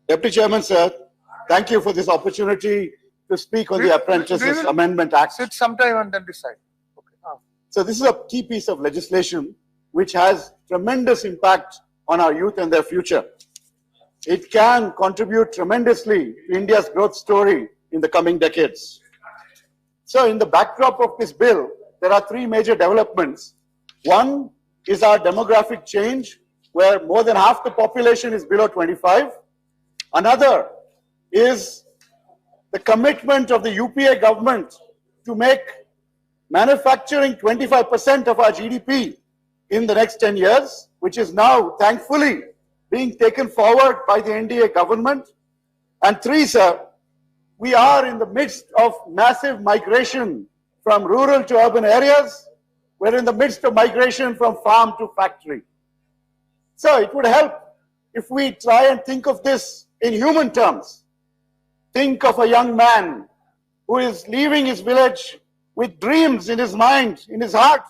Deputy Chairman, sir, thank you for this opportunity to speak on the Apprentices Amendment Act. Sit sometime and then decide. Okay. So this is a key piece of legislation which has tremendous impact on our youth and their future. It can contribute tremendously to India's growth story in the coming decades. So in the backdrop of this bill, there are three major developments. One is our demographic change, where more than half the population is below 25. Another is the commitment of the UPA government to make manufacturing 25% of our GDP in the next 10 years, which is now, thankfully, being taken forward by the NDA government. And three, sir, we are in the midst of massive migration from rural to urban areas. We're in the midst of migration from farm to factory. So it would help if we try and think of this in human terms. Think of a young man who is leaving his village with dreams in his mind, in his heart,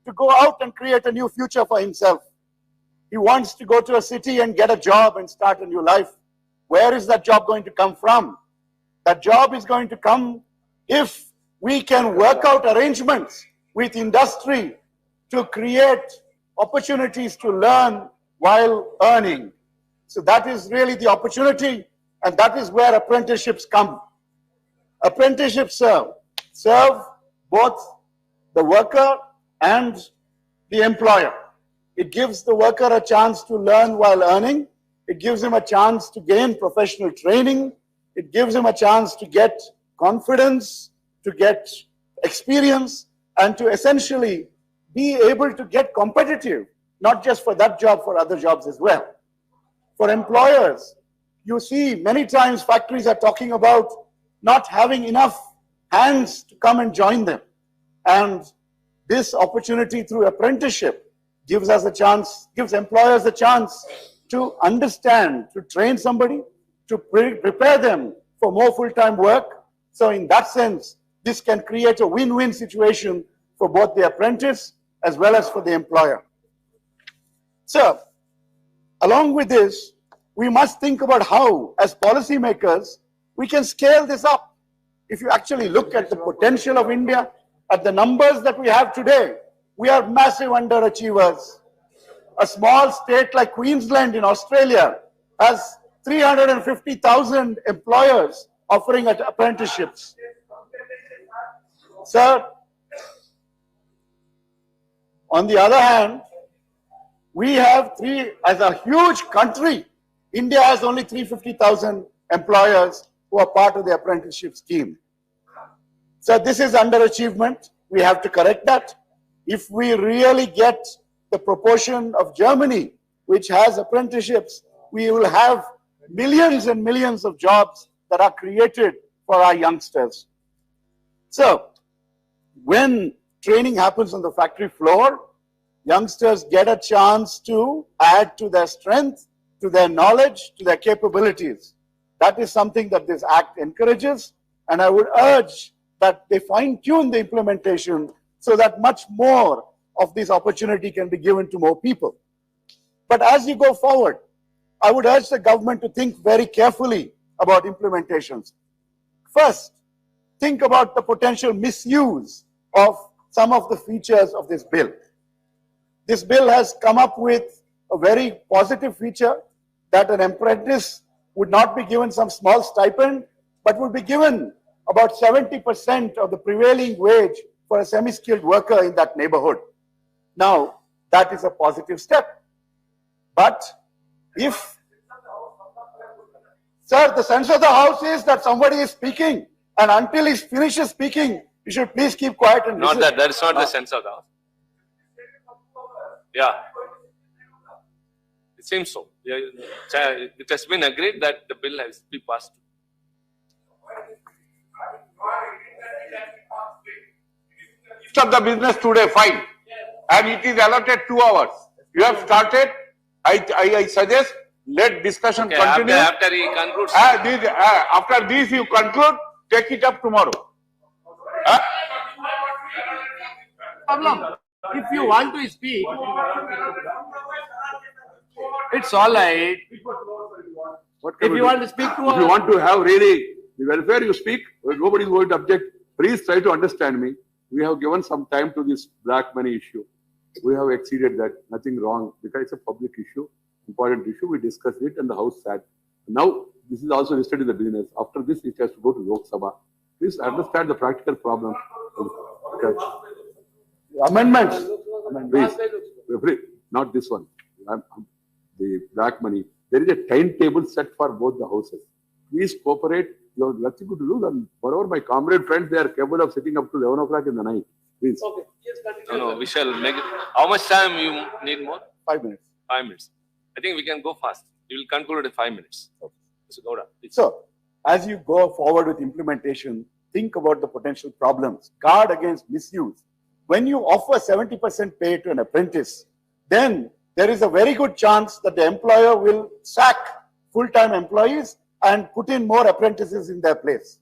to go out and create a new future for himself. He wants to go to a city and get a job and start a new life. Where is that job going to come from? That job is going to come if we can work out arrangements with industry to create opportunities to learn while earning. So that is really the opportunity, and that is where apprenticeships come. Apprenticeships serve both the worker and the employer. It gives the worker a chance to learn while earning. It gives him a chance to gain professional training. It gives him a chance to get confidence, to get experience, and to essentially be able to get competitive, not just for that job, for other jobs as well. For employers, you see many times factories are talking about not having enough hands to come and join them. And this opportunity through apprenticeship gives us a chance, gives employers a chance to understand, to train somebody, to prepare them for more full-time work. So in that sense, this can create a win-win situation for both the apprentice as well as for the employer. So, along with this, we must think about how, as policymakers, we can scale this up. If you actually look at the potential of India, at the numbers that we have today, we are massive underachievers. A small state like Queensland in Australia has 350,000 employers offering apprenticeships. Sir, on the other hand, we have as a huge country, India has only 350,000 employers who are part of the apprenticeship scheme. So this is underachievement. We have to correct that. If we really get the proportion of Germany, which has apprenticeships, we will have millions and millions of jobs that are created for our youngsters. So, when training happens on the factory floor, youngsters get a chance to add to their strength, to their knowledge, to their capabilities. That is something that this act encourages, and I would urge that they fine-tune the implementation so that much more of this opportunity can be given to more people. But as you go forward, I would urge the government to think very carefully about implementations. First, think about the potential misuse of some of the features of this bill. This bill has come up with a very positive feature that an apprentice would not be given some small stipend, but would be given about 70% of the prevailing wage for a semi-skilled worker in that neighborhood. Now, that is a positive step. But if, sir, the sense of the house is that somebody is speaking, and until he finishes speaking, you should please keep quiet and listen. Not that is not the sense of the house. Yeah. It seems so. Yeah, it has been agreed that the bill has to be passed. Of the business today, fine. And it is allotted 2 hours. You have started. I suggest let discussion continue. After he concludes. After this you conclude, take it up tomorrow. Problem. If you want to speak, it's all right. What can If we you do? want to speak to If you want to have really the welfare, you speak. Nobody is going to object. Please try to understand me. We have given some time to this black money issue. We have exceeded that. Nothing wrong because it's a public issue, important issue. We discussed it and the House sat. Now this is also listed in the business. After this, it has to go to Lok Sabha. Please understand the practical problem. Okay. Amendments. Please, not this one. The black money. There is a timetable set for both the houses. Please cooperate. You have nothing to lose. And moreover, my comrade friends, they are capable of sitting up to 11 o'clock in the night. Please. Okay. Yes, continue. No, we shall make it. How much time you need more? 5 minutes. 5 minutes. I think we can go fast. We will conclude in 5 minutes. Mr. Gowda, please. So, as you go forward with implementation, think about the potential problems. Guard against misuse. When you offer 70% pay to an apprentice, then there is a very good chance that the employer will sack full-time employees and put in more apprentices in their place.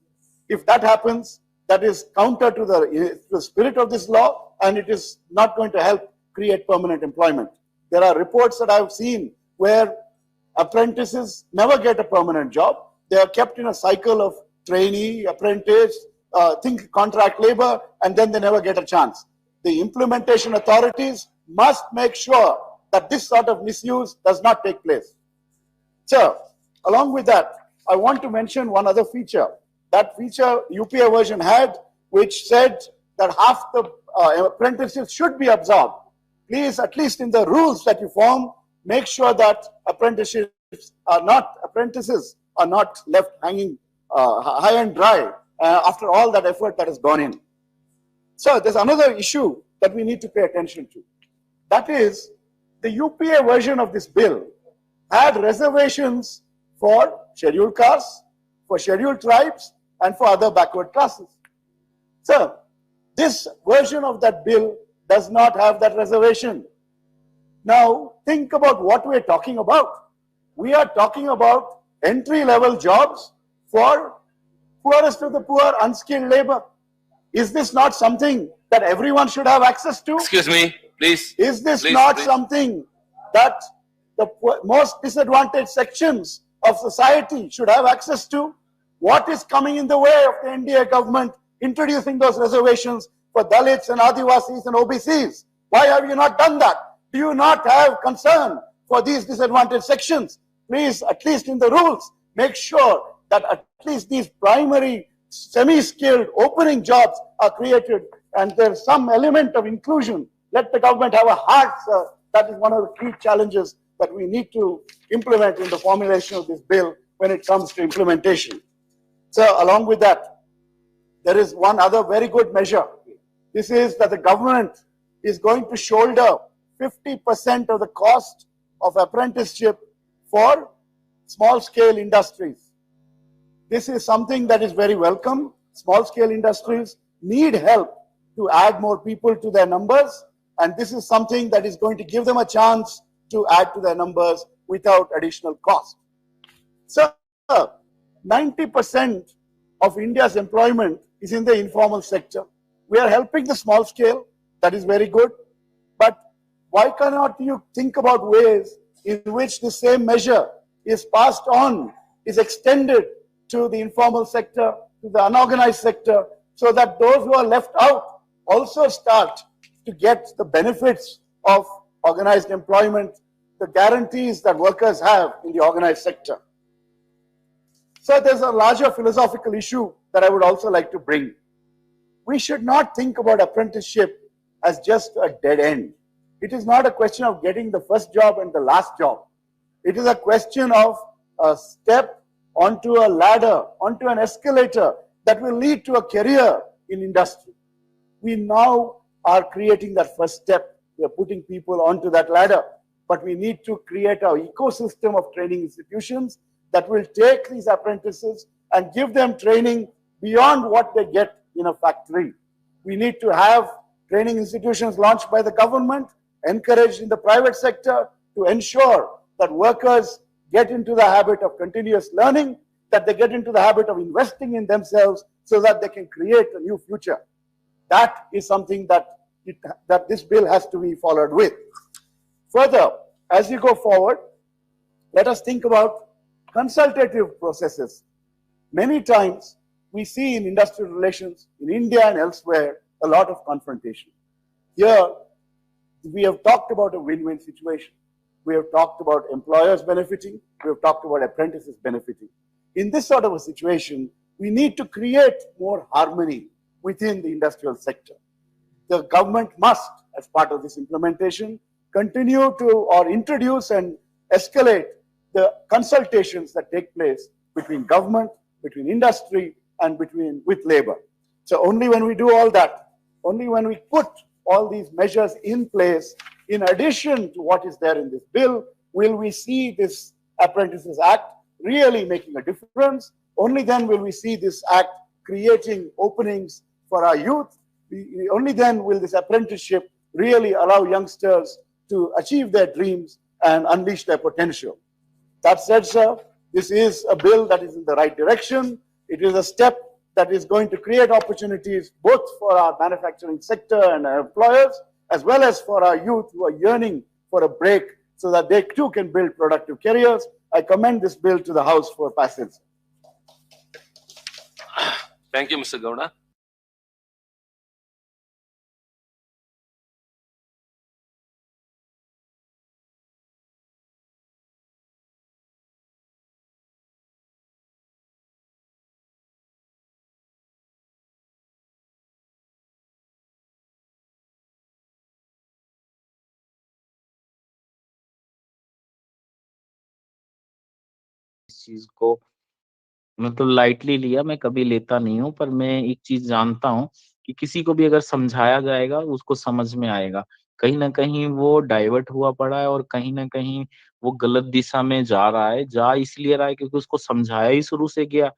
If that happens, that is counter to the spirit of this law, and it is not going to help create permanent employment. There are reports that I've seen where apprentices never get a permanent job. They are kept in a cycle of trainee, apprentice, contract labor, and then they never get a chance. The implementation authorities must make sure that this sort of misuse does not take place. So, along with that, I want to mention one other feature. That feature UPA version had, which said that half the apprentices should be absorbed. Please, at least in the rules that you form, make sure that apprentices are not left hanging high and dry after all that effort that has gone in. So there's another issue that we need to pay attention to. That is, the UPA version of this bill had reservations for scheduled castes, for scheduled tribes, and for other backward classes. So this version of that bill does not have that reservation. Now, think about what we're talking about. We are talking about entry-level jobs for poorest of the poor, unskilled labor. Is this not something that everyone should have access to? Excuse me, please. Is this Please, not please. something that the most disadvantaged sections of society should have access to? What is coming in the way of the NDA government introducing those reservations for Dalits and Adivasis and OBCs? Why have you not done that? Do you not have concern for these disadvantaged sections? Please, at least in the rules, make sure that at least these primary, semi-skilled opening jobs are created and there's some element of inclusion. Let the government have a heart, sir. That is one of the key challenges that we need to implement in the formulation of this bill when it comes to implementation. So along with that, there is one other very good measure. This is that the government is going to shoulder 50% of the cost of apprenticeship for small-scale industries. This is something that is very welcome. Small-scale industries need help to add more people to their numbers, and this is something that is going to give them a chance to add to their numbers without additional cost. So, 90% of India's employment is in the informal sector. We are helping the small scale, that is very good, but why cannot you think about ways in which the same measure is passed on, is extended to the informal sector, to the unorganized sector, so that those who are left out also start to get the benefits of organized employment, the guarantees that workers have in the organized sector. So there's a larger philosophical issue that I would also like to bring. We should not think about apprenticeship as just a dead end. It is not a question of getting the first job and the last job. It is a question of a step onto a ladder, onto an escalator that will lead to a career in industry. We now are creating that first step. We are putting people onto that ladder, but we need to create an ecosystem of training institutions that will take these apprentices and give them training beyond what they get in a factory. We need to have training institutions launched by the government, encouraged in the private sector to ensure that workers get into the habit of continuous learning, that they get into the habit of investing in themselves so that they can create a new future. That is something that this bill has to be followed with. Further, as you go forward, let us think about consultative processes. Many times we see in industrial relations in India and elsewhere a lot of confrontation. Here, we have talked about a win-win situation. We have talked about employers benefiting. We have talked about apprentices benefiting. In this sort of a situation, we need to create more harmony within the industrial sector. The government must, as part of this implementation, continue to or introduce and escalate the consultations that take place between government, between industry, and with labor. So only when we do all that, only when we put all these measures in place, in addition to what is there in this bill, will we see this Apprentices Act really making a difference. Only then will we see this act creating openings for our youth. Only then will this apprenticeship really allow youngsters to achieve their dreams and unleash their potential. That said, sir, this is a bill that is in the right direction. It is a step that is going to create opportunities both for our manufacturing sector and our employers, as well as for our youth who are yearning for a break so that they too can build productive careers. I commend this bill to the House for passage. Thank you, Mr. Gowda. इस चीज को मतलब lightly लिया, मैं कभी लेता नहीं हूँ, पर मैं एक चीज जानता हूँ कि किसी को भी अगर समझाया जाएगा उसको समझ में आएगा। कहीं ना कहीं वो डाइवर्ट हुआ पड़ा है और कहीं ना कहीं वो गलत दिशा में जा रहा है। जा इसलिए रहा है क्योंकि उसको समझाया ही शुरू से गया।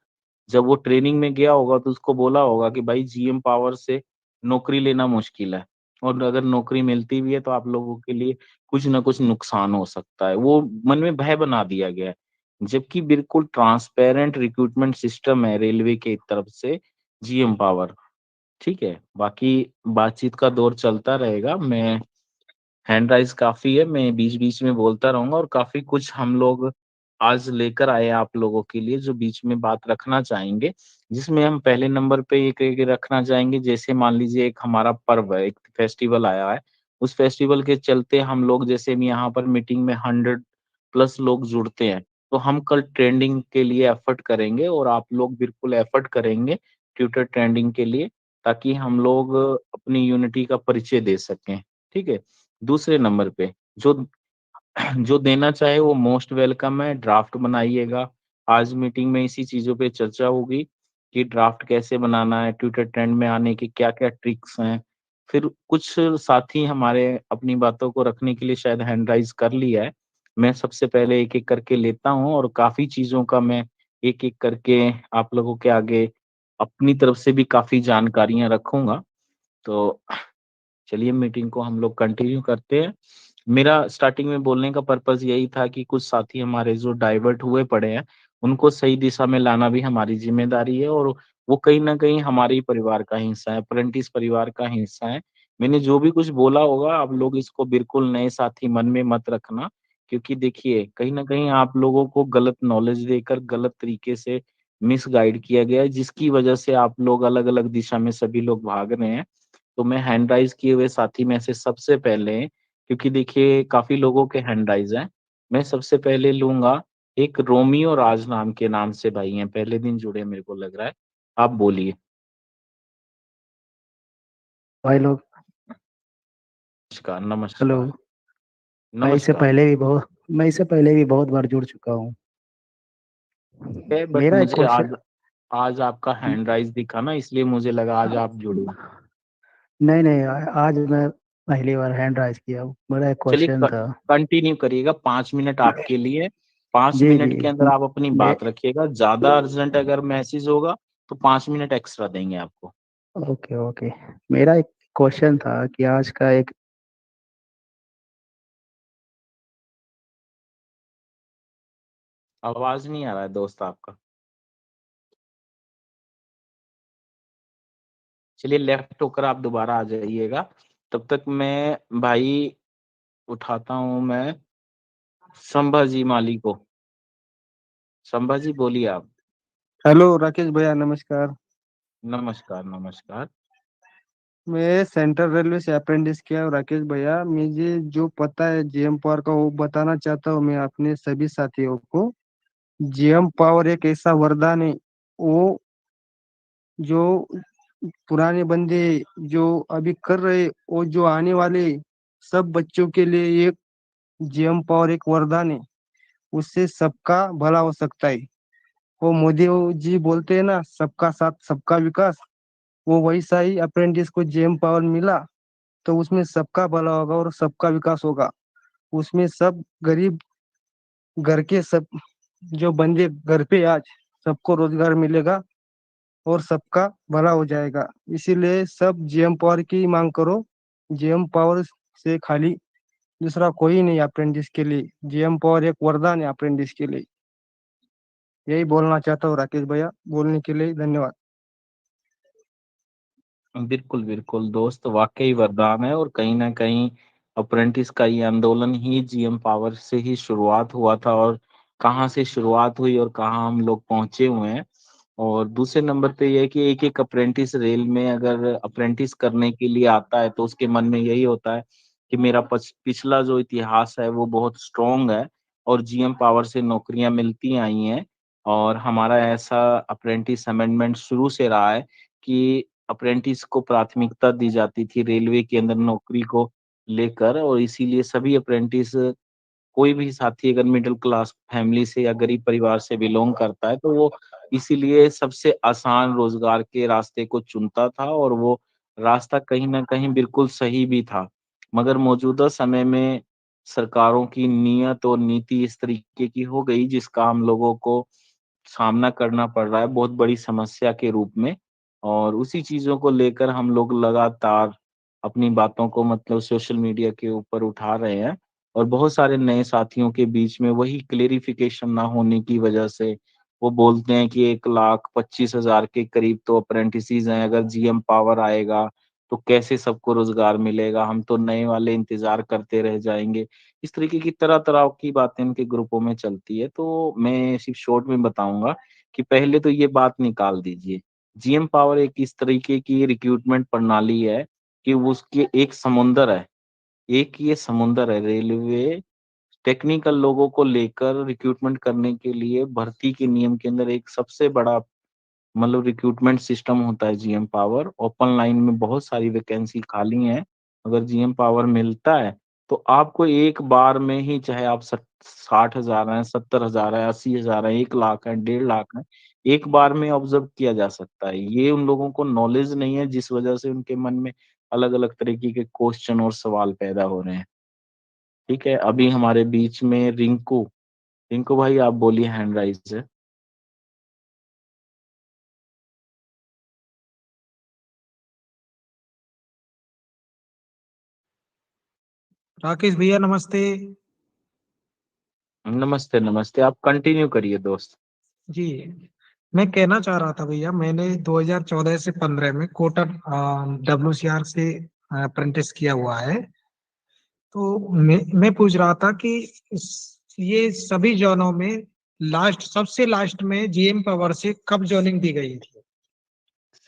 जब वो ट्रेनिंग में गया होगा तो उसको बोला होगा कि भाई जीएम पावर से नौकरी लेना मुश्किल है, और अगर नौकरी मिलती भी है तो आप लोगों के लिए कुछ ना कुछ नुकसान हो सकता है। वो मन में भय बना दिया गया है, जबकि बिल्कुल ट्रांसपेरेंट रिक्रूटमेंट सिस्टम है रेलवे की तरफ से जीएम पावर। ठीक है, बाकी बातचीत का दौर चलता रहेगा। मैं हैंड राइज काफी है, मैं बीच बीच में बोलता रहूंगा, और काफी कुछ हम लोग आज लेकर आए आप लोगों के लिए जो बीच में बात रखना चाहेंगे, जिसमें हम पहले नंबर पे एक रखना चाहेंगे। जैसे मान लीजिए एक हमारा पर्व है, एक फेस्टिवल आया है, उस फेस्टिवल के चलते हम लोग जैसे यहाँ पर मीटिंग में 100+ लोग जुड़ते हैं, तो हम कल ट्रेंडिंग के लिए एफर्ट करेंगे और आप लोग बिल्कुल एफर्ट करेंगे ट्विटर ट्रेंडिंग के लिए, ताकि हम लोग अपनी यूनिटी का परिचय दे सकें। ठीक है, दूसरे नंबर पे जो जो देना चाहे वो मोस्ट वेलकम है। ड्राफ्ट बनाइएगा, आज मीटिंग में इसी चीजों पे चर्चा होगी कि ड्राफ्ट कैसे बनाना है, ट्विटर ट्रेंड में आने की क्या क्या ट्रिक्स हैं। फिर कुछ साथी हमारे अपनी बातों को रखने के लिए शायद हैंड राइज कर लिया है। मैं सबसे पहले एक एक करके लेता हूँ और काफी चीजों का मैं एक एक करके आप लोगों के आगे अपनी तरफ से भी काफी जानकारियां रखूंगा। तो चलिए मीटिंग को हम लोग कंटिन्यू करते हैं। मेरा स्टार्टिंग में बोलने का पर्पस यही था कि कुछ साथी हमारे जो डाइवर्ट हुए पड़े हैं उनको सही दिशा में लाना भी हमारी जिम्मेदारी है, और वो कहीं ना कहीं हमारे ही परिवार का हिस्सा है, अप्रेंटिस परिवार का हिस्सा है। मैंने जो भी कुछ बोला होगा आप लोग इसको बिल्कुल नए साथी मन में मत रखना, क्योंकि देखिए कहीं ना कहीं आप लोगों को गलत नॉलेज देकर गलत तरीके से मिस गाइड किया गया है, जिसकी वजह से आप लोग अलग अलग दिशा में सभी लोग भाग रहे हैं। तो मैं हैंड राइज किए हुए साथी में से सबसे पहले, क्योंकि देखिए काफी लोगों के हैंड राइज हैं, मैं सबसे पहले लूंगा एक रोमियो राज नाम के नाम से भाई हैं, पहले दिन जुड़े मेरे को लग रहा है। आप बोलिए। भाई लोग, नमस्कार नमस्कार। हेलो। नमस्कार। मैं इससे पहले भी बहुत बार जुड़ चुका हूँ। बट मेरा एक मुझे क्वेश्चन। आज आपका हैंड राइज दिखा ना, इसलिए मुझे लगा आज आप जुड़े। नहीं नहीं, आज मैं पहली बार हैंड राइज किया हूँ। मेरा एक चलिए क्वेश्चन था। कंटिन्यू करिएगा, 5 मिनट आपके लिए। 5 जी मिनट जी। के अंदर आप अपनी मे, बात रखिएगा। ज्यादा अर्जेंट अगर मैसेज होगा तो 5 मिनट एक्स्ट्रा देंगे आपको। Okay okay. मेरा एक क्वेश्चन था कि आज का एक आवाज नहीं आ रहा है दोस्त आपका। चलिए लेफ्ट होकर आप दोबारा आ जाइएगा, तब तक मैं भाई उठाता हूँ मैं संभाजी माली को। संभाजी बोलिए आप। हेलो राकेश भैया, नमस्कार। नमस्कार नमस्कार। मैं सेंट्रल रेलवे से अप्रेंटिस किया हूँ राकेश भैया। मुझे जो पता है जीएम पावर का वो बताना चाहता हूँ मैं अपने सभी साथियों को। जीएम पावर एक ऐसा वरदान है, वो जो पुराने बंदे जो अभी कर रहे, वो जो आने वाले सब बच्चों के लिए एक जीएम पावर एक वरदान है। उससे सबका भला हो सकता है। वो मोदी जी बोलते हैं ना, सबका साथ सबका विकास। वो वैसा ही अप्रेंटिस को जीएम पावर मिला तो उसमें सबका भला होगा और सबका विकास होगा। उसमें सब गरीब घर के सब जो बंदे घर पे आज सबको रोजगार मिलेगा और सबका भला हो जाएगा। इसीलिए सब जीएम पावर की मांग करो। जीएम पावर से खाली दूसरा कोई नहीं अप्रेंटिस के लिए। जीएम पावर एक वरदान है अप्रेंटिस के लिए। यही बोलना चाहता हूँ राकेश भैया। बोलने के लिए धन्यवाद। बिल्कुल बिल्कुल दोस्त, वाकई वरदान है। और कहीं ना कहीं अप्रेंटिस का ये आंदोलन ही जीएम पावर से ही शुरुआत हुआ था, और कहाँ से शुरुआत हुई और कहाँ हम लोग पहुंचे हुए हैं। और दूसरे नंबर पे ये है कि एक एक अप्रेंटिस रेल में अगर अप्रेंटिस करने के लिए आता है तो उसके मन में यही होता है कि मेरा पिछला जो इतिहास है वो बहुत स्ट्रांग है, और जीएम पावर से नौकरियां मिलती आई हैं। और हमारा ऐसा अप्रेंटिस अमेंडमेंट शुरू से रहा है कि अप्रेंटिस को प्राथमिकता दी जाती थी रेलवे के अंदर नौकरी को लेकर। और इसीलिए सभी अप्रेंटिस, कोई भी साथी अगर मिडिल क्लास फैमिली से या गरीब परिवार से बिलोंग करता है तो वो इसीलिए सबसे आसान रोजगार के रास्ते को चुनता था, और वो रास्ता कहीं ना कहीं बिल्कुल सही भी था। मगर मौजूदा समय में सरकारों की नीयत और नीति इस तरीके की हो गई जिसका हम लोगों को सामना करना पड़ रहा है बहुत बड़ी समस्या के रूप में। और उसी चीज़ों को लेकर हम लोग लगातार अपनी बातों को मतलब सोशल मीडिया के ऊपर उठा रहे हैं। और बहुत सारे नए साथियों के बीच में वही क्लेरिफिकेशन ना होने की वजह से वो बोलते हैं कि 1,25,000 के करीब तो अप्रेंटिसेस हैं, अगर जीएम पावर आएगा तो कैसे सबको रोजगार मिलेगा, हम तो नए वाले इंतजार करते रह जाएंगे। इस तरीके की तरह-तरह की बातें इनके ग्रुपों में चलती है। तो मैं सिर्फ शॉर्ट में बताऊँगा कि पहले तो ये बात निकाल दीजिए। जीएम पावर एक इस तरीके की रिक्रूटमेंट प्रणाली है कि वो उसके एक समुंदर है। एक ये समुंदर है, रेलवे टेक्निकल लोगों को लेकर रिक्रूटमेंट करने के लिए भर्ती के नियम के अंदर एक सबसे बड़ा मतलब रिक्रूटमेंट सिस्टम होता है जीएम पावर। ओपन लाइन में बहुत सारी वैकेंसी खाली हैं। अगर जीएम पावर मिलता है तो आपको एक बार में ही, चाहे आप 60,000 हैं, 70,000 है, 80,000 है, 1 लाख है, 1.5 लाख है, एक बार में ऑब्जर्व किया जा सकता है। ये उन लोगों को नॉलेज नहीं है जिस वजह से उनके मन में अलग अलग तरीके के क्वेश्चन और सवाल पैदा हो रहे हैं। ठीक है, अभी हमारे बीच में रिंकू, रिंकू भाई आप बोलिए, हैंड राइज है। राकेश भैया नमस्ते। नमस्ते नमस्ते, आप कंटिन्यू करिए दोस्त। जी, मैं कहना चाह रहा था भैया, मैंने 2014 से 15 में कोटा डब्ल्यूसीआर से अप्रेंटिस किया हुआ है। तो मैं पूछ रहा था कि ये सभी जोनों में सबसे लास्ट में जीएम पावर से कब ज्वाइनिंग दी गई थी?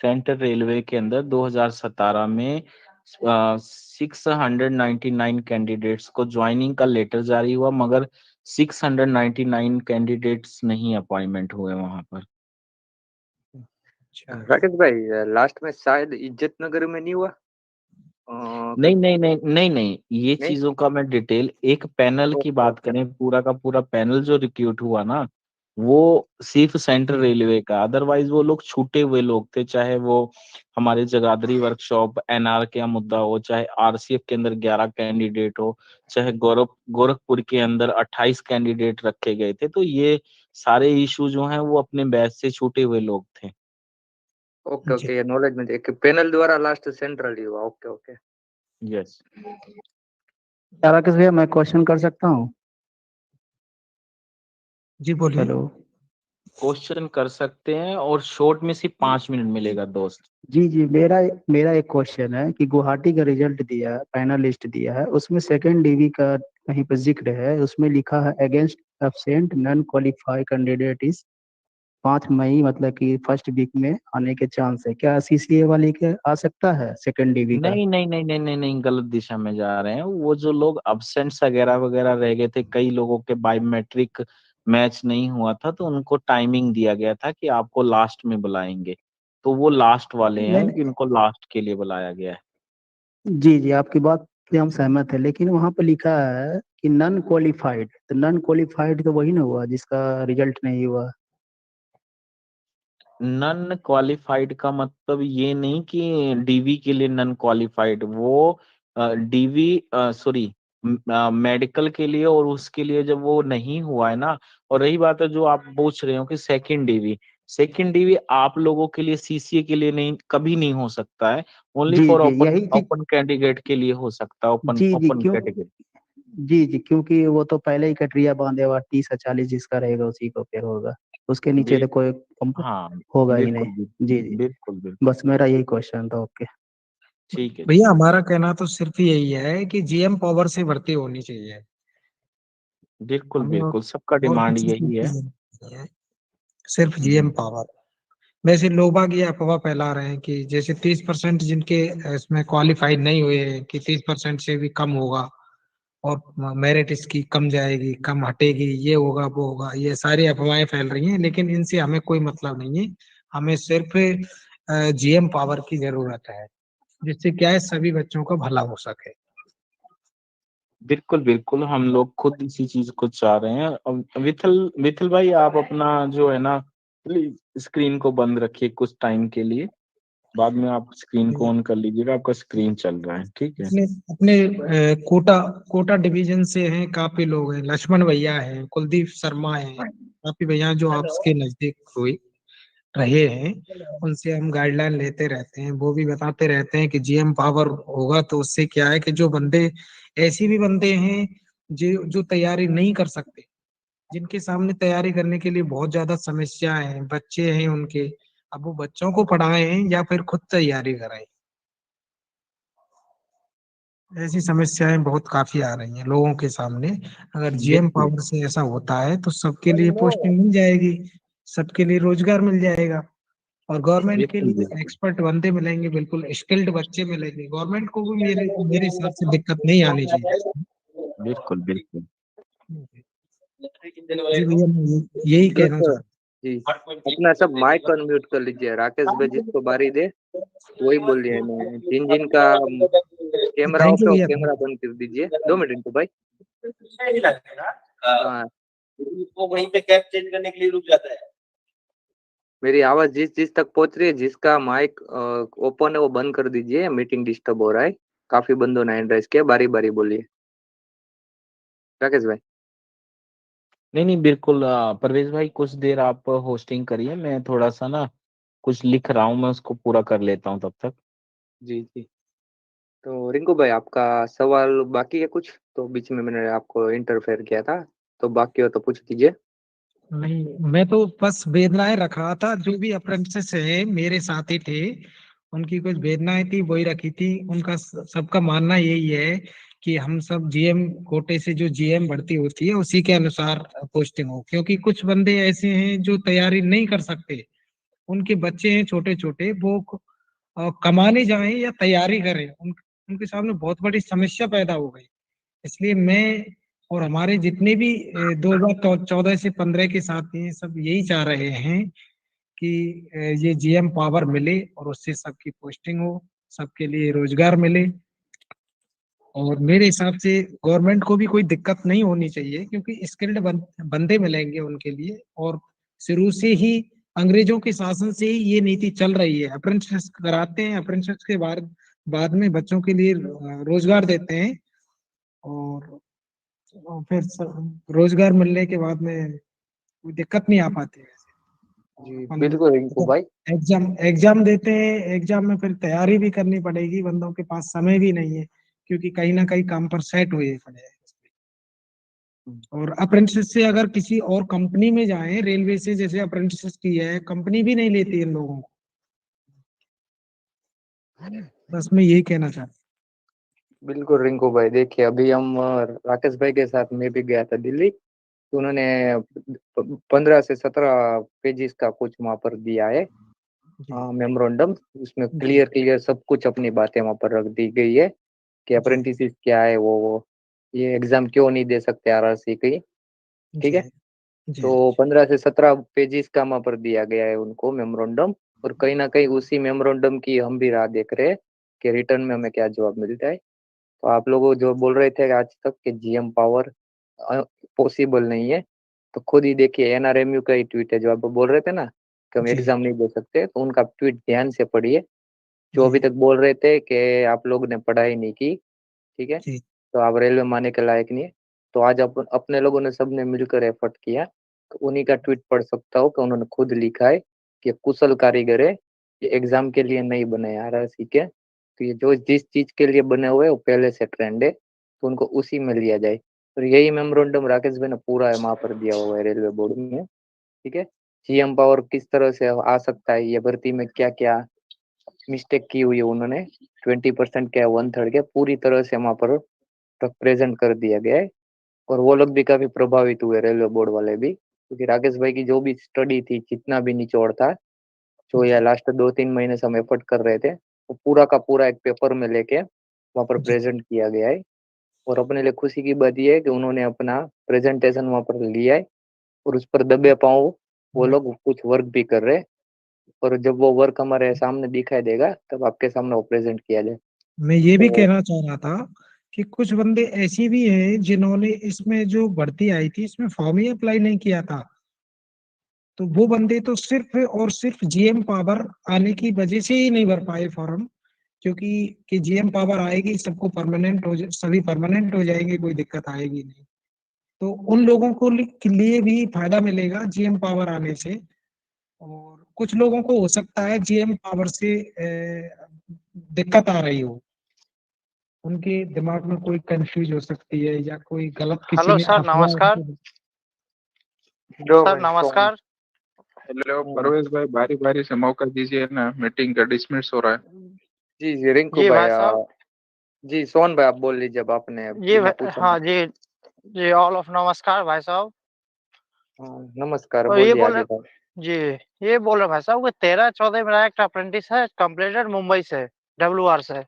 सेंट्रल रेलवे के अंदर 2017 में 699 कैंडिडेट्स को ज्वाइनिंग का लेटर जारी हुआ, मगर 699 कैंडिडेट्स नहीं अपॉइंटमेंट हुए वहां पर। अच्छा। राकेश भाई, लास्ट में शायद इज्जत नगर में नहीं हुआ? नहीं नहीं नहीं नहीं नहीं, ये नहीं। चीजों का मैं डिटेल, एक पैनल की ओके बात ओके। करें, पूरा का पूरा पैनल जो रिक्रूट हुआ ना, वो सिर्फ सेंट्रल रेलवे का, अदरवाइज वो लोग छूटे हुए लोग थे। चाहे वो हमारे जगाधरी वर्कशॉप एनआर का मुद्दा हो, चाहे आरसीएफ के अंदर 11 कैंडिडेट हो, चाहे गोरखपुर के अंदर 28 कैंडिडेट रखे गए थे। तो ये सारे इशू जो हैं वो अपने बैच से छूटे हुए लोग थे। ओके ओके, ये नॉलेज में एक पैनल द्वारा लास्ट सेंट्रल ही हुआ। Okay okay. यस। क्या राकेश भैया, मैं क्वेश्चन कर सकता हूँ? जी बोलिए। हेलो। क्वेश्चन कर सकते हैं और शॉर्ट में सिर्फ 5 मिनट मिलेगा दोस्त। जी जी, मेरा मेरा एक क्वेश्चन है कि गुवाहाटी का रिजल्ट दिया है, फाइनल लिस्ट दिया है, उसमें सेकंड डीवी का कहीं पर जिक्र है, उसमें लिखा है against absent non qualify candidate is 5 मई, मतलब कि फर्स्ट वीक में आने के चांस है। क्या सीसीए वाले के आ सकता है सेकंड डीवी का? नहीं नहीं नहीं नहीं नहीं नहीं, गलत दिशा में जा रहे हैं। वो जो लोग अब्सेंट्स वगैरह वगैरह रह गए थे, कई लोगों के बायोमेट्रिक मैच नहीं हुआ था, तो उनको टाइमिंग दिया गया था कि आपको लास्ट में बुलाएंगे। तो वो लास्ट वाले नहीं हैं, नहीं, जिनको लास्ट के लिए बुलाया गया है। जी जी, आपकी बात से हम सहमत है, लेकिन वहां पर लिखा है कि नॉन क्वालिफाइड, तो नॉन क्वालिफाइड तो वही ना हुआ जिसका रिजल्ट नहीं हुआ। नन क्वालिफाइड का मतलब ये नहीं कि डीवी के लिए नन क्वालिफाइड, वो डीवी सॉरी मेडिकल के लिए, और उसके लिए जब वो नहीं हुआ है ना। और रही बात है जो आप पूछ रहे हो कि सेकंड डीवी आप लोगों के लिए, सीसीए के लिए नहीं, कभी नहीं हो सकता है। Only G for G, open यही चीज। ओपन कैंडिडेट के लिए हो सकता है, ओपन जी जी, ओपन क्यों? कैटेगरी। जी जी, क्योंकि वो तो पहले ही कटरिया बांधे हुआ 30 या 40 जिसका रहेगा उसी को फिर होगा, उसके नीचे तो बिल्कुल। कोई हाँ, होगा ही बिल्कुल नहीं। बिल्कुल जी जी, बिल्कुल बिल्कुल। बस मेरा यही क्वेश्चन था। ओके। ठीक है जी। भैया हमारा कहना तो सिर्फ यही है कि जीएम पावर से भर्ती होनी चाहिए। बिल्कुल हमें बिल्कुल, सबका और डिमांड कुछ यही है। नहीं है, सिर्फ जीएम हम्म, पावर। वैसे लोग बाग ये अफवाह फैला रहे हैं कि जैसे 30% जिनके इसमें क्वालिफाइड नहीं हुए हैं, कि 30% से भी कम होगा और मेरिट इसकी कम जाएगी, कम हटेगी, ये होगा वो होगा, ये सारी अफवाहें फैल रही हैं, लेकिन इनसे हमें कोई मतलब नहीं है। हमें सिर्फ जीएम पावर की जरूरत है, जिससे क्या है सभी बच्चों का भला हो सके। बिल्कुल बिल्कुल, हम लोग खुद इसी चीज को चाह रहे हैं। अब विथल विथल भाई, आप अपना जो है ना, प्लीज स्क्रीन को बंद रखिए कुछ टाइम के लिए। बाद में आप स्क्रीन को ऑन कर लीजिएगा, आपका स्क्रीन चल रहा है, ठीक है। अपने अपने कोटा कोटा डिवीजन से हैं, काफी लोग हैं, लक्ष्मण भैया हैं, कुलदीप शर्मा हैं, काफी भैया जो आपके नजदीक हुए रहे हैं, उनसे हम गाइडलाइन लेते रहते हैं। वो भी बताते रहते हैं कि जीएम पावर होगा तो उससे क्या है कि जो बंदे, ऐसे भी बंदे हैं जो जो तैयारी नहीं कर सकते, जिनके सामने तैयारी करने के लिए बहुत ज्यादा समस्याएं हैं, बच्चे हैं उनके, अब वो बच्चों को पढ़ाएं या फिर खुद तैयारी कराएं, ऐसी समस्याएं बहुत काफी आ रही हैं लोगों के सामने। अगर जीएम बिल्कुल पावर से ऐसा होता है तो सबके लिए पोस्टिंग मिल जाएगी, सबके लिए रोजगार मिल जाएगा, और गवर्नमेंट के बिल्कुल लिए बिल्कुल एक्सपर्ट बंदे मिलेंगे, बिल्कुल स्किल्ड बच्चे मिलेंगे। गवर्नमेंट को भी मेरे मेरे हिसाब से दिक्कत नहीं आनी चाहिए। बिल्कुल बिल्कुल। जी भैया, मैं यही कहना दोस्तों चाहता जी, अपना सब माइक अनम्यूट कर लीजिए। राकेश भाई जिसको बारी दे वही बोलिए। मैं जिन जिन का हूँ। कैमरा थैंक ऑफ यू है वो भैया। कैमरा बंद कर दीजिए। 2 मिनट इनको भाई। हाँ, वो वहीं पे कैप चेंज करने के लिए रुक जाता है। मेरी आवाज जिस जिस तक पहुंच रही है, जिसका माइक ओपन है वो बंद कर दीजिए, मीटिंग डिस्टर्ब हो रहा है। काफी बंदों ने हैंड राइज किया, बारी बारी बोलिए। राकेश भाई। नहीं नहीं, बिल्कुल परवेज भाई, कुछ देर आप होस्टिंग करिए, मैं थोड़ा सा ना कुछ लिख रहा हूँ, मैं उसको पूरा कर लेता हूँ तब तक। जी जी। तो रिंकू भाई, आपका सवाल बाकी है कुछ? तो बीच में मैंने आपको इंटरफेयर किया था, तो बाकी हो तो पूछ दीजिए। नहीं, मैं तो बस वेदनाएं रख रहा था, जो भी अप्रेंटिस है मेरे साथी थे, उनकी कुछ वेदनाएं थी वही रखी थी। उनका सबका मानना यही है कि हम सब जीएम कोटे से जो जीएम भर्ती होती है उसी के अनुसार पोस्टिंग हो, क्योंकि कुछ बंदे ऐसे हैं जो तैयारी नहीं कर सकते, उनके बच्चे हैं छोटे छोटे, वो कमाने जाएं या तैयारी करें, उनके सामने बहुत बड़ी समस्या पैदा हो गई। इसलिए मैं और हमारे जितने भी 2014 से 15 के साथी हैं, सब यही चाह रहे हैं कि ये जीएम पावर मिले और उससे सबकी पोस्टिंग हो, सबके लिए रोजगार मिले। और मेरे हिसाब से गवर्नमेंट को भी कोई दिक्कत नहीं होनी चाहिए, क्योंकि स्किल्ड बंदे मिलेंगे उनके लिए। और शुरू से ही अंग्रेजों के शासन से ही ये नीति चल रही है, अप्रेंटिस कराते हैं, अप्रेंटिस के बाद बाद में बच्चों के लिए रोजगार देते हैं, और फिर रोजगार मिलने के बाद में कोई दिक्कत नहीं आ पाती है। जी अपन बिल्कुल रिंकू भाई। एग्जाम एग्जाम देते हैं, एग्जाम में फिर तैयारी भी करनी पड़ेगी, बंदों के पास समय भी नहीं है, क्योंकि कहीं ना कहीं काम पर सेट हुए पड़े हैं। और अप्रेंटिस से अगर किसी और कंपनी में जाए, रेलवे से जैसे अप्रेंटिस की है, कंपनी भी नहीं लेती इन लोगों को। बस मैं यही कहना चाहता हूँ। बिल्कुल रिंकू भाई, देखिए अभी हम राकेश भाई के साथ मैं भी गया था दिल्ली, तो उन्होंने 15 से 17 पेजेस का कुछ वहां पर दिया है मेमोरेंडम। उसमें क्लियर सब कुछ अपनी बातें वहां पर रख दी गई है कि अप्रेंटिस क्या है, वो ये एग्जाम क्यों नहीं दे सकते आरआरसी की, ठीक है। तो 15 से 17 पेजेस का वहां पर दिया गया है उनको मेमोरेंडम, और कहीं ना कहीं उसी मेमोरेंडम की हम भी राह देख रहे हैं कि रिटर्न में हमें क्या जवाब मिलता है। तो आप लोग जो बोल रहे थे आज तक कि जीएम पावर पॉसिबल नहीं है, तो खुद ही देखिए एनआरएमयू का ही ट्वीट है, जो आप बोल रहे थे ना कि हम एग्जाम नहीं दे सकते, तो उनका ट्वीट ध्यान से पढ़िए। जो अभी तक बोल रहे थे कि आप लोग ने पढ़ाई नहीं की, ठीक है, तो आप रेलवे में आने के लायक नहीं है, तो आज अपने लोगों ने सबने मिलकर एफर्ट किया, तो उन्हीं का ट्वीट पढ़ सकता हूँ कि उन्होंने खुद लिखा है कि कुशल कारीगर है, ये एग्जाम के लिए नहीं बने आरआरसी के, तो ये जो जिस चीज के लिए बने हुए वो पहले से ट्रेंड है, तो उनको उसी में लिया जाए। और यही मेमोरेंडम राकेश भाई ने पूरा है वहां पर दिया हुआ है रेलवे बोर्ड में, ठीक है। जीएम पावर किस तरह से आ सकता है, ये भर्ती में क्या क्या मिस्टेक की हुई है उन्होंने, 20% क्या 1/3 क्या पूरी तरह से वहां पर तक प्रेजेंट कर दिया गया है। और वो लोग भी काफी प्रभावित हुए, रेलवे बोर्ड वाले भी, क्योंकि राकेश भाई की जो भी स्टडी थी, जितना भी निचोड़ था, जो या लास्ट 2-3 महीने से हम एफर्ट कर रहे थे, वो पूरा का पूरा एक पेपर में लेके वहां पर प्रेजेंट किया गया है। और अपने लिए खुशी की बात यह है कि उन्होंने अपना प्रेजेंटेशन वहां पर लिया है, और उस पर दबे पांव वो लोग कुछ वर्क भी कर रहे हैं, और जब वो वर्क हमारे सामने दिखाई देगा तब आपके सामने वो प्रेजेंट किया जाए। मैं ये भी तो कहना चाह रहा था कि कुछ बंदे ऐसे भी हैं जिन्होंने इसमें जो भर्ती आई थी इसमें फॉर्म ही अप्लाई नहीं किया था, तो वो बंदे तो सिर्फ और सिर्फ जीएम पावर आने की वजह से ही नहीं भर पाए फॉर्म, क्योंकि कि जीएम पावर आएगी सबको परमानेंट सभी परमानेंट हो जाएंगे, कोई दिक्कत आएगी नहीं। तो उन लोगों को के लिए भी फायदा मिलेगा जीएम पावर आने से। और कुछ लोगों को हो सकता है जीएम पावर से दिक्कत आ रही हो, उनके दिमाग में कोई कंफ्यूज हो सकती है या कोई गलत किसी हेलो ने सर, नमस्कार। सर नमस्कार। हेलो परवेश भाई, बारी बारी से मौका दीजिए ना, मीटिंग का डिसमिस हो रहा है। जी रिंकू जी भाई, भाई साहब। जी सोहन भाई आप बोल लीजिए, जब आपने जी बिना पूछे। हाँ जी जी, ऑल ऑफ नमस्कार भाई साहब। नमस्कार, और ये बोलिए बोल आगे रहे भाई। जी, ये बोल रहे भाई साहब कि 13-14 मेरा एक अप्रेंटिस है, कंप्लीटेड मुंबई से, WR से,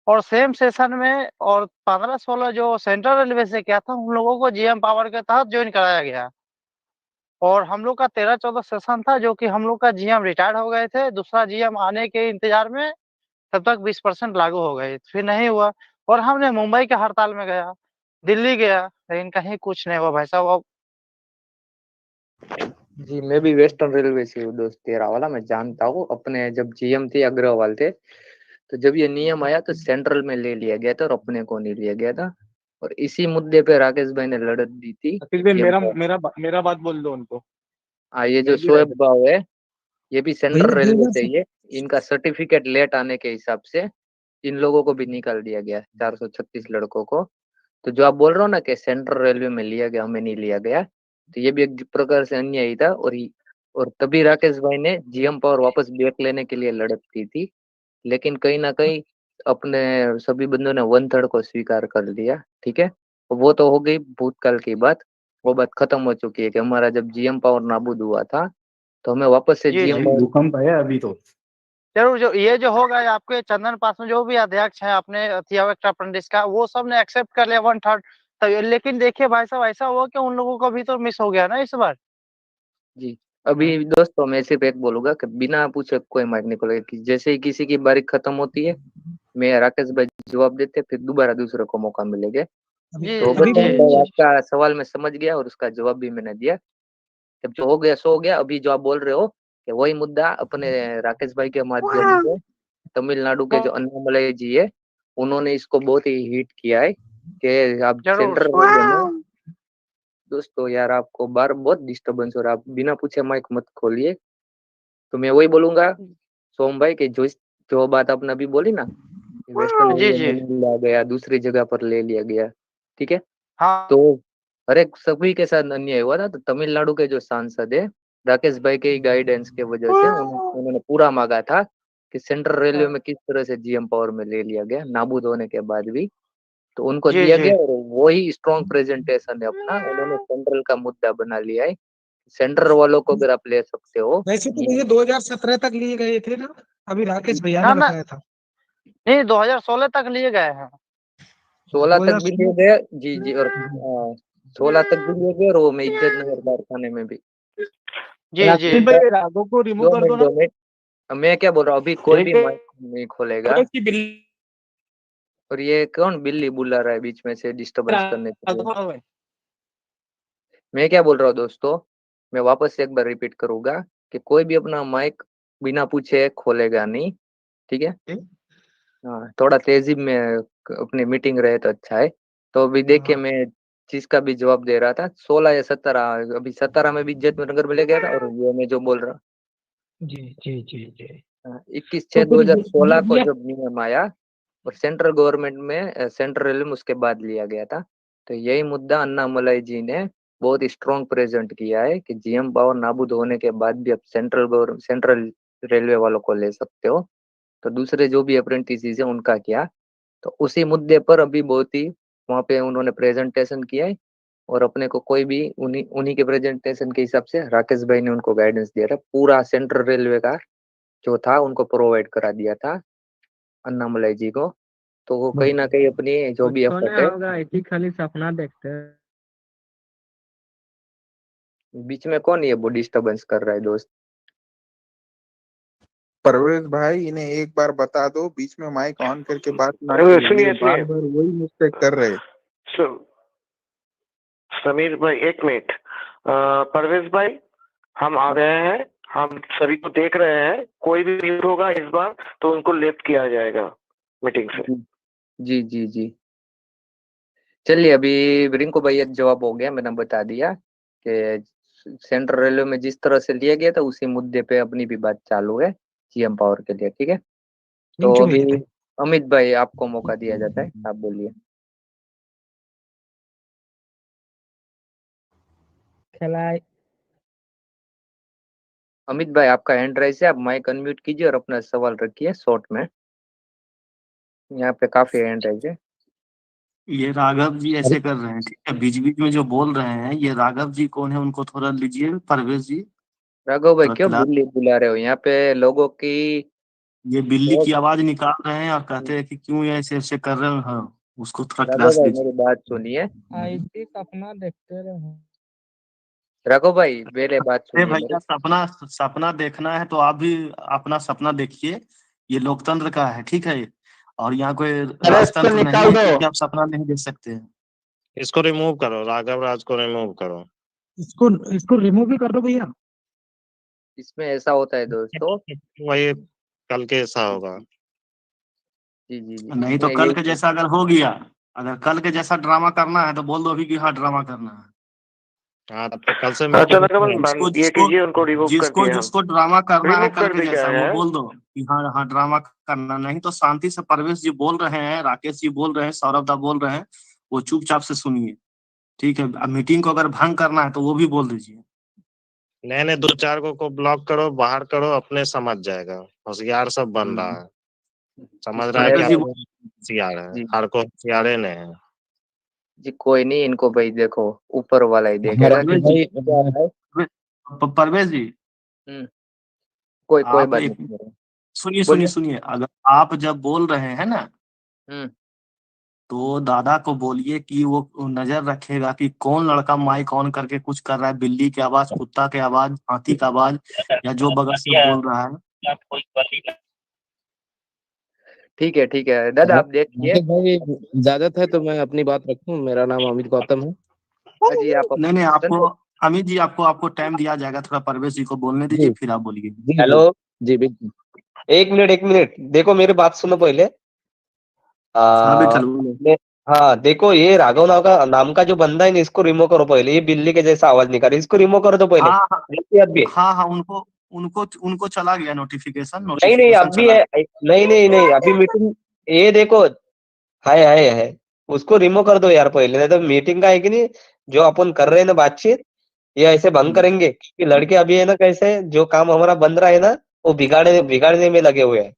और सेम सेशन में, और 15-16 जो सेंट्रल रेलवे से किया था, उन लोगों को जीएम पावर के तहत ज्वाइन कराया गया। और हम लोग का 13-14 सेशन था, जो कि हम लोग का जीएम रिटायर्ड हो गए थे, दूसरा जीएम आने के इंतजार में तब तक 20% लागू हो गए, फिर नहीं हुआ। और हमने मुंबई के हड़ताल में गया, दिल्ली गया, लेकिन कहीं कुछ नहीं हुआ भाई साहब। अब जी मैं भी वेस्टर्न रेलवे से हूँ दोस्त, 13 वाला मैं जानता हूँ। अपने जब जीएम थे अग्रवाल थे, तो जब ये नियम आया तो सेंट्रल में ले लिया गया था और अपने को नहीं लिया गया था। और इसी मुद्दे पे राकेश भाई ने लड़त दी थी। मेरा बात बोल दो उनको। हाँ, ये जो शोएब भाव है, ये भी सेंट्रल भैया रेलवे से ही है। इनका सर्टिफिकेट लेट आने के हिसाब से इन लोगों को भी निकाल दिया गया, 436 लड़कों को। तो जो आप बोल रहे हो ना कि सेंट्रल रेलवे में लिया गया, हमें नहीं लिया गया, तो ये भी एक प्रकार से अन्याय ही था। और तभी राकेश भाई ने जीएम पावर वापस बैक लेने के लिए लड़त की थी, लेकिन कहीं ना कहीं अपने सभी बंदों ने 1/3 को स्वीकार कर लिया, ठीक है। वो तो हो गई भूतकाल की बात, वो बात खत्म हो चुकी है कि हमारा जब जीएम पावर नाबूद हुआ था, तो हमें वापस से जी जीएम जी पावर। भूकंप है अभी तो। जरूर, जो ये जो होगा, ये आपके चंदन पास में जो भी अध्यक्ष हैं अपने अप्रेंटिस का, वो सब ने एक्सेप्ट कर लिया 1/3। तब लेकिन देखिए भाई साहब, ऐसा हुआ कि उन लोगों का भी तो मिस हो गया ना इस बार। जी अभी दोस्तों मैं सिर्फ एक बोलूंगा कि बिना पूछे कोई माइक नहीं खोलेगा, कि जैसे ही किसी की बारी खत्म होती है, मैं राकेश भाई जवाब देते, फिर दोबारा दूसरे को मौका मिलेगा। जी तो अभी बच्चन जी भाई, जी। आपका सवाल मैं समझ गया और उसका जवाब भी मैंने दिया। जब जो हो गया सो हो गया। अभी जो आप बोल रहे हो कि वही मुद्दा अपने राकेश भाई के माध्यम से तमिलनाडु के जो अन्नामलई जी है, उन्होंने इसको बहुत ही हिट किया है कि आप जरूर। सेंट्रल रेलवे में। दोस्तों यार, आपको बार बहुत डिस्टरबेंस हो रहा है, आप बिना पूछे माइक मत खोलिए। तो मैं वही बोलूंगा सोम भाई कि जो बात आपने अभी बोली ना, वेस्टर्न जी रेलवे में जी नहीं लिया गया, दूसरी जगह पर ले लिया गया, ठीक है। हाँ तो हर एक सभी के साथ अन्याय हुआ था। तो तमिलनाडु के जो सांसद है राकेश भाई के गाइडेंस के वजह से उन्होंने पूरा मांगा था कि सेंट्रल रेलवे में किस तरह से जीएम पावर में ले लिया गया नाबूद होने के बाद भी, तो उनको जी दिया जी गया और वही स्ट्रॉन्ग प्रेजेंटेशन है अपना, उन्होंने सेंट्रल का मुद्दा बना लिया है। सेंट्रल वालों को अगर आप ले सकते हो। वैसे तो भैया 2017 तक लिए गए थे ना, अभी राकेश भैया ना ने ना बताया था। नहीं 2016 तक लिए गए हैं। 16 तक भी लिए 2016 गए जी जी, और 16 तक भी लिए गए और वो में इज्जत नगर कारखाने में भी। जी जी राकेश भाई राघव को रिमूव कर दो ना। 2 मिनट मैं क्या बोल रहा हूँ, अभी कोई भी एक माइक नहीं खोलेगा। परवेश की बिल्ली और ये कौन बिल्ली बुला रहा है बीच में से डिस्टरबेंस करने के लिए? राघव है। मैं क्या बोल रहा हूँ दोस्तों, मैं वापस से एक बार रिपीट करूंगा कि कोई भी अपना माइक बिना पूछे खोलेगा नहीं, ठीक है? हाँ, थोड़ा तेजी में अपनी मीटिंग रहे तो अच्छा है। तो अभी देखिए हाँ, मैं जिसका भी जवाब दे रहा था 16 या 17, अभी 17 में भी इज्जत नगर में ले गया था, और ये मैं जो बोल रहा जी जी जी जी। 21/6/2016 को ये जब नियम आया और सेंट्रल गवर्नमेंट में सेंट्रल रेलवे में उसके बाद लिया गया था, तो यही मुद्दा अन्नामलाई जी ने बहुत स्ट्रॉन्ग प्रेजेंट किया है कि जीएम पावर नाबूद होने के बाद भी अब सेंट्रल रेलवे वालों को ले सकते हो। तो दूसरे जो भी अप्रेंटिस है उनका क्या, तो उसी मुद्दे पर अभी बहुत ही वहाँ पे उन्होंने प्रेजेंटेशन किया है, और अपने को कोई भी उन्हीं उन्हीं के प्रेजेंटेशन के हिसाब से राकेश भाई ने उनको गाइडेंस दिया था, पूरा सेंट्रल रेलवे का जो था उनको प्रोवाइड करा दिया था अन्नामलाई जी को। तो वो कहीं ना कहीं अपनी जो भी कुछ तो एफर्ट नहीं है, होगा, ऐसी खाली सपना देखते हैं। बीच में कौन ये वो डिस्टरबेंस कर रहा है दोस्त? परवेज भाई इन्हें एक बार बता दो, बीच में माइक ऑन करके बात ना अरे करें, सुनिए ये बार सुनिए बार वही मिस्टेक कर रहे। समीर भाई एक मिनट। परवेज भाई हम आ गए हैं, हम सभी को देख रहे हैं, कोई भी म्यूट होगा इस बार तो उनको लेफ्ट किया जाएगा मीटिंग से। जी जी जी, चलिए अभी रिंकू भैया जवाब हो गया, मैंने बता दिया कि सेंट्रल रेलवे में जिस तरह से लिया गया था उसी मुद्दे पे अपनी भी बात चालू है जीएम पावर के लिए, ठीक है? तो थैंक यू अभी भैया। अमित भाई आपको मौका दिया जाता है, आप बोलिए। खिलाए अमित भाई आपका हैंड राइज है, आप माइक अनम्यूट कीजिए और अपना सवाल रखिए शॉर्ट में, यहाँ पे काफी हैंड राइज है। ये राघव जी ऐसे कर रहे हैं, ठीक है? बीच बीच में जो बोल रहे हैं, ये राघव जी कौन है, उनको थोड़ा लीजिए। परवेज जी राघव भाई थोड़ा क्यों क्लास, बिल्ली बुला रहे हो? यहाँ पे लोगों की ये बिल्ली की बहुत। आवाज निकाल रहे हैं और कहते हैं कि क्यों ये ऐसे ऐसे कर रहे हो। हाँ, उसको थोड़ा राघव क्लास भाई लीजिए। मेरी बात सुनिए, ऐसी सपना देखते रहे। राघव भाई पहले बात अरे सुनिए मेरी। भैया, सपना सपना देखना है तो आप भी अपना सपना देखिए। ये लोकतंत्र का है, ठीक है? और यहाँ कोई राजतंत्र नहीं है कि आप सपना नहीं देख सकते हैं। इसको रिमूव करो, राघव राज को रिमूव करो। इसको इसको रिमूव भी कर दो भैया। इसमें ऐसा होता है दोस्तों, वही कल के ऐसा होगा। जी जी जी, नहीं तो इसमें कल ये के जैसा अगर हो गया, अगर कल के जैसा ड्रामा करना है तो बोल दो अभी कि हाँ ड्रामा करना है। हाँ, तब तो कल से चलो जिसको ये जिसको कीजिए, उनको रिमूव कर जिसको दिए हम। जिसको ड्रामा करना है रिमूव कल कर के दिया जैसा, है। वो बोल दो कि हाँ हाँ ड्रामा करना। नहीं तो शांति से परवेश जी बोल रहे हैं, राकेश जी बोल रहे हैं, सौरभ दा बोल रहे हैं, वो चुपचाप से सुनिए, ठीक है? अब मीटिंग को अगर भंग करना है तो वो भी बोल दीजिए। नहीं 2-4 को ब्लॉक करो, बाहर करो, अपने समझ जाएगा। होशियार सब बन रहा है, समझ रहा है इसमें कि ऐसा आप होशियार है, जी हर को होशियारे नहीं है। जी, कोई नहीं, इनको भाई देखो ऊपर वाला ही देखेगा कि परवेश जी, क्या है। परवेश जी, कोई कोई आप बात एक नहीं करो, सुनिए सुनिए बोलिए। सुनिए, अगर आप जब बोल रहे हैं ना, तो दादा को बोलिए कि वो नजर रखेगा कि कौन लड़का माइक ऑन करके कुछ कर रहा है। बिल्ली की आवाज, कुत्ता की आवाज, हाथी की आवाज, या जो बगल से बोल रहा है। ठीक है दादा आप देखिए। राकेश भाई इजाजत है तो मैं अपनी बात रखूं। मेरा नाम अमित गौतम है। जी आप नहीं आपको, अमित जी, आपको टाइम दिया जाएगा, थोड़ा परवेश जी को बोलने दीजिए, फिर आप बोलिए। हेलो जी बिल्कुल, एक मिनट देखो मेरी बात सुनो पहले। हाँ बेटा बोलो। हाँ देखो, ये राघव नाम का जो बंदा है ना, इसको रिमूव करो पहले। ये बिल्ली के जैसा आवाज निकाल, इसको रिमूव कर दो पहले। हाँ अभी हाँ हाँ, उनको उनको उनको चला गया नोटिफिकेशन, नहीं नोटिफिकेशन अभी चला है, गया। नहीं अभी मीटिंग, ये देखो है उसको रिमूव कर दो यार पहले, नहीं तो मीटिंग का है कि नहीं, जो अपन कर रहे हैं ना बातचीत, ये ऐसे भंग करेंगे कि लड़के अभी है ना कैसे जो काम हमारा बन रहा है ना वो बिगाड़ने में लगे हुए हैं।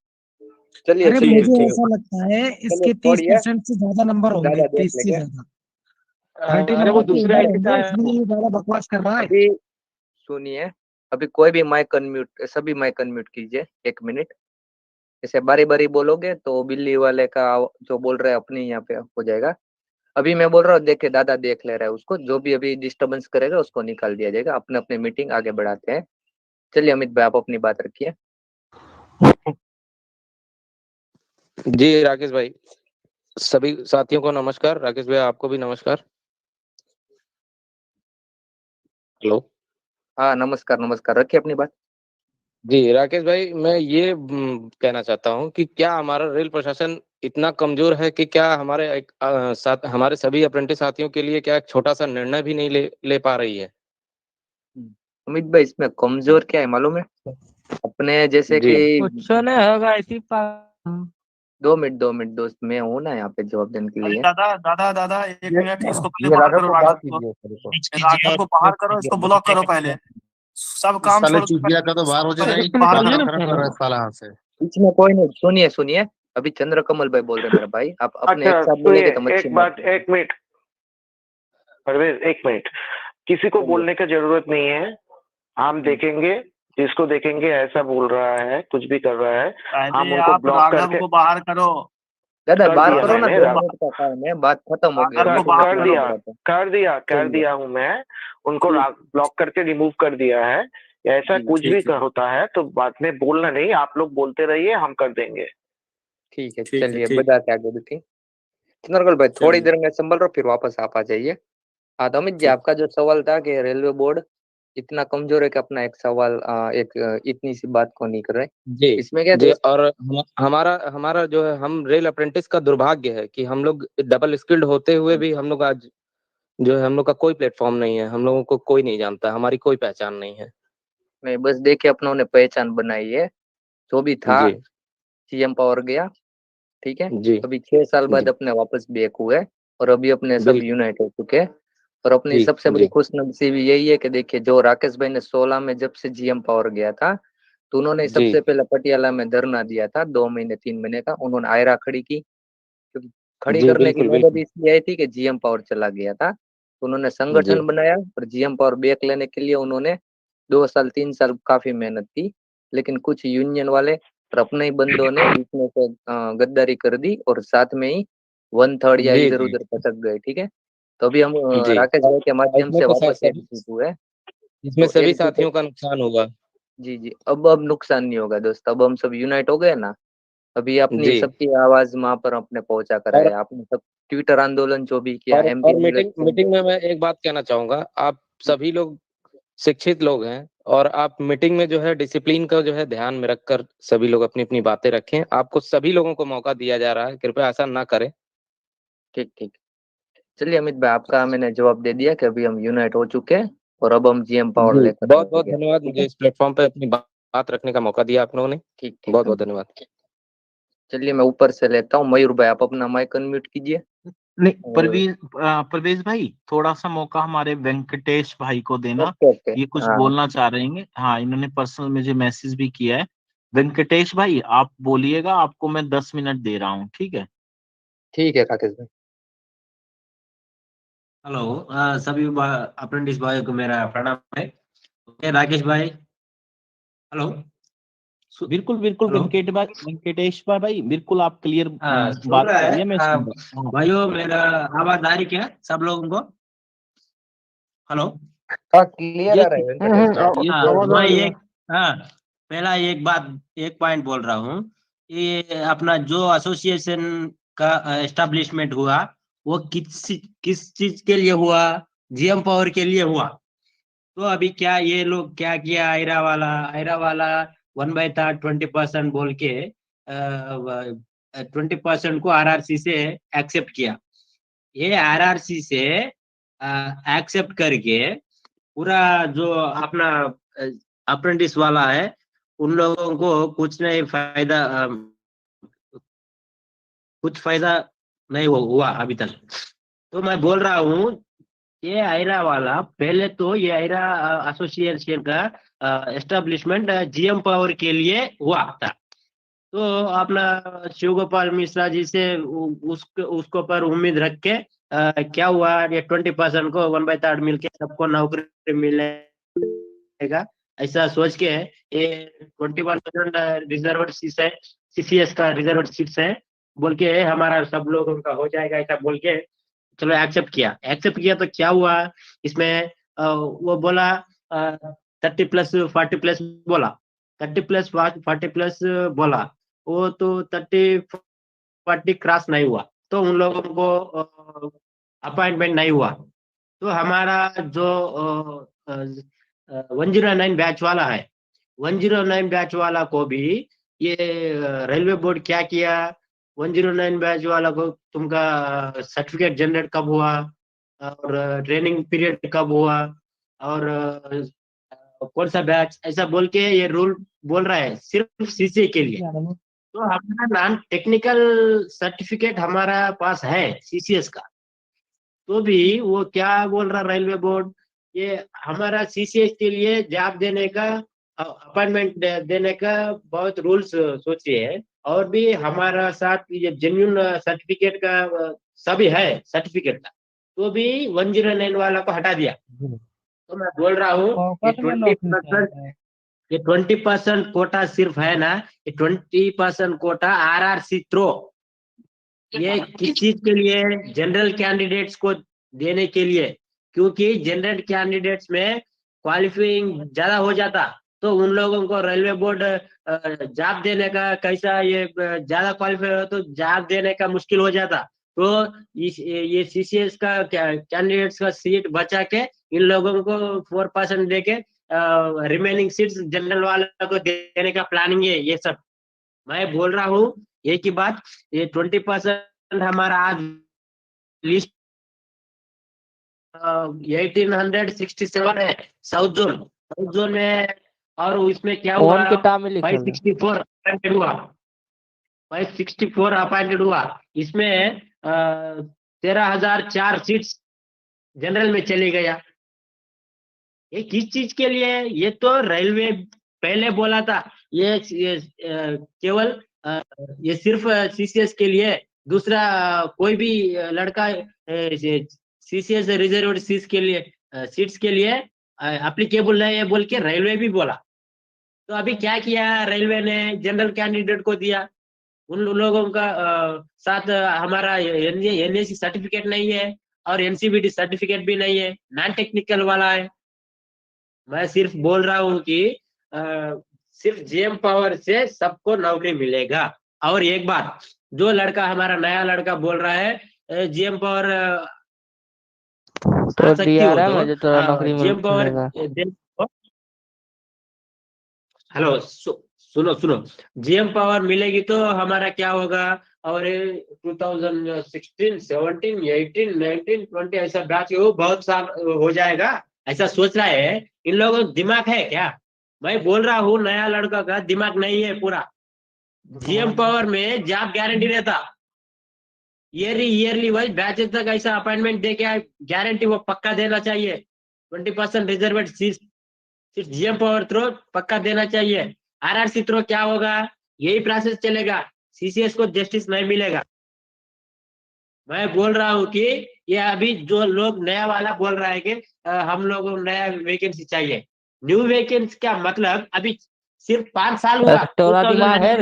चलिए अरे चलिए मुझे ठीक ऐसा है, लगता है चलिए इसके छोड़िए, 30% से ज्यादा नंबर होंगे, ज्यादा देख 30 से लेंगे। ज्यादा 30 अरे वो नंबर तो दूसरे इधर आईटी होंगे, का है इसलिए ये ज्यादा बकवास कर रहा है। अभी सुनिए, अभी कोई भी माइक अनम्यूट, सभी माइक अनम्यूट कीजिए 1 मिनट। ऐसे बारी बारी बोलोगे तो बिल्ली वाले का जो बोल रहे हैं अपने यहाँ पे हो जाएगा। अभी मैं बोल रहा हूँ, देखे दादा देख ले रहा है उसको, जो भी अभी डिस्टरबेंस करेगा उसको निकाल दिया जाएगा। अपने अपने मीटिंग आगे बढ़ाते हैं। चलिए अमित भाई आप अपनी बात रखिए। जी राकेश भाई, सभी साथियों को नमस्कार। राकेश भाई आपको भी नमस्कार। हेलो। हाँ नमस्कार नमस्कार, रखिए अपनी बात। जी राकेश भाई, मैं ये कहना चाहता हूँ कि क्या हमारा रेल प्रशासन इतना कमजोर है कि क्या हमारे साथ हमारे सभी अप्रेंटिस साथियों के लिए क्या एक छोटा सा निर्णय भी नहीं ले पा रही है। अमित भाई इसमें कमजोर क्या है मालूम है? अपने जैसे जी कि कुछ नहीं होगा ऐसी 2 मिनट दोस्त, मैं हूँ ना यहाँ पे जवाब देने के अरे लिए। दादा दादा दादा एक मिनट, इसको पहले ये बाहर राघव करो, को बात राघव को, कीजिए सर को। राघव को बाहर करो, इसको ब्लॉक करो पहले, सब काम साले छोड़ के चूतिया का तो बाहर हो जाए, बाहर बात करो। खत्म कर रहा है साला यहाँ से। बीच में कोई नहीं, सुनिए सुनिए, अभी चंद्रकमल भाई बोल रहे हैं मेरे भाई, आप अपने एक अच्छा साथ सुनिए, बोलेंगे तो मच्छी एक बात, 1 मिनट परवेज, 1 मिनट, किसी को बोलने की जरूरत नहीं है। हम देखेंगे, जिसको देखेंगे ऐसा बोल रहा है, कुछ भी कर रहा है, हम पहले उनको आप ब्लॉक राघव करके को बाहर करो, दादा कर बात दिया करो ना, मैंने, 2 मिनट का टाइम है, बात खत्म हो गई, राघव मैं को तो बाहर आगे करो। बढ़ाता हूँ। कर दिया चलिए उनको ब्लॉक करके रिमूव कर दिया है। ऐसा जी कुछ भी ठीक है, होता है तो बाद में बोलना नहीं, आप लोग बोलते रहिए, हम कर देंगे। ठीक है ठीक है, चलिए ठीक बजाते आगे मीटिंग। चंद्रकमल भाई थोड़ी चलिए देर में संभल रहो, फिर वापस आप आ जाइए। हाँ तो अमित जी ठीक। आपका जो सवाल था कि रेलवे बोर्ड इतना कमजोर है कि अपना एक सवाल इतनी सी बात को नहीं कर रहे, जी इसमें क्या जी। दोस्त? और हमारा हमारा जो है, हम रेल अप्रेंटिस का दुर्भाग्य है कि हम लोग डबल स्किल्ड होते हुए भी हम लोग आज जो है हम लोग का कोई प्लेटफॉर्म नहीं है, हम लोगों को कोई नहीं जानता, हमारी कोई पहचान नहीं है। नहीं बस देखिए अपनों ने पहचान बनाई है, जो भी था जी सीएम पावर गया, ठीक है। जी अभी 6 साल बाद जी अपने वापस बैक हुए और अभी अपने सब बिल्कुल। यूनाइट हो चुके हैं। और अपनी जी सबसे बड़ी जी खुशनसीबी यही है कि देखिए जो राकेश भाई ने 16 में जब से जीएम पावर गया था, तो उन्होंने जी सबसे पहले पटियाला में धरना दिया था 2 महीने 3 महीने का, उन्होंने आयरा खड़ी की, क्योंकि खड़ी जी करने की बिल्कुल मदद बिल्कुल। इसलिए आई थी कि जीएम पावर चला गया था, तो उन्होंने जी संगठन बनाया और जीएम पावर बैक लेने के लिए उन्होंने 2 साल 3 साल काफी मेहनत की। लेकिन कुछ यूनियन वाले और अपने ही बंदों ने बीच में से गद्दारी कर दी और साथ में ही 1/3 या जी इधर जी उधर भटक गए, ठीक है। तो अभी हम जी। राकेश भाई के और माध्यम इसमें से तो वापस सभी एकजुट हुए, इसमें तो सभी एकजुट साथियों का नुकसान होगा। जी जी, अब नुकसान नहीं होगा दोस्त, अब हम सब यूनाइट हो गए ना। अभी अपनी जी। सबकी आवाज वहां पर अपने पहुंचा कर और आए, आपने सब ट्विटर आंदोलन जो भी किया, एमपी मीटिंग इलेक्शन मीटिंग में मैं एक बात कहना चाहूंगा, आप सभी लोग शिक्षित लोग हैं और आप मीटिंग में जो है डिसिप्लिन का जो है ध्यान में रखकर सभी लोग अपनी अपनी बातें रखें। आपको सभी लोगों को मौका दिया जा रहा है, कृपया ऐसा ना करें। ठीक ठीक। चलिए अमित भाई आपका मैंने जवाब दे दिया कि अभी हम यूनाइट हो चुके हैं और अब हम जीएम पावर जी लेकर बहुत बहुत रहेंगे, धन्यवाद, ठीक मुझे है। इस प्लेटफॉर्म पे अपनी बात रखने का मौका दिया आप लोगों ने। ठीक ठीक बहुत बहुत अमित। धन्यवाद। चलिए मैं ऊपर से लेता हूँ, मयूर भाई आप अपना माइक अनम्यूट कीजिए। नहीं और प्रवेश भाई, थोड़ा सा मौका हमारे वेंकटेश भाई को देना, ओके ओके, ये कुछ हाँ बोलना चाह रहे हैं। हाँ इन्होंने पर्सनल मुझे मैसेज भी किया है। वेंकटेश भाई आप बोलिएगा, आपको मैं 10 मिनट दे रहा हूँ, ठीक है। ठीक है राकेश भाई। हेलो सभी अप्रेंटिस भाई को मेरा प्रणाम है। ओके राकेश भाई, हेलो बिल्कुल बिल्कुल हेलो। वेंकटेश भाई बिल्कुल आप क्लियर सुन बात रहा है करिए, मैं सुन रहा हूँ। भाइयों, मेरा आवाज आ रही क्या सब लोगों को? हेलो। हाँ क्लियर ये आ रहा है वेंकटेश भाई। ये मैं एक पहला एक पॉइंट बोल रहा हूँ। ये अपना जो एसोसिएशन का एस्टेब्लिशमेंट हुआ, वो किस चीज के लिए हुआ? जीएम पावर के लिए हुआ। तो अभी क्या ये लोग क्या किया, आयरा वाला 1/3 20% बोल के 20% को आरआरसी से एक्सेप्ट किया। ये आरआरसी से एक्सेप्ट करके पूरा जो अपना अप्रेंटिस वाला है, उन लोगों को कुछ नहीं फायदा, कुछ फायदा नहीं हुआ अभी तक। तो मैं बोल रहा हूँ ये आयरा वाला पहले तो ये आयरा एसोसिएशन का एस्टेब्लिशमेंट जीएम पावर के लिए हुआ था। तो अपना शिव गोपाल मिश्रा जी से उसको पर उम्मीद रख के क्या हुआ, ये 20% को 1/3 मिलके सबको नौकरी मिलेगा ऐसा सोच के ये 21% रिजर्व सीट है, सीसीएस का रिजर्व सीट्स है बोल के हमारा सब लोगों का हो जाएगा ऐसा बोल के चलो एक्सेप्ट किया तो क्या हुआ इसमें वो बोला 30+40+ बोला, 30+40+ बोला, वो तो 30-40 क्रॉस नहीं हुआ तो उन लोगों को अपॉइंटमेंट नहीं हुआ। तो हमारा जो 109 बैच वाला है, 109 बैच वाला को भी ये रेलवे बोर्ड क्या किया, 109 बैच वाला को तुमका सर्टिफिकेट जनरेट कब हुआ और ट्रेनिंग पीरियड कब हुआ और कौन सा बैच ऐसा बोल के ये रूल बोल रहा है सिर्फ सीसी के लिए। तो हमारा नॉन टेक्निकल सर्टिफिकेट हमारा पास है सीसीएस का, तो भी वो क्या बोल रहा रेलवे बोर्ड, ये हमारा सीसीएस के लिए जॉब देने का अपॉइंटमेंट देने का बहुत रूल्स सोचिए है और भी हमारा साथ ये जेन्युइन सर्टिफिकेट का सभी है सर्टिफिकेट का, तो भी 109 वाला को हटा दिया। तो मैं बोल रहा हूँ ये 20% कोटा सिर्फ है ना, ये 20% कोटा आरआरसी थ्रो, ये किस चीज के लिए, जनरल कैंडिडेट्स को देने के लिए, क्योंकि जनरल कैंडिडेट्स में क्वालिफाइंग ज्यादा हो जाता तो उन लोगों को रेलवे बोर्ड जॉब देने का कैसा, ये ज्यादा क्वालिफाई हो तो जॉब देने का मुश्किल हो जाता। तो ये सीसीएस का कैंडिडेट्स का सीट बचा के इन लोगों को 4% देके रिमेनिंग सीट्स जनरल वाला को देने का प्लानिंग है। ये सब मैं बोल रहा हूँ एक ही बात, ये 20% हमारा आज लिस्ट 1867 है साउथ जोन में, और उसमें क्या हुआ 564 अपॉइंटेड हुआ, 564 अपॉइंटेड हुआ, इसमें 13,004 सीट्स जनरल में चले गया। ये किस चीज के लिए, ये तो रेलवे पहले बोला था ये केवल ये सिर्फ सीसीएस के लिए, दूसरा कोई भी लड़का सीसीएस रिजर्व सीट्स के लिए एप्लीकेबल नहीं है बोल के रेलवे भी बोला। तो अभी क्या किया रेलवे ने, जनरल कैंडिडेट को दिया, उन लोगों का साथ हमारा एनएसी सर्टिफिकेट नहीं है और एनसीबीटी सर्टिफिकेट भी नहीं है, नॉन टेक्निकल वाला है। मैं सिर्फ बोल रहा हूँ कि सिर्फ जीएम पावर से सबको नौकरी मिलेगा। और एक बात, जो लड़का हमारा नया लड़का बोल रहा है जीएम पावर तो डीआरएम है तो नौकरी जीएम पावर, हेलो सुनो जीएम पावर मिलेगी तो हमारा क्या होगा, और 2016, 17, 18, 19, 20 ऐसा बैच बहुत साल हो जाएगा ऐसा सोच रहा है। इन लोगों को दिमाग है क्या? मैं बोल रहा हूँ नया लड़का का दिमाग नहीं है पूरा। जीएम पावर में जॉब गारंटी रहता, ईयरली वाइज बैच तक ऐसा अपॉइंटमेंट दे के गारंटी वो पक्का देना चाहिए। 20% रिजर्वेड सीट जीएम पावर थ्रो पक्का देना चाहिए। आरआरसी थ्रो क्या होगा, यही प्रोसेस चलेगा, सीसीएस को जस्टिस नहीं मिलेगा। मैं बोल रहा हूँ कि ये अभी जो लोग नया वाला बोल रहा है कि हम लोग नया वैकेंसी चाहिए, न्यू वैकेंसी क्या मतलब, अभी सिर्फ 5 साल हुआ, 2019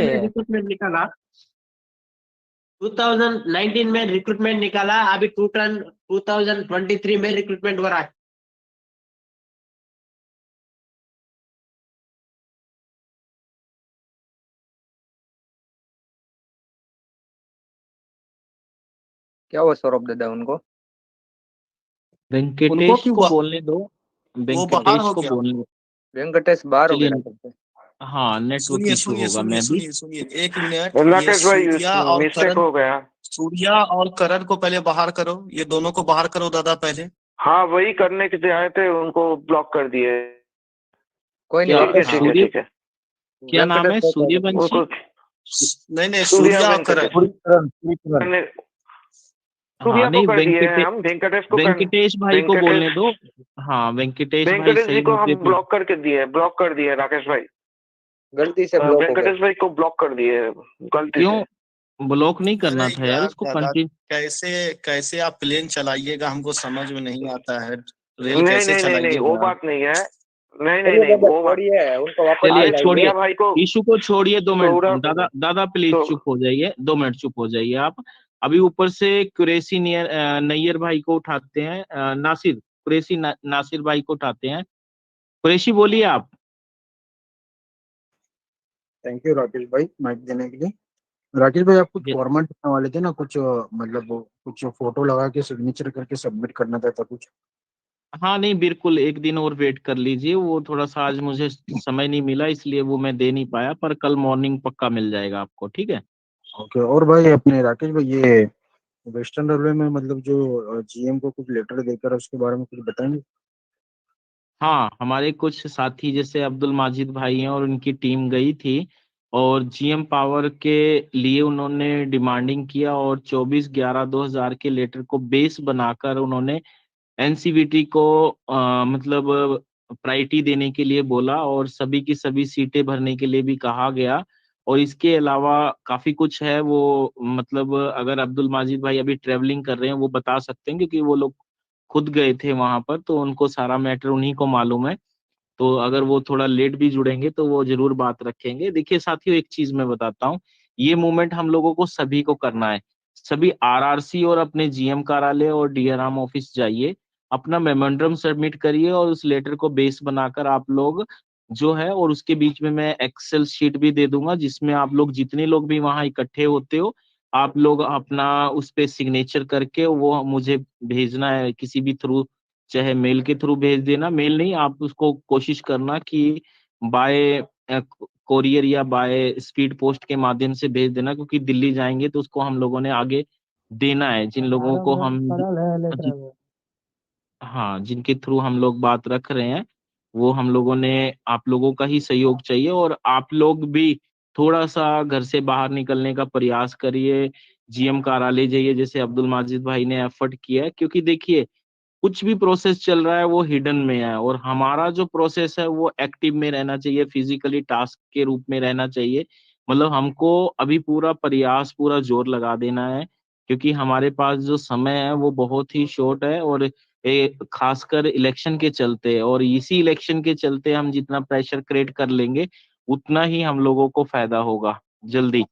में रिक्रूटमेंट निकाला, अभी 2023 में रिक्रूटमेंट हो रहा है। क्या हुआ सौरभ दादा उनको? वेंकटेश को बोलने दो, वेंकटेश को बोलने दो। वेंकटेश बाहर हो गया। हाँ नेटवर्क इशू होगा। मैं भी सुनिए 1 मिनट, राकेश भाई मिस्टेक हो गया। सूर्या और करण को पहले बाहर करो, ये दोनों को बाहर करो दादा पहले। हाँ वही करने के आए थे, उनको ब्लॉक कर दिए। कोई नहीं, ठीक है। क्या नाम है? सूर्यवंशी? नहीं सूर्या और करण। सूर्या हाँ को नहीं, कर दिए हैं हम, वेंकटेश को कर, वेंकटेश भाई को बोलने दो। हाँ वेंकटेश भाई वेंकटेश सही जी को हम मुद्दे पे। ब्लॉक करके दिए, ब्लॉक कर दिए राकेश भाई, गलती से ब्लॉक हो गए। वेंकटेश भाई को ब्लॉक कर दिए गलती से। क्यों ब्लॉक नहीं करना अरे था यार, यार उसको दादा, कंटिन्यू। कैसे कैसे आप प्लेन चलाइएगा हमको समझ में नहीं आता है। रेल नहीं कैसे नहीं नहीं नहीं, वो चलाइएगा? बात नहीं है, नहीं नहीं चलिए नहीं दादा वो बात। छोड़िए, उनको वापस चलिए बुलाइए। छोड़िए, सूर्या भाई को, इशू को छोड़िए, 2 मिनट सौरभ दादा प्लीज तो चुप हो जाइए, 2 मिनट चुप हो जाइए आप। अभी ऊपर से कुरैशी नैयर भाई को उठाते हैं, नासिर कुरैशी नासिर भाई को उठाते हैं। कुरैशी बोलिए आप। थैंक यू राकेश भाई माइक देने के लिए। राकेश भाई आप कुछ ये- फॉर्मेट करने वाले थे ना, कुछ मतलब वो कुछ फोटो लगा के सिग्नेचर करके सबमिट करना था कुछ। हाँ नहीं बिल्कुल, एक दिन और वेट कर लीजिए, वो थोड़ा सा आज मुझे समय नहीं मिला इसलिए वो मैं दे नहीं पाया, पर कल मॉर्निंग पक्का मिल जाएगा आपको, ठीक है। ओके। और भाई अपने राकेश भाई ये वेस्टर्न रेलवे में मतलब जो जीएम को कुछ लेटर देकर उसके बारे में कुछ बताएंगे। हाँ हमारे कुछ साथी जैसे अब्दुल माजिद भाई हैं और उनकी टीम गई थी, और जीएम पावर के लिए उन्होंने डिमांडिंग किया, और 24/11/2000 के लेटर को बेस बनाकर उन्होंने एनसीवीटी को मतलब प्रायोरिटी देने के लिए बोला, और सभी की सभी सीटें भरने के लिए भी कहा गया। और इसके अलावा काफी कुछ है, वो मतलब अगर अब्दुल माजिद भाई अभी ट्रेवलिंग कर रहे हैं वो बता सकते हैं, क्योंकि वो लोग खुद गए थे वहां पर, तो उनको सारा मैटर उन्हीं को मालूम है। तो अगर वो थोड़ा लेट भी जुड़ेंगे तो वो जरूर बात रखेंगे। देखिए साथियों, एक चीज मैं बताता हूँ, ये मूवमेंट हम लोगों को सभी को करना है। सभी आरआरसी और अपने जीएम कार्यालय और डीआरएम ऑफिस जाइए, अपना मेमोरेंडम सबमिट करिए, और उस लेटर को बेस बनाकर आप लोग जो है, और उसके बीच में मैं एक्सेल शीट भी दे दूंगा, जिसमें आप लोग जितने लोग भी वहां इकट्ठे होते हो, आप लोग अपना उस पे सिग्नेचर करके वो मुझे भेजना है किसी भी थ्रू, चाहे मेल के थ्रू भेज देना, मेल नहीं, आप उसको कोशिश करना कि बाय कोरियर या बाय स्पीड पोस्ट के माध्यम से भेज देना, क्योंकि दिल्ली जाएंगे तो उसको हम लोगों ने आगे देना है, जिन लोगों को हम हाँ जिनके थ्रू हम लोग बात रख रहे हैं, वो हम लोगों ने, आप लोगों का ही सहयोग चाहिए, और आप लोग भी थोड़ा सा घर से बाहर निकलने का प्रयास करिए, जीएम कार्यालय जाइए, जैसे अब्दुल माजिद भाई ने एफर्ट किया है, क्योंकि देखिए कुछ भी प्रोसेस चल रहा है वो हिडन में है, और हमारा जो प्रोसेस है वो एक्टिव में रहना चाहिए, फिजिकली टास्क के रूप में रहना चाहिए। मतलब हमको अभी पूरा प्रयास, पूरा जोर लगा देना है, क्योंकि हमारे पास जो समय है वो बहुत ही शॉर्ट है, और खासकर इलेक्शन के चलते, और इसी इलेक्शन के चलते हम जितना प्रेशर क्रिएट कर लेंगे उतना ही हम लोगों को फायदा होगा जल्दी,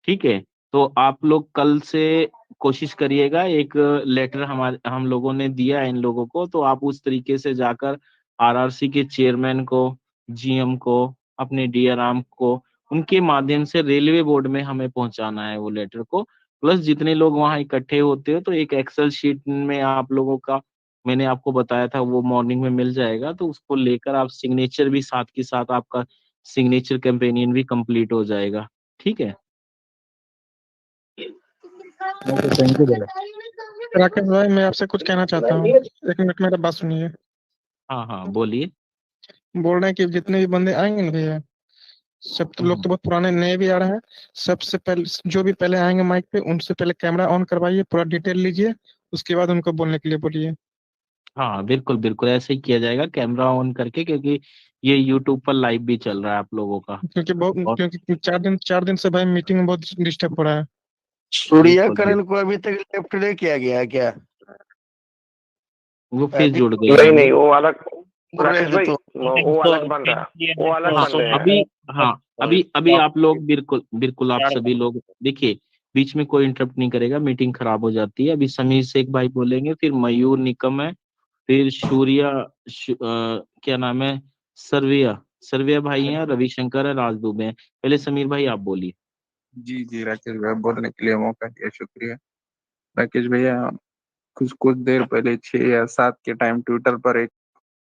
ठीक है। तो आप लोग कल से कोशिश करिएगा, एक लेटर हमारे हम लोगों ने दिया है इन लोगों को, तो आप उस तरीके से जाकर आरआरसी के चेयरमैन को, जीएम को, अपने डीआरएम को, उनके माध्यम से रेलवे बोर्ड में हमें पहुंचाना है वो लेटर को। प्लस जितने लोग वहां इकट्ठे होते हो तो एक एक्सेल शीट में आप लोगों का, मैंने आपको बताया था, वो मॉर्निंग में मिल जाएगा, तो उसको लेकर आप सिग्नेचर भी साथ के साथ, आपका सिग्नेचर कैंपेनियन भी कंप्लीट हो जाएगा, ठीक है। ओके थैंक यू भैया। राकेश भाई मैं आपसे कुछ कहना चाहता हूँ, 1 मिनट मेरा बात सुनिए। हाँ हाँ बोलिए। बोल रहे हैं कि जितने भी बंदे आएंगे ना भैया, सब तो लोग तो बहुत पुराने नए भी आ रहे हैं, सबसे पहले जो भी पहले आएंगे माइक पे उनसे पहले कैमरा ऑन करवाइए, पूरा डिटेल लीजिए, उसके बाद उनको बोलने के लिए बोलिए। हाँ बिल्कुल बिल्कुल ऐसे ही किया जाएगा, कैमरा ऑन करके, क्योंकि ये यूट्यूब पर लाइव भी चल रहा है आप लोगों का। और क्योंकि 4 दिन से भाई मीटिंग में बहुत डिस्टर्ब हो रहा है। बिल्कुल सूर्यकरण को अभी तक लेफ्ट नहीं किया गया है क्या? वो फिर जुड़ गए नहीं हैं नहीं, वो। वो अलग, राकेश भाई वो अलग बन रहा है, वो अलग हाँ बंदे हैं। अभी, हाँ अभी आप लोग बिल्कुल बिल्कुल, आप सभी लोग देखिए, बीच में कोई इंटरप्ट नहीं करेगा, मीटिंग खराब हो जाती है। अभी समीर शेख भाई बोलेंगे, फिर मयूर निकम है, फिर क्या नाम है, सर्विया सर्विया भाई हैं, रविशंकर है, राज दुबे हैं। पहले समीर भाई आप बोलिए। जी जी राकेश भाई, बोलने के लिए मौका दिया शुक्रिया। राकेश भैया, कुछ कुछ देर पहले 6 या 7 के टाइम ट्विटर पर एक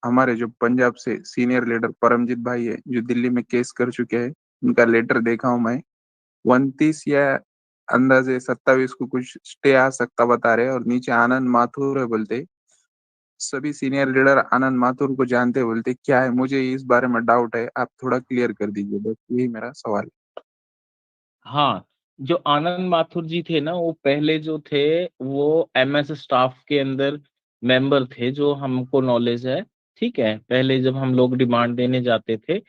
हमारे जो पंजाब से सीनियर लीडर परमजीत भाई है, जो दिल्ली में केस कर चुके हैं, उनका लेटर देखा हूं मैं। 29 या अंदाजे 27 को कुछ स्टे आ सकता बता रहे हैं, और नीचे आनंद माथुर है बोलते। सभी सीनियर लीडर आनंद माथुर को जानते बोलते, क्या है, मुझे इस बारे में डाउट है, आप थोड़ा क्लियर कर दीजिए, बस यही मेरा सवाल है। हाँ जो आनंद माथुर जी थे ना, वो पहले जो थे वो एमएस स्टाफ के अंदर मेंबर थे, जो हमको नॉलेज है। ठीक है, पहले जब हम लोग डिमांड देने जाते थे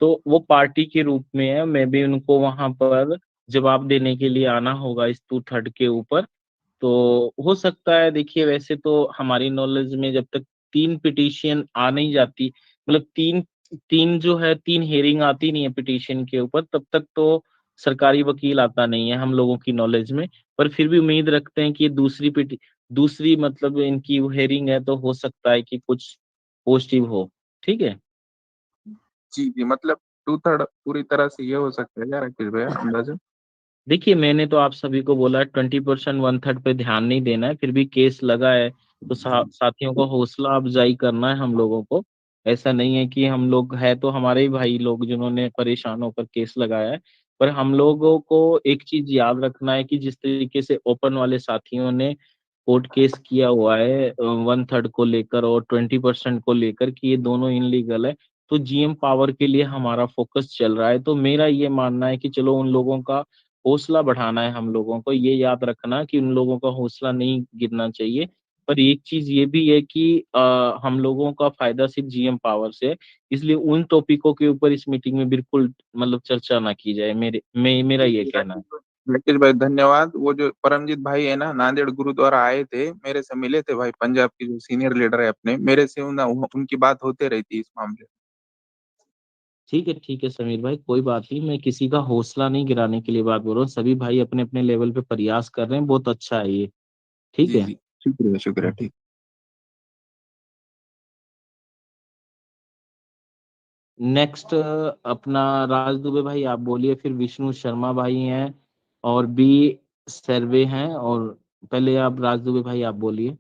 तो वो पार्टी के रूप में है, मैं भी उनको वहां पर जवाब देने के लिए आना होगा इस 2/3 के ऊपर। तो हो सकता है, देखिए वैसे तो हमारी नॉलेज में जब तक 3 पिटीशन आ नहीं जाती, मतलब तीन तीन जो है 3 हेयरिंग आती नहीं है पिटीशन के ऊपर, तब तक तो सरकारी वकील आता नहीं है हम लोगों की नॉलेज में। पर फिर भी उम्मीद रखते हैं कि ये दूसरी मतलब इनकी हेयरिंग है, तो हो सकता है कि कुछ पॉजिटिव हो। ठीक है। जी जी, मतलब 2/3 पूरी तरह से ये हो सकता है क्या राकेश भैया, अंदाजा? देखिए मैंने तो आप सभी को बोला है 20% 1/3 पे ध्यान नहीं देना है, फिर भी केस लगा है तो साथियों को हौसला अफजाई करना है हम लोगों को। ऐसा नहीं है कि हम लोग है तो हमारे ही भाई लोग जिन्होंने परेशान होकर केस लगाया है। पर हम लोगों को एक चीज याद रखना है कि जिस तरीके से ओपन वाले साथियों ने कोर्ट केस किया हुआ है 1/3 को लेकर और 20% को लेकर कि ये दोनों इनलीगल है, तो जीएम पावर के लिए हमारा फोकस चल रहा है। तो मेरा ये मानना है कि चलो उन लोगों का हौसला बढ़ाना है, हम लोगों को ये याद रखना कि उन लोगों का हौसला नहीं गिरना चाहिए। पर एक चीज ये भी है कि हम लोगों का फायदा सिर्फ जीएम पावर से है, इसलिए उन टॉपिकों के ऊपर इस मीटिंग में बिल्कुल मतलब चर्चा ना की जाए, मेरा ये कहना है। राकेश भाई धन्यवाद। वो जो परमजीत भाई है ना, नांदेड़ गुरुद्वारा आए थे, मेरे से मिले थे भाई, पंजाब के जो सीनियर लीडर है अपने, मेरे से उनकी बात होते रहती है इस मामले में। ठीक है समीर भाई, कोई बात नहीं, मैं किसी का हौसला नहीं गिराने के लिए बात बोल रहा हूँ, सभी भाई अपने अपने लेवल पे प्रयास कर रहे हैं, बहुत अच्छा है ये। ठीक जी है। जी, शुक्रिया शुक्रिया, ठीक। नेक्स्ट अपना राज दुबे भाई आप बोलिए, फिर विष्णु शर्मा भाई हैं और बी सर्वे हैं, और पहले आप राज दुबे भाई आप बोलिए।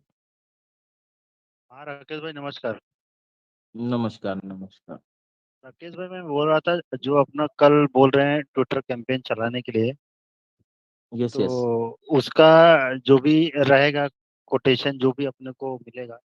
हाँ राकेश भाई नमस्कार। नमस्कार नमस्कार। राकेश भाई मैं बोल रहा था जो अपना कल बोल रहे हैं ट्विटर कैंपेन चलाने के लिए, यस यस। तो उसका जो भी रहेगा कोटेशन जो भी अपने को मिलेगा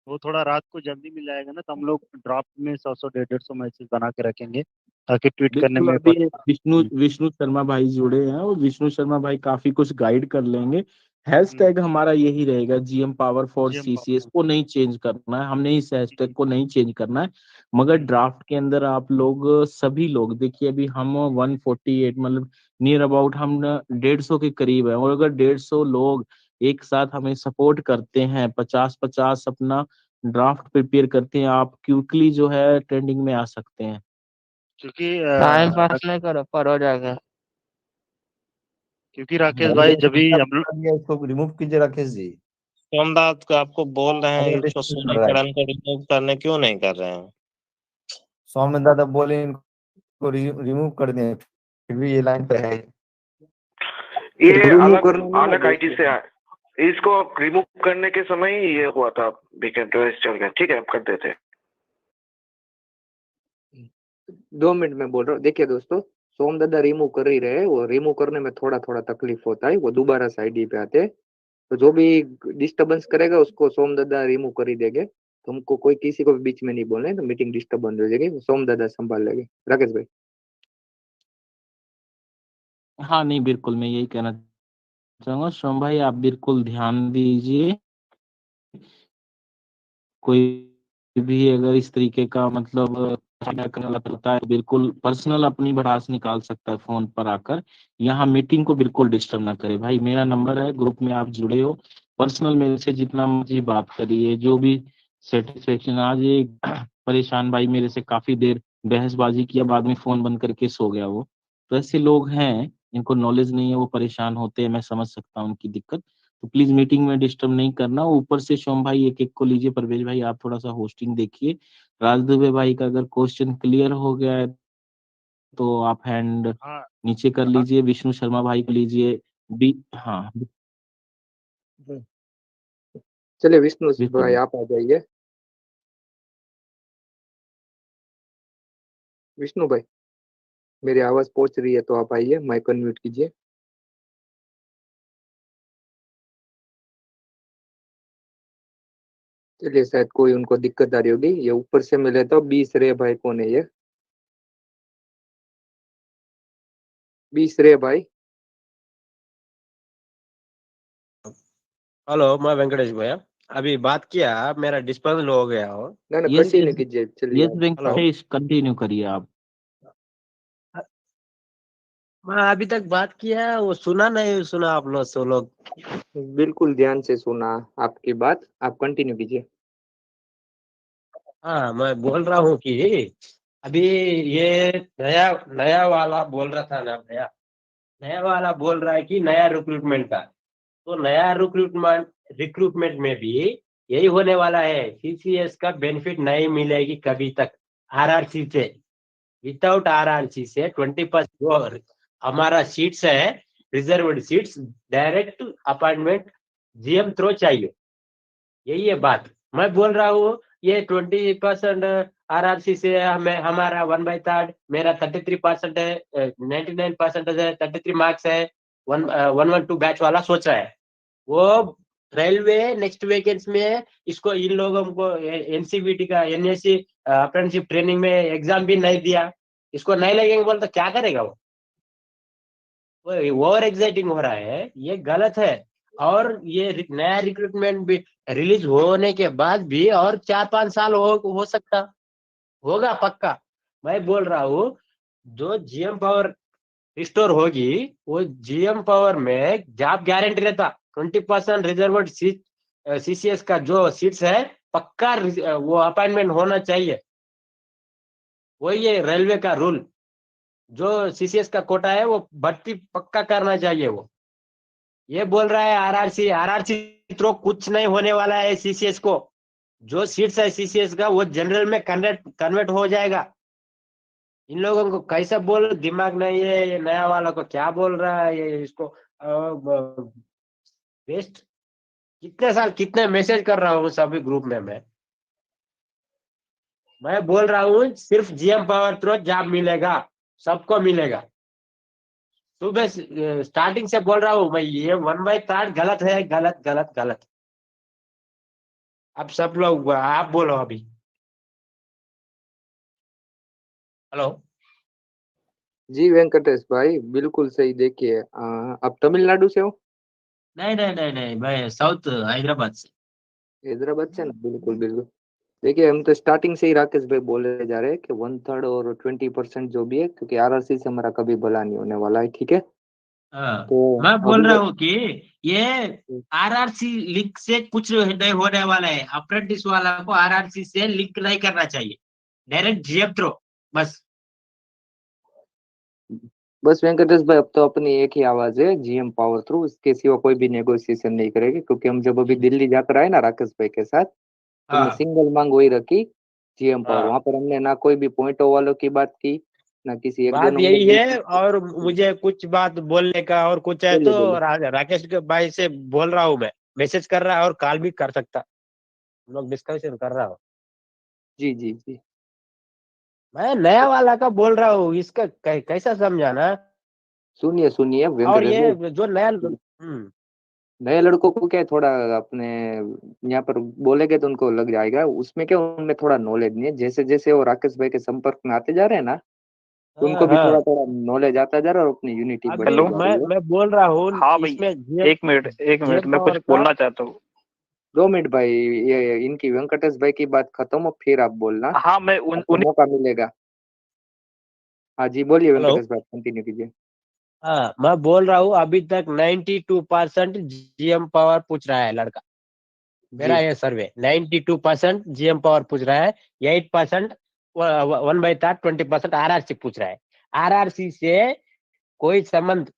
वो थोड़ा रात को जल्दी मिल जाएगा ना, तो हम लोग ड्राफ्ट में 100 150 मैसेज बना के रखेंगे ताकि ट्वीट करने बिल्कुल, में अभी विष्णु शर्मा भाई जुड़े हैं और विष्णु शर्मा भाई काफी कुछ गाइड कर लेंगे। हैशटैग हमारा यही रहेगा, GM power for GM CCS को नहीं चेंज करना है, हमने इस हैशटैग को नहीं चेंज करना है। मगर ड्राफ्ट के अंदर आप लोग सभी लोग देखिए, अभी हम 148 मतलब नियर अबाउट हम 150 के करीब है, और अगर 150 लोग एक साथ हमें सपोर्ट करते हैं, 50-50 अपना ड्राफ्ट प्रिपेयर करते हैं, आप क्विकली जो है ट्रेंडिंग में आ सकते हैं। क्योंकि टाइम पास नहीं करो, पर हो जाएगा। क्योंकि राकेश भाई जब भी हम इसको रिमूव कीजिए राकेश जी। सोमनाथ को आपको बोल रहे हैं अरे इसको डिस्टर्ब कर रहा है। सोनीकरण को रिमूव करने, क्यों नहीं कर रहे हैं? सौम्य दादा बोले इनको रिमूव कर दें, फिर भी ये लाइन पे है। ये रिमूव अलग करना नहीं अलग है। आईडी से आया, इसको रिमूव करने के समय ही ये हुआ था, वीकेंड चल गया। ठीक है आप कर देते हैं। 2 मिनट में बोल रहा हूँ। देखिए दोस्तों, सोम दादा रिमूव कर ही रहे हैं, वो रिमूव करने में थोड़ा थोड़ा तकलीफ होता है, वो दोबारा से आईडी पे आते हैं, तो जो भी डिस्टरबेंस करेगा उसको सोम दादा रिमूव कर ही देंगे। तुमको कोई किसी को भी बीच में नहीं बोलना है, तो मीटिंग डिस्टर्ब हो जाएगी, सोम दादा संभाल लेंगे। राकेश भाई हाँ नहीं, बिल्कुल मैं यही कहना चाहूंगा, सोम भाई आप बिल्कुल ध्यान दीजिए, कोई भी अगर इस तरीके का मतलब करने लग होता है तो बिल्कुल पर्सनल अपनी भड़ास निकाल सकता है फोन पर आकर। यहाँ मीटिंग को बिल्कुल डिस्टर्ब ना करे भाई, मेरा नंबर है, ग्रुप में आप जुड़े हो, पर्सनल मेरे से जितना मर्जी बात करिए, जो भी सेटिस्फेक्शन। आज एक परेशान भाई मेरे से काफी देर बहसबाजी किया, बाद में फोन बंद करके सो गया वो। तो ऐसे लोग हैं, इनको नॉलेज नहीं है, वो परेशान होते हैं, मैं समझ सकता हूँ उनकी दिक्कत। तो प्लीज मीटिंग में डिस्टर्ब नहीं करना। ऊपर से सोम भाई एक एक को लीजिए, परवेज भाई आप थोड़ा सा होस्टिंग देखिए, राज दुबे भाई का अगर क्वेश्चन क्लियर हो गया है तो आप हैंड हाँ नीचे कर लीजिए, विष्णु शर्मा भाई को लीजिए बी। हाँ चलिए विष्णु बिल्कुल भाई आप आ जाइए। विष्णु भाई मेरी आवाज पहुंच रही है तो आप आइए, माइक अनम्यूट कीजिए। चलिए शायद कोई उनको दिक्कत आ रही होगी। ये ऊपर से मिले तो 20 रे भाई, कौन है ये 20 रे भाई? हेलो, मैं वेंकटेश भैया। अभी बात किया, मेरा डिस्पोजल हो गया हो। ना ना यस कंटिन्यू यस कीजिए, चलिए यस आप। हेलो, वेंकटेश, कंटिन्यू करिए आप। मैं अभी तक बात किया, वो सुना नहीं सुना आप लोग सो लोग। बिल्कुल ध्यान से सुना आपकी बात, आप कंटिन्यू कीजिए। हाँ, मैं बोल रहा हूँ कि अभी ये नया नया वाला बोल रहा था ना भैया, नया वाला बोल रहा है कि नया रिक्रूटमेंट का, तो नया रिक्रूटमेंट में भी यही होने वाला है। सीसीएस का बेनिफिट नहीं मिलेगी कभी तक आरआरसी से। विदाउट आरआरसी से 20% जो हमारा सीट्स है, reserved seats, direct appointment GM through चाहिए। यही है बात। मैं बोल रहा हूँ ये 20% आरआरसी से हमें हमारा 1/3, मेरा 33% है, 99% है, 33 मार्क्स है, 112 बैच वाला सोच रहा है। वो रेलवे नेक्स्ट वैकेंसी में इसको इन लोगों को एनसीबीटी का एनएससी अप्रेंटिसशिप ट्रेनिंग में एग्जाम भी नहीं दिया, इसको नहीं लगेंगे बोल तो क्या करेगा वो ओवर एक्साइटिंग हो रहा है, ये गलत है। और ये नया रिक्रूटमेंट भी रिलीज होने के बाद भी और 4-5 साल हो सकता होगा पक्का। मैं बोल रहा हूँ जो जीएम पावर रिस्टोर होगी, वो जीएम पावर में जॉब गारंटी रहता। 20% रिजर्व्ड सीट, सीसीएस का जो सीट्स है पक्का वो अपॉइंटमेंट होना चाहिए। वही है रेलवे का रूल, जो सीसीएस का कोटा है वो भर्ती पक्का करना चाहिए। वो ये बोल रहा है आरआरसी आरआरसी थ्रो कुछ नहीं होने वाला है। सीसीएस को जो सीट्स है सीसीएस का वो जनरल में कन्वर्ट हो जाएगा। इन लोगों को कैसा बोल दिमाग नहीं है, ये नया वाला को क्या बोल रहा है ये, इसको वेस्ट। कितने साल कितने मैसेज कर रहा हूँ सभी ग्रुप में मैं बोल रहा हूँ सिर्फ जीएम पावर थ्रो जॉब मिलेगा, सबको मिलेगा। सुबह स्टार्टिंग से बोल रहा हूँ मैं, ये 1/3 गलत है, गलत गलत गलत। अब सब लोग आप बोलो अभी। हेलो, जी वेंकटेश भाई बिल्कुल सही। देखिए आप तमिलनाडु से हो? नहीं नहीं नहीं नहीं, मैं साउथ हैदराबाद से। हैदराबाद से ना, बिल्कुल बिल्कुल। देखिए हम तो स्टार्टिंग से ही राकेश भाई बोले जा रहे हैं कि 1/3 और 20% जो भी है, क्योंकि आरआरसी से हमारा कभी भला नहीं होने वाला है, ठीक है। हाँ, तो मैं बोल रहा अभी हूँ कि ये आरआरसी लिंक से कुछ नहीं होने वाला है। अप्रेंटिस वाला को आरआरसी से लिंक नहीं करना चाहिए, डायरेक्ट जीएम थ्रो बस। बस वेंकटेश भाई अब तो अपनी एक ही आवाज है, जीएम पावर थ्रू, इसके सिवा कोई भी नेगोशिएशन नहीं करेगी। क्योंकि हम जब अभी दिल्ली जाकर आए ना राकेश भाई के साथ, तो हमने हाँ सिंगल मांग वही रखी, जीएम पावर। हाँ, वहां पर हमने ना कोई भी पॉइंटों वालों की बात की, ना किसी एक दो बात नंबर यही की है। और मुझे कुछ बात बोलने का और कुछ है बोलिए तो बोलिए। राकेश के भाई से बोल रहा हूँ मैं, मैसेज कर रहा है और कॉल भी कर सकता, हम लोग डिस्कशन कर रहा हूँ। जी जी जी। मैं नया वाला का बोल रहा हूँ, इसका कैसा समझाना। सुनिए सुनिए और वेंकटेश भाई, ये जो नया नए लड़कों को क्या है, थोड़ा अपने यहाँ पर बोलेंगे तो उनको लग जाएगा। उसमें क्या, उनमें थोड़ा नॉलेज नहीं है। जैसे जैसे वो राकेश भाई के संपर्क में आते जा रहे हैं ना, तो हाँ उनको भी थोड़ा हाँ, थोड़ा नॉलेज आता जा रहा है और अपनी यूनिटी अभी बढ़ती हेलो। जा मैं रही है। मैं बोल रहा हूँ हाँ भाई, इसमें जीएम एक मिनट जीएम मैं कुछ पावर का। बोलना चाहता हूँ। 2 मिनट भाई, ये इनकी वेंकटेश भाई की बात खत्म हो फिर आप बोलना, हाँ मैं उन आपको उन्हीं मौका मिलेगा। हाँ जी बोलिए हेलो, वेंकटेश भाई, कंटिन्यू कीजिए। हाँ मैं बोल रहा हूँ अभी तक 92% जीएम पावर पूछ रहा है लड़का। मेरा जी ये सर्वे 92% जीएम पावर पूछ रहा है, 8% 1/3 20% आरआरसी पूछ रहा है। आरआरसी से कोई संबंध,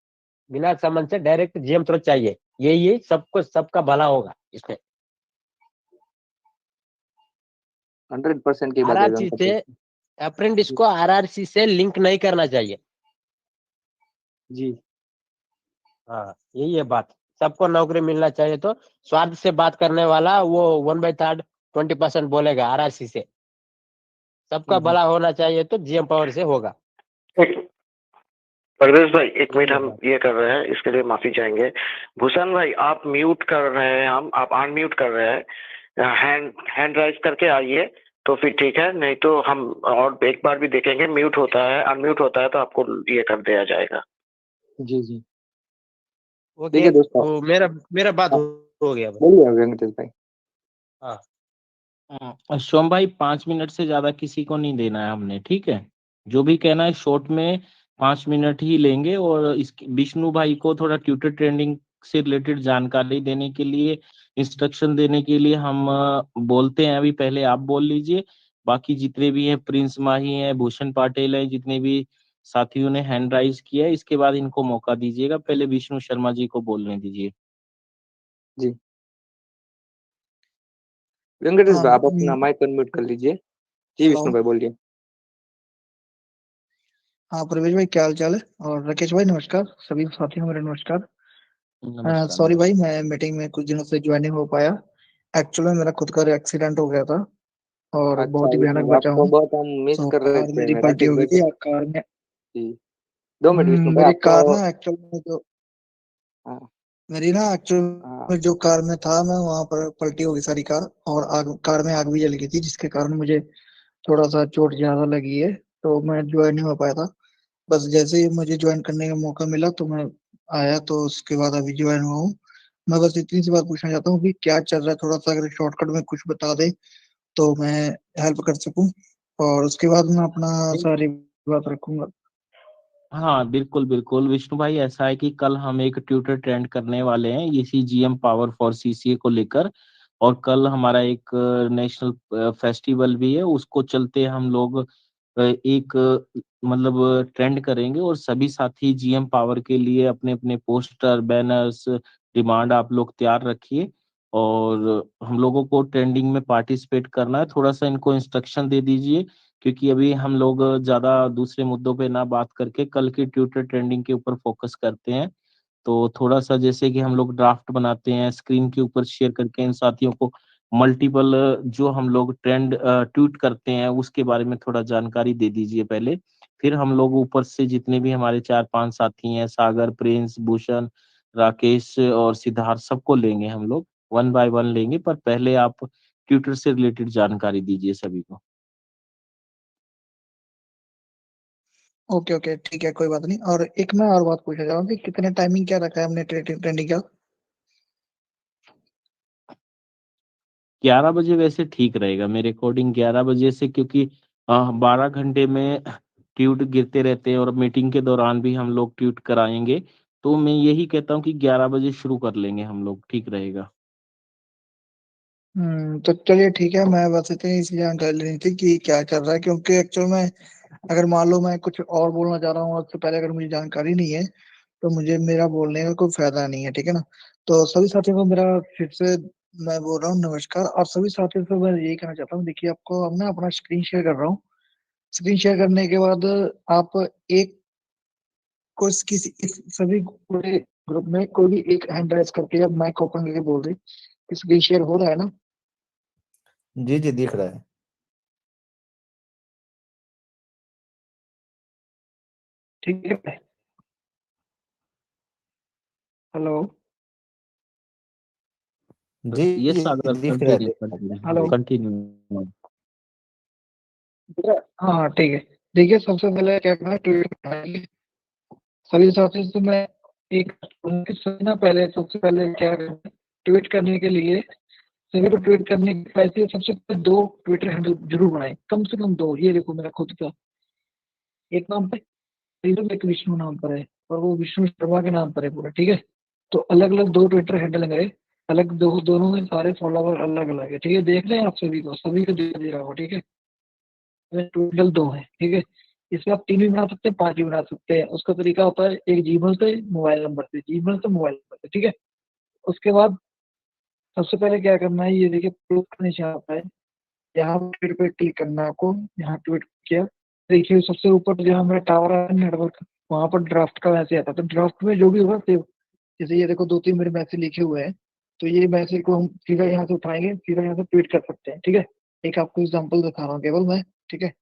बिना संबंध से डायरेक्ट जीएम थ्रो चाहिए। यही सबको सबका भला होगा इसमें। 100% की बात है आरआरसी से वेंकटेश अप्रेंटिस जी। को आरआरसी से लिंक नहीं करना चाहिए। जी हाँ, यही है बात। सबको नौकरी मिलना चाहिए, तो स्वार्थ से बात करने वाला वो 1/3 20% बोलेगा आरआरसी से। सबका हम्म। भला होना चाहिए तो जीएम पावर से होगा। एक प्रदेश भाई, एक यही मिनट है हम बात। ये कर रहे हैं, इसके लिए माफी चाहेंगे। भूषण भाई आप म्यूट कर रहे हैं, हम आप अनम्यूट कर रहे हैं। हैंड हैंड राइज करके आइए तो फिर ठीक है, नहीं तो हम और एक बार भी देखेंगे। म्यूट होता है, अनम्यूट होता है तो आपको ये कर दिया जाएगा। जी जी। ओके, देखिए दोस्तों, वो मेरा मेरा बात हाँ, हो हो गया भाई। बोलिए वेंकटेश भाई। हाँ सोम भाई 5 मिनट से ज्यादा किसी को नहीं देना है हमने, ठीक है। जो भी कहना है शॉर्ट में 5 मिनट ही लेंगे। और इसकी विष्णु भाई को थोड़ा ट्यूटर ट्रेंडिंग से रिलेटेड जानकारी देने के लिए, इंस्ट्रक्शन देने के लिए हम बोलते हैं। अभी पहले आप बोल लीजिए, बाकी जितने भी हैं, प्रिंस माही हैं, भूषण पाटिल हैं, जितने भी साथियों ने हैंड राइज किया है, इसके बाद इनको मौका दीजिएगा। पहले विष्णु शर्मा जी को बोलने दीजिए। जी वेंकटेश हाँ भाई आप अपना माइक अनम्यूट कर लीजिए। जी हेलो विष्णु भाई बोलिए। हाँ प्रवेश भाई, क्या हाल चाल है? और राकेश भाई नमस्कार, सभी साथियों मेरे नमस्कार। नमस्कार। सॉरी भाई, मैं मीटिंग में कुछ दिनों से ज्वाइन नहीं हो पाया। एक्चुअली मेरा खुद का एक्सीडेंट हो गया था और अच्छा बहुत ही विष्णु भयानक भाई बचा आपको हूँ। बहुत हम मिस तो कर रहे कार मेरी थे पलटी राकेश हो गई भाई थी को। और कार में जी 2 मिनट विष्णु भाई मेरी आपको। कार ना एक्चुअल में जो हाँ मेरी ना एक्चुअल हाँ में जो कार में था मैं वहां पर पलटी हो गई सारी कार, और कार में आग भी जल गई थी, जिसके कारण मुझे थोड़ा सा चोट ज्यादा लगी है। तो मैं ज्वाइन नहीं हो पाया था। बस जैसे ही मुझे ज्वाइन करने का मौका मिला तो मैं आया, तो उसके बाद अभी ज्वाइन हुआ हूँ। मैं बस इतनी सी बात पूछना चाहता हूँ कि क्या चल रहा है, थोड़ा सा अगर शॉर्टकट में कुछ बता दे तो मैं हेल्प कर सकूं, और उसके बाद मैं अपना सारी बात रखूंगा। हाँ बिल्कुल बिल्कुल विष्णु भाई, ऐसा है कि कल हम एक ट्यूटर ट्रेंड करने वाले हैं इसी जीएम पावर फॉर सीसीए को लेकर। और कल हमारा एक नेशनल फेस्टिवल भी है, उसको चलते हम लोग एक मतलब ट्रेंड करेंगे। और सभी साथी जीएम पावर के लिए अपने अपने पोस्टर, बैनर्स, डिमांड आप लोग तैयार रखिए। और हम लोगों को ट्रेंडिंग में पार्टिसिपेट करना है। थोड़ा सा इनको इंस्ट्रक्शन दे दीजिए, क्योंकि अभी हम लोग ज्यादा दूसरे मुद्दों पे ना बात करके कल की ट्विटर ट्रेंडिंग के ऊपर फोकस करते हैं। तो थोड़ा सा जैसे कि हम लोग ड्राफ्ट बनाते हैं, स्क्रीन के ऊपर शेयर करके इन साथियों को मल्टीपल जो हम लोग ट्रेंड ट्वीट करते हैं उसके बारे में थोड़ा जानकारी दे दीजिए पहले। फिर हम लोग ऊपर से जितने भी हमारे 4-5 साथी हैं, सागर, प्रिंस, भूषण, राकेश और सिद्धार्थ, सबको लेंगे हम लोग, 1 बाय 1 लेंगे। पर पहले आप ट्विटर से रिलेटेड जानकारी दीजिए सभी को। ओके ओके ठीक है, कोई बात नहीं। और एक मैं और बात पूछना चाहूँ कि कितने टाइमिंग क्या रखा है हमने ट्रेंडिंग का? 11 बजे वैसे ठीक रहेगा मेरे अकॉर्डिंग, 11 बजे से, क्योंकि 12 घंटे में ट्यूट गिरते रहते हैं और मीटिंग के दौरान भी हम लोग ट्यूट कराएंगे। तो मैं यही कहता हूँ कि 11 बजे शुरू कर लेंगे हम लोग, ठीक रहेगा। तो चलिए ठीक है, मैं बस इतनी सी जानकारी लेनी थी कि क्या चल रहा है, क्योंकि एक्चुअल में अगर मान लो मैं कुछ और बोलना चाह रहा हूँ उससे पहले अगर मुझे जानकारी नहीं है तो मुझे मेरा बोलने का कोई फायदा नहीं है, ठीक है ना। तो सभी साथियों को मेरा फिर से मैं बोल रहा हूँ नमस्कार। और सभी साथियों से मैं यही कहना चाहता हूँ, देखिए आपको अब ना अपना स्क्रीन शेयर कर रहा हूँ। स्क्रीन शेयर करने के बाद आप एक को किसी सभी पूरे ग्रुप में कोई भी एक हैंड रेस करके या माइक ओपन करके बोल दे कि स्क्रीन शेयर हो रहा है ना। जी जी दिख रहा है। ठीक है, हेलो जी ये जी सागर दिख रहा कंटिन्यू है। हेलो। कंटिन्यू। हाँ हाँ ठीक है। देखिए सबसे पहले क्या करना है, ट्वीट करना है। सभी साथियों से मैं एक उनके सुनना, पहले सबसे पहले क्या करना है, ट्वीट करने के लिए सभी को ट्वीट करने के पहले सबसे पहले 2 ट्विटर हैंडल जरूर बनाए, कम से कम 2। ये देखो मेरा खुद का एक नाम पे, एक विष्णु नाम पर है, और वो विष्णु शर्मा के नाम पर है पूरा, ठीक है। तो अलग अलग 2 ट्विटर हैंडल है, अलग दोनों में सारे फॉलोवर अलग अलग है, ठीक है। देख लें आप सभी को दे रहा हो, ठीक है। टोटल 2 है, ठीक है। इसमें आप 3 भी बना सकते हैं, 5 भी बना सकते हैं। उसका तरीका होता है एक जीमेल से मोबाइल नंबर से, जीमेल से मोबाइल नंबर से, ठीक है। उसके बाद सबसे पहले क्या करना है, ये देखिए प्रूफ का निशान आता है, यहाँ ट्वीट पे क्लिक करना है आपको। यहाँ ट्वीट किया, देखिए सबसे ऊपर जहाँ मेरा टावर है नेटवर्क, वहां पर ड्राफ्ट का मैसेज आता है। तो ड्राफ्ट में जो भी होगा सेव, जैसे ये देखो 2-3 मेरे मैसेज लिखे हुए हैं, तो ये मैसेज को हम सीधा यहाँ से उठाएंगे, सीधा यहाँ से ट्वीट कर सकते हैं, ठीक है। एक आपको एग्जाम्पल दिखा रहा हूँ केवल मैं, ठीक है।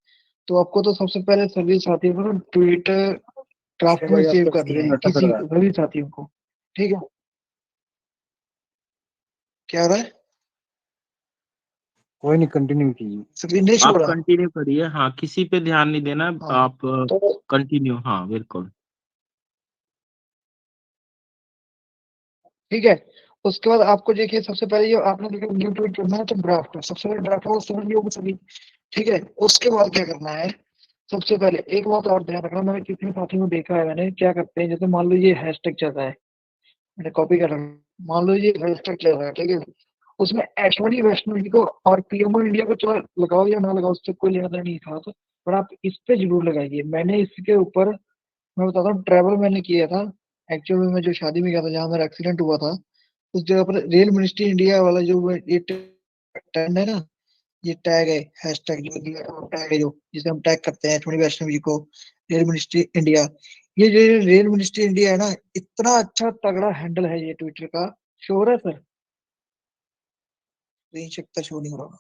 तो आपको तो सबसे पहले सभी साथियों को ट्वीट ड्राफ्ट में भाई सेव आपका करने स्क्रीन हैं, अटक किसी रहा है। सभी साथियों को, ठीक है। क्या हो रहा है? कोई नहीं, कंटिन्यू कीजिए। स्क्रीन नहीं शो हो आप रहा? कंटिन्यू करिए, हाँ किसी पे ध्यान नहीं देना हाँ आप, तो कंटिन्यू, हाँ बिल्कुल। ठीक है। उसके बाद आपको देखिए सबसे पहले ये आपने देखा न्यू ट्वीट करना है तो ड्राफ्ट सबसे पहले ड्राफ्ट को समझ लियो सभी, ठीक है। उसके बाद क्या करना है, सबसे पहले एक बात और ध्यान रखना, मैंने कितने साथियों को देखा है, मैंने क्या करते हैं, जैसे मान लो ये हैशटैग चल रहा है, मैंने कॉपी कर रहा हूँ, मान लो ये हैशटैग चल रहा है, ठीक है। उसमें H1 वैष्णो जी को और पीएमओ इंडिया को चलो लगाओ या ना लगाओ, उससे कोई लेना देना नहीं था, तो पर आप इस पे जरूर लगाइए। मैंने इसके ऊपर, मैं बताता हूँ, ट्रैवल मैंने किया था एक्चुअल में, मैं जो शादी में गया था जहाँ मेरा एक्सीडेंट हुआ था, उस जगह पर रेल मिनिस्ट्री इंडिया वाला जो ये टैग है ना, ये टैग है, हैशटैग जो टैग है, जो जिसे हम टैग करते हैं H1 वैष्णव जी को, रेल मिनिस्ट्री इंडिया, ये जो रेल मिनिस्ट्री इंडिया है ना, इतना अच्छा तगड़ा हैंडल है ये ट्विटर का। शो हो रहा है सर? स्क्रीन शेयर शो नहीं हो रहा,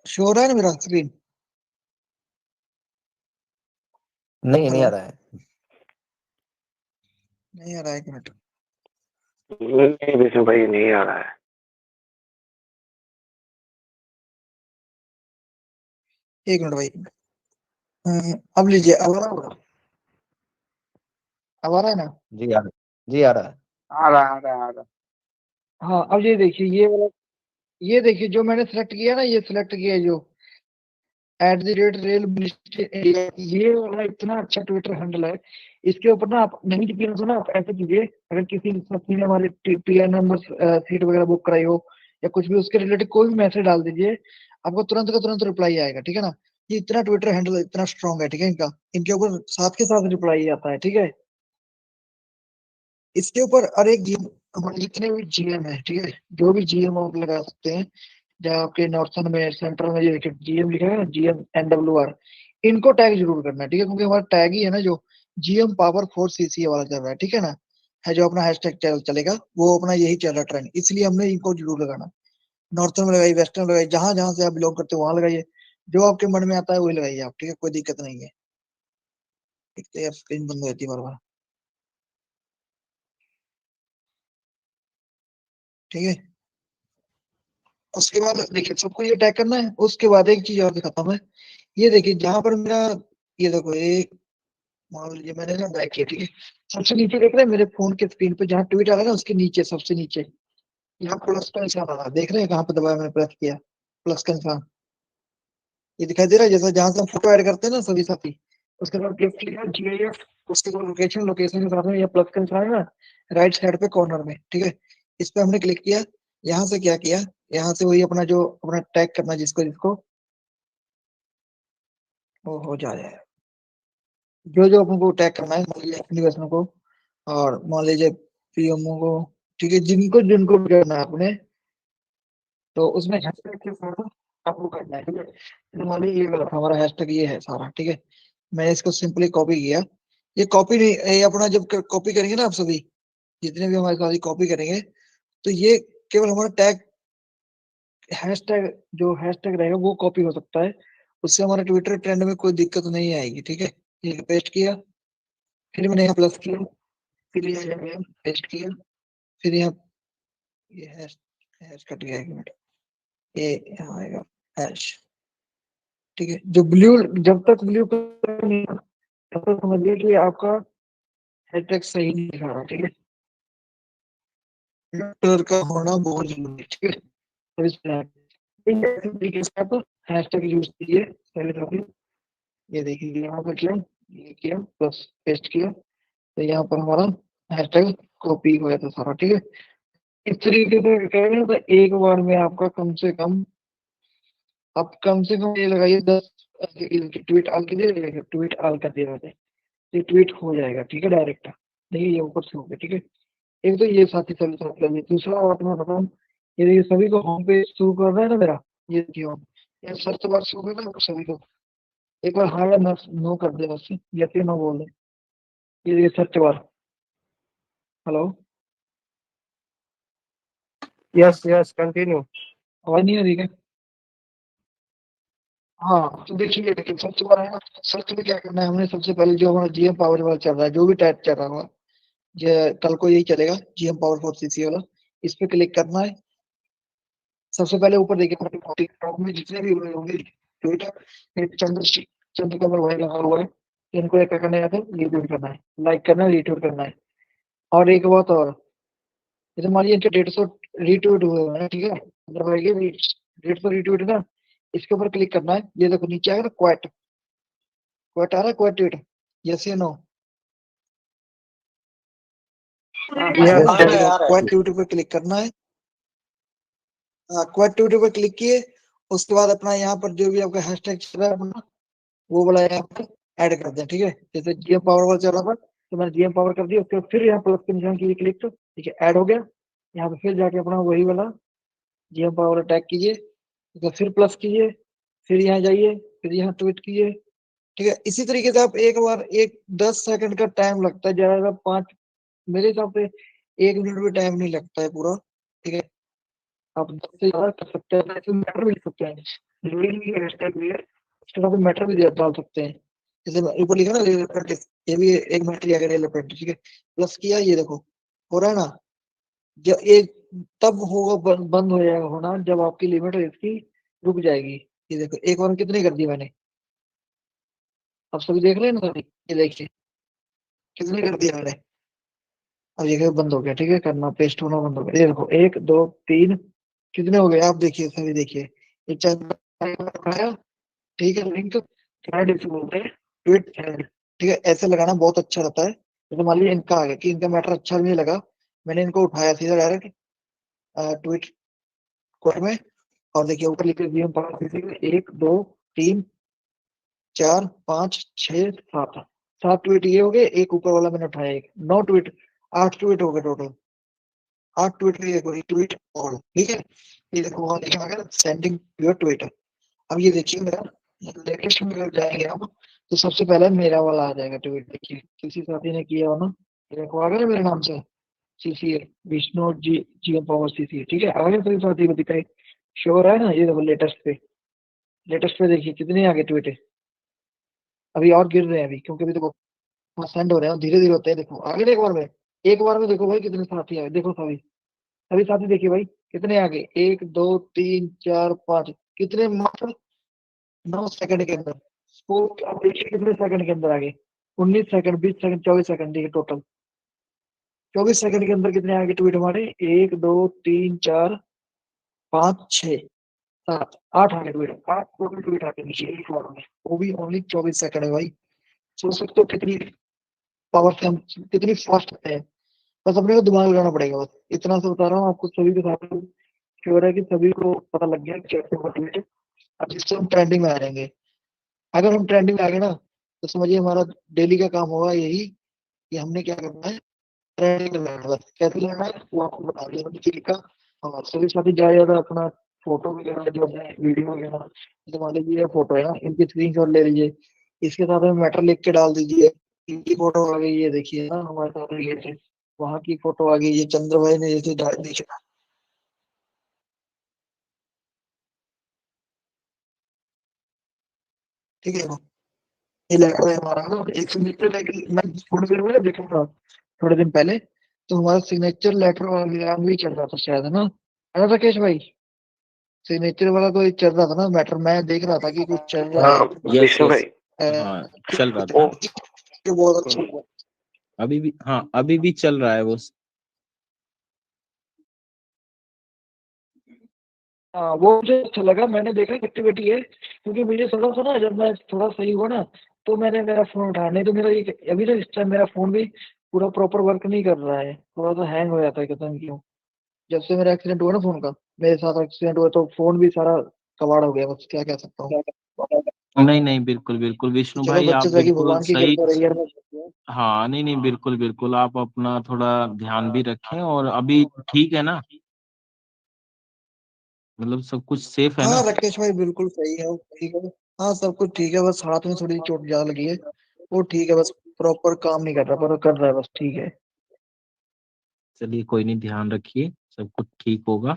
शो हो रहा है ना मेरा स्क्रीन? नहीं आ रहा है। नहीं आ रहा है, एक मिनट। नहीं विष्णु भाई नहीं आ रहा है। एक मिनट भाई, अब लीजिए, अब आ रहा होगा, अब आ रहा है ना? जी आ रहा है, जी आ रहा है। आ रहा आ रहा आ रहा। हाँ, अब ये देखिए, ये वाला, ये देखिए जो मैंने सिलेक्ट किया ना, ये सिलेक्ट किया जो @रेल मिनिस्ट्री इंडिया, ये वाला इतना अच्छा ट्विटर हैंडल है। इसके ऊपर ना आप नहीं टिपिए तो ना आप ऐसे कीजिए, अगर किसी साथी ने हमारे पीआर नंबर सीट वगैरह बुक कराई हो या कुछ भी उसके रिलेटेड कोई भी मैसेज डाल दीजिए, आपको तुरंत का तुरंत रिप्लाई आएगा, ठीक है ना। ये इतना ट्विटर हैंडल इतना स्ट्रांग है, ठीक है, इनका, इनके ऊपर साथ के साथ रिप्लाई आता है, ठीक है। इसके ऊपर और एक जीएम, हमारे जितने भी जीएम है, ठीक है, जो भी जीएम आप लगा सकते हैं, जहाँ आपके नॉर्थन में सेंट्रल में ये देखिए जीएम लिखा है ना, जीएम NWR, इनको टैग जरूर करना है, ठीक है, क्योंकि हमारा टैग ही है ना जो जीएम पावर 4CC वाला चल रहा है, ठीक है ना, है जो अपना हैशटैग चलेगा, वो अपना यही चल रहा है ट्रेंड, इसलिए हमने इनको जरूर लगाना। नॉर्थन में लगाइए, वेस्टर्न में लगाइए, जहां जहां से आप बिलोंग करते हो वहां लगाइए, जो आपके मन में आता है वही लगाइए आप, ठीक है, कोई दिक्कत नहीं है। एक तो यार स्क्रीन बंद हो जाती है बार बार, ठीक है। उसके बाद देखिए सबको ये टैग करना है, उसके बाद एक चीज और दिखाता हूँ मैं, ये देखिए जहां पर मेरा, ये देखो एक, मान लीजिए मैंने ना बैक किया, ठीक है, सबसे नीचे देख रहे हैं मेरे फोन के स्क्रीन पे जहाँ ट्वीट आ रहा है ना, उसके नीचे सबसे नीचे यहाँ प्लस का निशान आ रहा है, देख रहे हैं कहाँ पे दबाया मैंने प्रेस किया, प्लस का निशान, ये दिखाई दे रहा है, जैसा जहां से हम फोटो ऐड करते हैं ना सभी साथी, उसके बाद क्लिक किया GIF, उसके बाद लोकेशन, लोकेशन के साथ में ये प्लस का निशान है ना, राइट साइड पे कॉर्नर में, ठीक है, इस पे हमने क्लिक किया, यहाँ से क्या किया, यहाँ से वही अपना जो अपना टैग करना जिसको जिसको वो हो जाए, जो जो अपन को टैग करना है, मान लीजिए यूनिवर्सल को और मान लीजिए पीएमओ को, ठीक है, जिनको जिनको भी करना है अपने, तो उसमें हैशटैग के साथ आपको करना है, ठीक है। तो मान लीजिए ये गलत है, हमारा हैशटैग ये है सारा, ठीक है, मैंने इसको सिंपली कॉपी किया, ये कॉपी नहीं, ये अपना जब कॉपी करेंगे ना आप सभी, जितने भी हमारे साथ कॉपी करेंगे, तो ये केवल हमारा टैग, हैशटैग, जो हैशटैग रहेगा वो कॉपी हो सकता है, उससे हमारे ट्विटर ट्रेंड में कोई दिक्कत नहीं आएगी, ठीक है। ये पेस्ट किया, फिर मैंने यहाँ प्लस किया, फिर ये पेस्ट किया, फिर यहाँ ये हैश, हैश कट गया, एक मिनट, ये यहाँ आएगा हैश, ठीक है, जो ब्लू, जब तक ब्लू नहीं तब तक समझिए कि आपका हैशटैग सही नहीं दिखा रहा, ठीक है, कलर का होना बहुत जरूरी है, ठीक है। तो इस तरीके से आप हैशटैग यूज कीजिए पहले तो। ये देखिए यहाँ पर किया, ये किया प्लस पेस्ट किया, तो यहाँ पर हमारा हैशटैग कॉपी हो गया था सारा, ठीक है। इस तरीके से करेंगे तो एक बार में आपका कम से कम, आप कम से कम ये लगाइए 10 ट्वीट आल कीजिए, ट्वीट आल कर दिया जाता है, ये ट्वीट हो जाएगा, ठीक है, डायरेक्ट, देखिए ये ऊपर से हो गया, ठीक है। एक तो ये साथी सभी साथ लगे, दूसरा बात मैं बताऊँ, ये देखिए सभी को होम पेज शुरू कर रहा है ना मेरा, ये देखिए होम, ये सर्च बार शुरू कर ना सभी को, एक बार हाँ या नो कर दे बस, या फिर नो बोल दे, ये देखिए search bar, hello, yes yes continue. आवाज नहीं आ रही क्या? हाँ तो देखिए, देखिए सर्च बार है ना, सर्च में क्या करना है हमने, सबसे पहले जो हमारा जीएम पावर वाला चल रहा है, जो भी टैग चल रहा है, ये कल को यही चलेगा जीएम पावर 4CC वाला, इस पे क्लिक करना है। सबसे पहले ऊपर देखिए टॉप में जितने भी हुए होंगे ट्विटर, चंद्रकमल भाई लगा हुआ है, इनको क्या करना है, रीट्वीट करना है, लाइक करना है, रीट्वीट करना है। और एक बात और, जैसे मान लीजिए इनके 150 रीट्वीट हुए हैं, ठीक है, मतलब 150 रीट्वीट ना, इसके ऊपर क्लिक करना है। ये देखो नीचे आएगा ना क्वेट, क्वेट आ रहा है, क्वेट ट्वीट, यस या नो? क्वेट ट्वीट पर क्लिक करना है। हाँ, क्वेट ट्वीट पर क्लिक किए, उसके बाद अपना यहाँ पर जो भी आपका हैशटैग चल रहा है अपना, वो वाला यहाँ पर ऐड कर दें, ठीक है। जैसे जीएम पावर वाला चल रहा था तो मैंने जीएम पावर कर दिया, उसके बाद फिर यहाँ प्लस के निशान कीजिए क्लिक, तो ठीक है, ऐड हो गया। यहाँ पे फिर जाके अपना वही वाला जीएम पावर अटैक कीजिए, तो फिर प्लस कीजिए, फिर यहाँ जाइए, फिर यहाँ ट्वीट कीजिए, ठीक है। इसी तरीके से आप एक बार, एक 10 सेकंड का टाइम लगता है, ज्यादा 5, मेरे हिसाब से 1 मिनट भी टाइम नहीं लगता है पूरा, ठीक है। आप 10 से ज्यादा कर सकते हैं, ऐसे मैटर भी लिख सकते हैं, जरूरी नहीं है हैशटैग भी है, उसके बाद मैटर भी डाल सकते हैं। जैसे ऊपर लिखा ना रेल अप्रेंटिस, ये भी एक मैटर लिया गया रेल अप्रेंटिस, ठीक है, प्लस किया, ये देखो हो रहा है ना। जब एक तब होगा बंद हो जाएगा होना जब आपकी लिमिट इसकी रुक जाएगी। ये देखो एक बार में कितनी कर दी मैंने, अब सभी देख रहे हैं ना सभी, ये देखिए कितनी कर दिया मैंने। अब ये बंद हो गया, ठीक है, करना पेस्ट होना बंद हो गया। ये देखो 1 2 3 कितने हो गए आप देखिए, सभी देखिए। ये चैनल, ठीक है, लिंक थ्रेड इसे बोलते हैं, ट्वीट थ्रेड, ठीक है। ऐसे लगाना बहुत अच्छा रहता है। जैसे मान लीजिए इनका आ गया कि इनका मैटर अच्छा नहीं लगा, मैंने इनको उठाया सीधा डायरेक्ट ट्वीट कोड में, और देखिए ऊपर लिखे जीएम पावर 1 2 3 4 5 6 7, 7 ट्वीट ये हो गए, एक ऊपर वाला मैंने उठाया, एक 9 ट्वीट, 8 ट्वीट हो गए टोटल, 8 ट्वीट के देखो ट्वीट ऑल, ठीक है। ये देखो वहां लिखा गया सेंडिंग योर ट्वीट। अब ये देखिए मेरा लेटेस्ट में अगर जाएंगे हम, तो सबसे पहले मेरा वाला आ जाएगा ट्वीट, देखिए किसी साथी ने किया हो ना, ये देखो आ गया ना मेरे नाम से, CC Vishnu ji, GM power CC, ठीक है, आ गया सभी साथी को दिखाई, शो हो रहा है ना। ये देखो लेटेस्ट पे देखिए कितने आगे ट्वीट है, अभी और गिर रहे हैं अभी, क्योंकि अभी देखो सेंड हो रहे हैं, धीरे धीरे होते हैं। देखो आगे एक बार में, एक बार में देखो भाई कितने साथी आए, देखो सभी सभी साथी देखिए भाई कितने आगे, 1 2 3 4 5, कितने मात्र 9 सेकंड के अंदर। स्पोर्ट अब देखिए कितने सेकंड के अंदर आगे, 19 सेकंड, 20 सेकंड, 24 सेकंड, देखिए टोटल 24 सेकंड के अंदर कितने आगे ट्वीट हमारे, 1 2 3 4 5 6 7 8 आगे ट्वीट, 8 टोटल ट्वीट आगे नीचे एक बार में, वो भी ओनली 24 सेकंड है भाई। सोच सकते हो कितनी पावर से हम कितनी फास्ट है। बस अपने को दिमाग लगाना पड़ेगा, बस इतना सा बता रहा हूँ आपको, सभी के साथ श्योर है कि सभी को पता लग गया कि कैसे होगा ट्वीट। अब जिससे हम ट्रेंडिंग में आ जाएंगे, अगर हम ट्रेंडिंग में आ गए ना, तो समझिए हमारा डेली का काम होगा यही कि हमने क्या करना है, ट्रेंडिंग में लड़ना है। बस कैसे लड़ना है वो आपको बता दिया मैंने किसी का। और सभी साथी ज्यादा ज्यादा अपना फोटो वगैरह जो है वीडियो वगैरह, जो मान लीजिए ये फोटो है ना, इनकी स्क्रीनशॉट ले लीजिए, इसके साथ में मैटर लिख के डाल दीजिए। इनकी फोटो आ गई, ये देखिए ना हमारे साथ रिलेटेड, वहाँ की फोटो आ गई, ये चंद्र भाई ने जैसे देखा, ठीक है। ये लेटर है हमारा ना, एक सिग्नेचर लेटर मैं थोड़ी देर में देखा था, थोड़े दिन पहले, तो हमारा सिग्नेचर लेटर वाला भी चल रहा था शायद, है ना राकेश भाई? सिग्नेचर वाला कोई चल रहा था ना मैटर, मैं देख रहा था कि कुछ चल रहा है। हाँ विष्णु भाई, हाँ चल रहा वो था, जो बहुत अच्छा हुआ। अभी भी, हाँ अभी भी चल रहा है वो। हाँ वो मुझे अच्छा लगा, मैंने देखा एक्टिविटी है, क्योंकि मुझे थोड़ा सा ना, जब मैं थोड़ा सही हुआ ना, तो मैंने मेरा फोन उठाया, नहीं तो मेरा ये अभी ना इस टाइम मेरा फोन भी पूरा प्रॉपर वर्क नहीं कर रहा है, थोड़ा सा हैंग हो जाता है, पता नहीं क्यों। जब से मेरा एक्सीडेंट हुआ ना फोन का, मेरे साथ एक्सीडेंट हुआ, तो फोन भी सारा कबाड़ हो गया, बस क्या कह सकता हूँ। नहीं नहीं, बिल्कुल बिल्कुल विष्णु चलो भाई, आप बच्चे से कि बिल्कुल भगवान की सही। कृपा रही है। हाँ नहीं नहीं, बिल्कुल बिल्कुल, आप अपना थोड़ा ध्यान भी रखें। और अभी ठीक है ना, मतलब सब कुछ सेफ है हाँ ना? राकेश भाई बिल्कुल सही है, ठीक है। हाँ सब कुछ ठीक है, बस हाथ में थोड़ी चोट ज्यादा लगी है, वो ठीक है, बस प्रॉपर काम नहीं कर रहा, पर कर रहा है, बस ठीक है। चलिए कोई नहीं, ध्यान रखिए, सब कुछ ठीक होगा।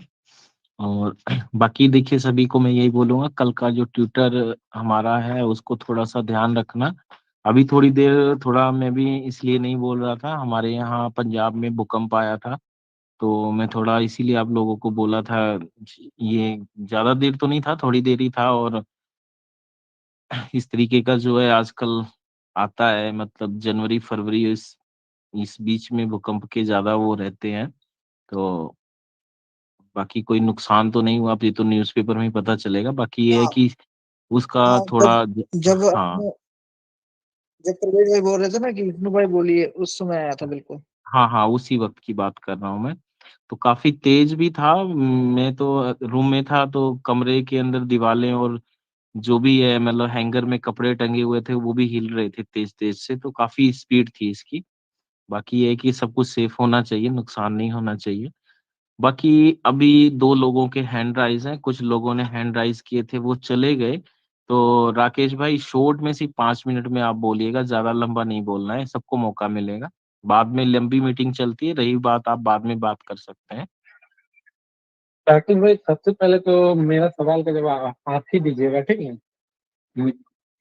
और बाकी देखिए, सभी को मैं यही बोलूंगा, कल का जो ट्विटर हमारा है उसको थोड़ा सा ध्यान रखना। अभी थोड़ी देर, थोड़ा मैं भी इसलिए नहीं बोल रहा था, हमारे यहाँ पंजाब में भूकंप आया था, तो मैं थोड़ा इसीलिए आप लोगों को बोला था। ये ज्यादा देर तो नहीं था, थोड़ी देर ही था। और इस तरीके का जो है आजकल आता है, मतलब जनवरी फरवरी, इस इस बीच में भूकंप के ज्यादा वो रहते हैं। तो बाकी कोई नुकसान तो नहीं हुआ, अब ये तो न्यूज़पेपर में ही पता चलेगा। बाकी ये है हाँ कि उसका हाँ, थोड़ा जब हाँ जब प्रवेश भाई बोल रहे थे ना कि विष्णु भाई बोलिए, उस समय आया था बिल्कुल। हाँ हाँ, उसी वक्त की बात कर रहा हूँ मैं। तो काफी तेज भी था। मैं तो रूम में था, तो कमरे के अंदर दीवारें और जो भी है मतलब हैंगर में कपड़े टंगे हुए थे वो भी हिल रहे थे तेज तेज से, तो काफी स्पीड थी इसकी। बाकी ये है कि सब कुछ सेफ होना चाहिए, नुकसान नहीं होना चाहिए। बाकी अभी 2 लोगों के हैंड राइज हैं, कुछ लोगों ने हैंड राइज किए थे वो चले गए। तो राकेश भाई शॉर्ट में सिर्फ 5 मिनट में आप बोलिएगा, ज्यादा लंबा नहीं बोलना है, सबको मौका मिलेगा। बाद में लंबी मीटिंग चलती है, रही बात आप बाद में बात कर सकते हैं। राकेश भाई, सबसे पहले तो मेरा सवाल का जवाब आप ही दीजिएगा, ठीक है?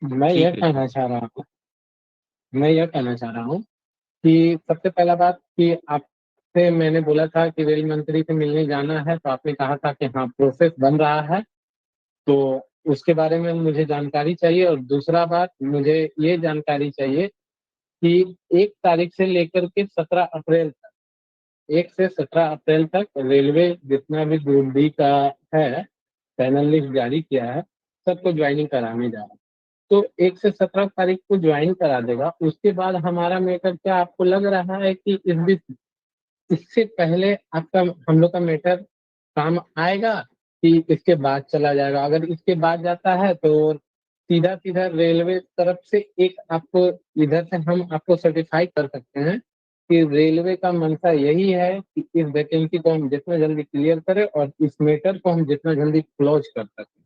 मैं यह ठीक है कहना ठीक। चाह रहा हूँ मैं यह कहना चाह रहा हूँ कि सबसे पहला बात कि आपसे मैंने बोला था कि रेल मंत्री से मिलने जाना है, तो आपने कहा था कि हाँ प्रोसेस बन रहा है, तो उसके बारे में मुझे जानकारी चाहिए। और दूसरा बात, मुझे ये जानकारी चाहिए कि 1 तारीख से लेकर के 17 अप्रैल तक, 1 से 17 अप्रैल तक रेलवे जितना भी ग्रुप डी का है पैनल लिस्ट जारी किया है, सबको ज्वाइनिंग कराने जा रहा है। तो 1 से 17 तारीख को ज्वाइन करा देगा, उसके बाद हमारा मैटर, क्या आपको लग रहा है कि इस बीच इससे पहले आपका हम लोग का मैटर काम आएगा कि इसके बाद चला जाएगा? अगर इसके बाद जाता है तो सीधा सीधा रेलवे तरफ से एक आपको, इधर से हम आपको सर्टिफाई कर सकते हैं कि रेलवे का मंशा यही है कि इस वैकेंसी को हम जितना जल्दी क्लियर करें और इस मैटर को हम जितना जल्दी क्लोज कर सकें।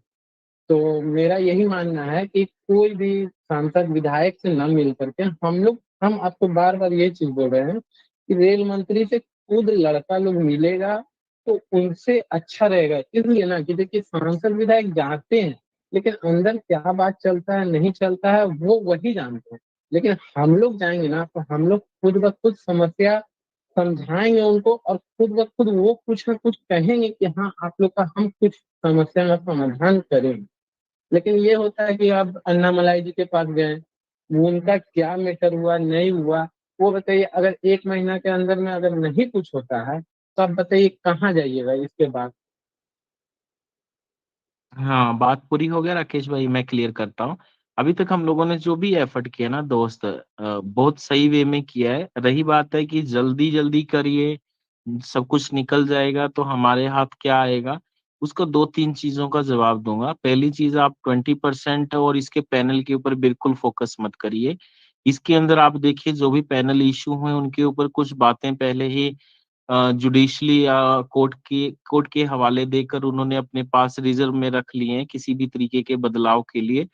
तो मेरा यही मानना है कि कोई भी सांसद विधायक से न मिल करके हम आपको बार बार ये चीज बोल रहे हैं कि रेल मंत्री से खुद लड़का लोग मिलेगा तो उनसे अच्छा रहेगा। इसलिए ना कि देखिए, सांसद विधायक जाते हैं लेकिन अंदर क्या बात चलता है नहीं चलता है वो वही जानते हैं। लेकिन हम लोग जाएंगे ना तो हम लोग खुद ब खुद समस्या समझाएंगे उनको, और खुद ब खुद वो कुछ ना कुछ कहेंगे कि हाँ आप लोग का हम कुछ समस्या का समाधान करेंगे। लेकिन ये होता है कि आप अन्नामलाई जी के पास गए, वो उनका क्या मैटर हुआ नहीं हुआ वो बताइए। अगर 1 महीना के अंदर में अगर नहीं कुछ होता है तो आप बताइए कहाँ जाइएगा इसके बाद? हाँ, बात पूरी हो गया राकेश भाई, मैं क्लियर करता हूँ। अभी तक हम लोगों ने जो भी एफर्ट किया ना दोस्त, बहुत सही वे में किया है। रही बात है कि जल्दी जल्दी करिए, सब कुछ निकल जाएगा तो हमारे हाथ क्या आएगा, उसको 2-3 चीजों का जवाब दूंगा। पहली चीज, आप 20% और इसके पैनल के ऊपर बिल्कुल फोकस मत करिए। इसके अंदर आप देखिए जो भी पैनल इशू हुए उनके ऊपर कुछ बातें पहले ही जुडिशली या कोर्ट के हवाले देकर उन्होंने अपने पास रिजर्व में रख लिए हैं किसी भी तरीके के बदलाव के लिए।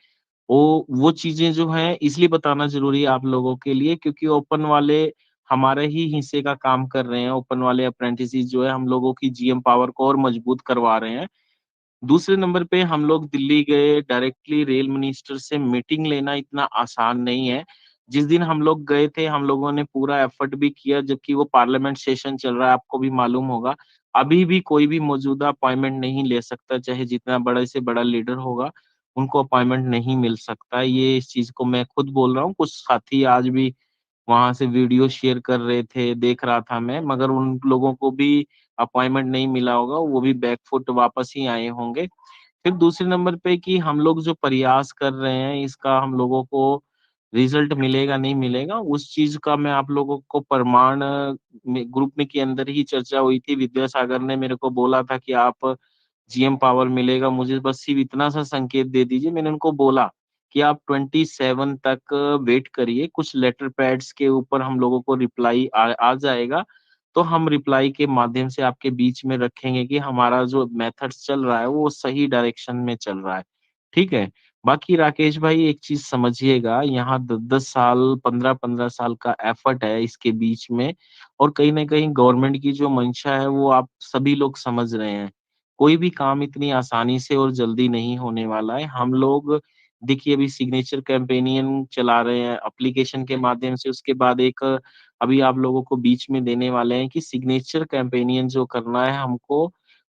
वो चीजें जो हैं इसलिए बताना जरूरी है आप लोगों के लिए, क्योंकि ओपन वाले हमारे ही हिस्से का काम कर रहे हैं। ओपन वाले अप्रेंटिस जो है हम लोगों की जीएम पावर को और मजबूत करवा रहे हैं। दूसरे नंबर पे हम लोग दिल्ली गए, डायरेक्टली रेल मिनिस्टर से मीटिंग लेना इतना आसान नहीं है। जिस दिन हम लोग गए थे हम लोगों ने पूरा एफर्ट भी किया, जबकि वो पार्लियामेंट सेशन चल रहा है, आपको भी मालूम होगा। अभी भी कोई भी मौजूदा अपॉइंटमेंट नहीं ले सकता, चाहे जितना बड़े से बड़ा लीडर होगा, उनको अपॉइंटमेंट नहीं मिल सकता। ये इस चीज को मैं खुद बोल रहा हूँ। कुछ साथी आज भी वहां से वीडियो शेयर कर रहे थे, देख रहा था मैं, मगर उन लोगों को भी अपॉइंटमेंट नहीं मिला होगा, वो भी बैकफुट वापस ही आए होंगे। फिर दूसरे नंबर पे कि हम लोग जो प्रयास कर रहे हैं इसका हम लोगों को रिजल्ट मिलेगा नहीं मिलेगा, उस चीज का मैं आप लोगों को प्रमाण ग्रुप में के अंदर ही चर्चा हुई थी। विद्यासागर ने मेरे को बोला था कि आप जीएम पावर मिलेगा, मुझे बस सिर्फ इतना सा संकेत दे दीजिए। मैंने उनको बोला कि आप 27 तक वेट करिए, कुछ लेटर पैड्स के ऊपर हम लोगों को रिप्लाई आ जाएगा, तो हम रिप्लाई के माध्यम से आपके बीच में रखेंगे कि हमारा जो मेथड्स चल रहा है वो सही डायरेक्शन में चल रहा है। ठीक है? बाकी राकेश भाई एक चीज समझिएगा, यहाँ 10-10 साल 15-15 साल का एफर्ट है इसके बीच में, और कहीं ना कहीं गवर्नमेंट की जो मंशा है वो आप सभी लोग समझ रहे हैं। कोई भी काम इतनी आसानी से और जल्दी नहीं होने वाला है। हम लोग देखिए अभी सिग्नेचर कैंपेनियन चला रहे हैं एप्लीकेशन के माध्यम से, उसके बाद एक अभी आप लोगों को बीच में देने वाले हैं कि सिग्नेचर कैंपेनियन जो करना है हमको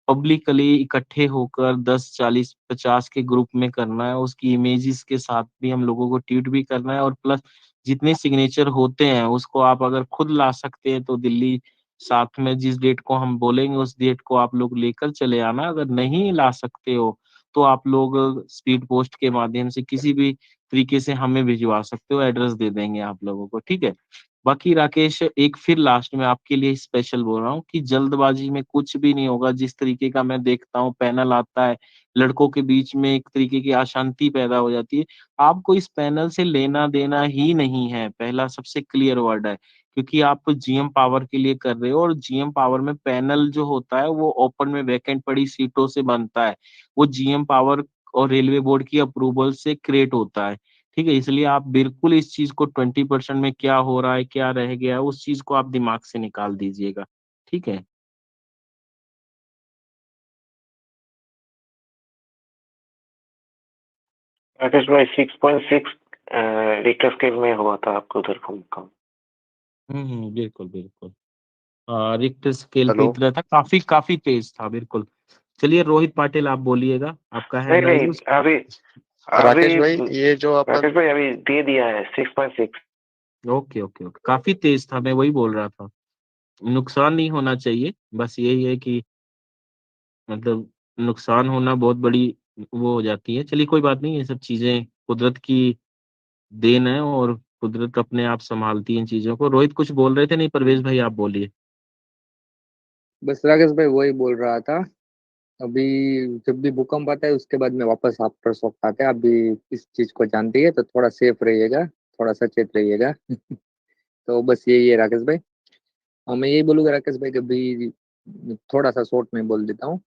पब्लिकली इकट्ठे होकर 10, 40, 50 के ग्रुप में करना है। उसकी इमेजेस के साथ भी हम लोगों को ट्वीट भी करना है, और प्लस जितने सिग्नेचर होते हैं उसको आप अगर खुद ला सकते हैं तो दिल्ली साथ में जिस डेट को हम बोलेंगे उस डेट को आप लोग लेकर चले आना। अगर नहीं ला सकते हो तो आप लोग स्पीड पोस्ट के माध्यम से किसी भी तरीके से हमें भिजवा सकते हो, एड्रेस दे देंगे आप लोगों को, ठीक है। बाकी राकेश एक फिर लास्ट में आपके लिए स्पेशल बोल रहा हूँ कि जल्दबाजी में कुछ भी नहीं होगा। जिस तरीके का मैं देखता हूँ पैनल आता है, लड़कों के बीच में एक तरीके की अशांति पैदा हो जाती है। आपको इस पैनल से लेना देना ही नहीं है, पहला सबसे क्लियर वर्ड है, क्योंकि आप जीएम पावर के लिए कर रहे हो और जीएम पावर में पैनल जो होता है वो ओपन में वैकेंट पड़ी सीटों से बनता है। वो जीएम पावर और रेलवे बोर्ड की अप्रूवल से क्रिएट होता है, ठीक है। इसलिए आप बिल्कुल इस चीज को 20% में क्या हो रहा है क्या रह गया है उस चीज को आप दिमाग से निकाल दीजिएगा, ठीक है। राकेश भाई 6.6 रिक्टर स्केल में हुआ था आपको उधर भूकंप। बिल्कुल बिल्कुल। रिक्टर स्केल पे हेलो। इतना था, काफी काफी तेज था, बिल्कुल। चलिए रोहित पाटिल आप बोलिएगा, आपका नहीं हैंड राइज नहीं, है उस अभी राकेश अभी भाई ये जो अपन राकेश भाई अभी दे दिया है 6.6। ओके ओके ओके, काफी तेज था, मैं वही बोल रहा था। नुकसान नहीं होना चाहिए, बस यही है कि मतलब नुकसान होना बहुत बड़ी वो हो जाती है। चलिए कोई बात नहीं, ये सब चीजें कुदरत की देन है और कुदरत अपने आप संभालती है इन चीजों को। रोहित कुछ बोल रहे थे? नहीं परवेज भाई आप बोलिए। बस राकेश भाई वही बोल रहा था। अभी जब भी भूकंप आता है उसके बाद में वापस आफ्टर शॉक आते हैं। आप भी इस चीज को जानती है तो थोड़ा सेफ रहिएगा, थोड़ा सचेत रहिएगा। तो बस यही है राकेश भाई। हाँ मैं यही बोलूंगा राकेश भाई कि अभी थोड़ा सा शॉर्ट में बोल देता हूँ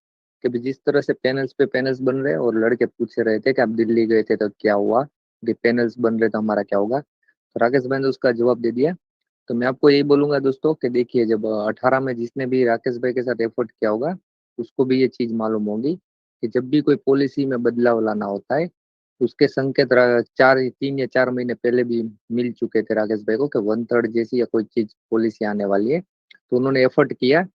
कि अभी जिस तरह से पैनल्स पे पैनल्स बन रहे हैं और लड़के पूछ रहे थे कि आप दिल्ली गए थे तो क्या हुआ, कि पैनल्स बन रहे तो हमारा क्या होगा, तो राकेश भाई ने उसका जवाब दे दिया। तो मैं आपको यही बोलूंगा दोस्तों कि देखिए जब 18 में जिसने भी राकेश भाई के साथ एफर्ट किया होगा उसको भी ये चीज मालूम होगी कि जब भी कोई पॉलिसी में बदलाव लाना होता है उसके संकेत 3 या 4 महीने पहले भी मिल चुके थे राकेश भाई को कि 1/3 जैसी या कोई चीज पॉलिसी आने वाली है। तो उन्होंने एफर्ट किया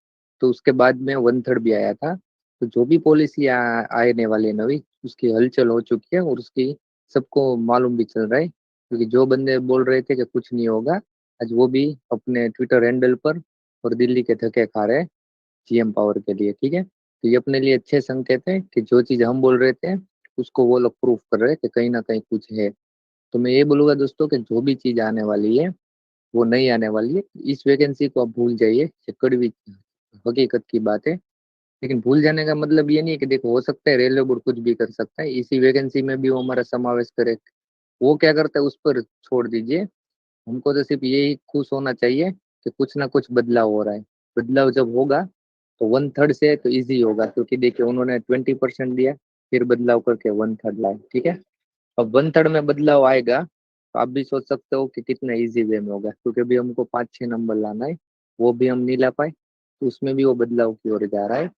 तो उसके बाद में 1/3 भी आया था। तो जो भी पॉलिसी आने वाली है नवी उसकी हलचल हो चुकी है और उसकी सबको मालूम भी चल रहा है, क्योंकि जो बंदे बोल रहे थे कि कुछ नहीं होगा आज वो भी अपने ट्विटर हैंडल पर और दिल्ली के धक्के खा रहे हैं जीएम पावर के लिए, ठीक है। तो ये अपने लिए अच्छे संकेत है कि जो चीज हम बोल रहे थे उसको वो लोग प्रूफ कर रहे हैं कि कहीं ना कहीं कुछ है। तो मैं ये बोलूंगा दोस्तों कि जो भी चीज आने वाली है वो नहीं आने वाली है। इस वैकेंसी को आप भूल जाइए, ये कड़वी हकीकत की बात है। लेकिन भूल जाने का मतलब ये नहीं है कि देखो हो सकता है रेलवे बोर्ड कुछ भी कर सकता है, इसी वैकेंसी में भी वो हमारा समावेश करे। वो क्या करता है उस पर छोड़ दीजिए। हमको तो सिर्फ यही खुश होना चाहिए कि कुछ ना कुछ बदलाव हो रहा है। बदलाव जब होगा तो 1/3 से तो इजी होगा, क्योंकि देखिए उन्होंने 20% दिया फिर बदलाव करके 1/3 लाए, ठीक है। अब 1/3 में बदलाव आएगा तो आप भी सोच सकते हो कि कितना इजी वे में होगा, क्योंकि अभी हमको 5-6 नंबर लाना है वो भी हम नहीं ला पाए, तो उसमें भी वो बदलाव की ओर जा रहा है।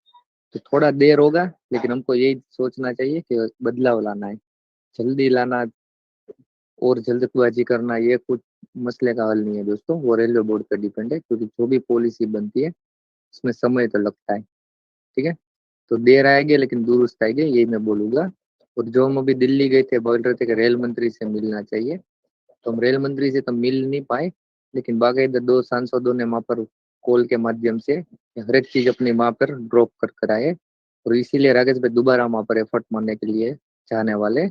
तो थोड़ा देर होगा लेकिन हमको यही सोचना चाहिए कि बदलाव लाना है, जल्दी लाना और जल्दबाजी करना ये कुछ मसले का हल नहीं है दोस्तों। वो रेलवे बोर्ड पर डिपेंड है, क्योंकि जो भी पॉलिसी बनती है उसमें समय तो लगता है, ठीक है। तो देर आएगी लेकिन दुरुस्त आएगी, यही मैं बोलूंगा। और जो हम अभी दिल्ली गए थे बोल रहे थे कि रेल मंत्री से मिलना चाहिए, तो हम रेल मंत्री से तो मिल नहीं पाए, लेकिन बाकायदा 2 सांसदों ने वहाँ पर कॉल के माध्यम से हर एक चीज अपनी वहाँ पर ड्रॉप कर कर आए। और इसीलिए राकेश भाई दोबारा वहाँ पर एफर्ट मारने के लिए जाने वाले।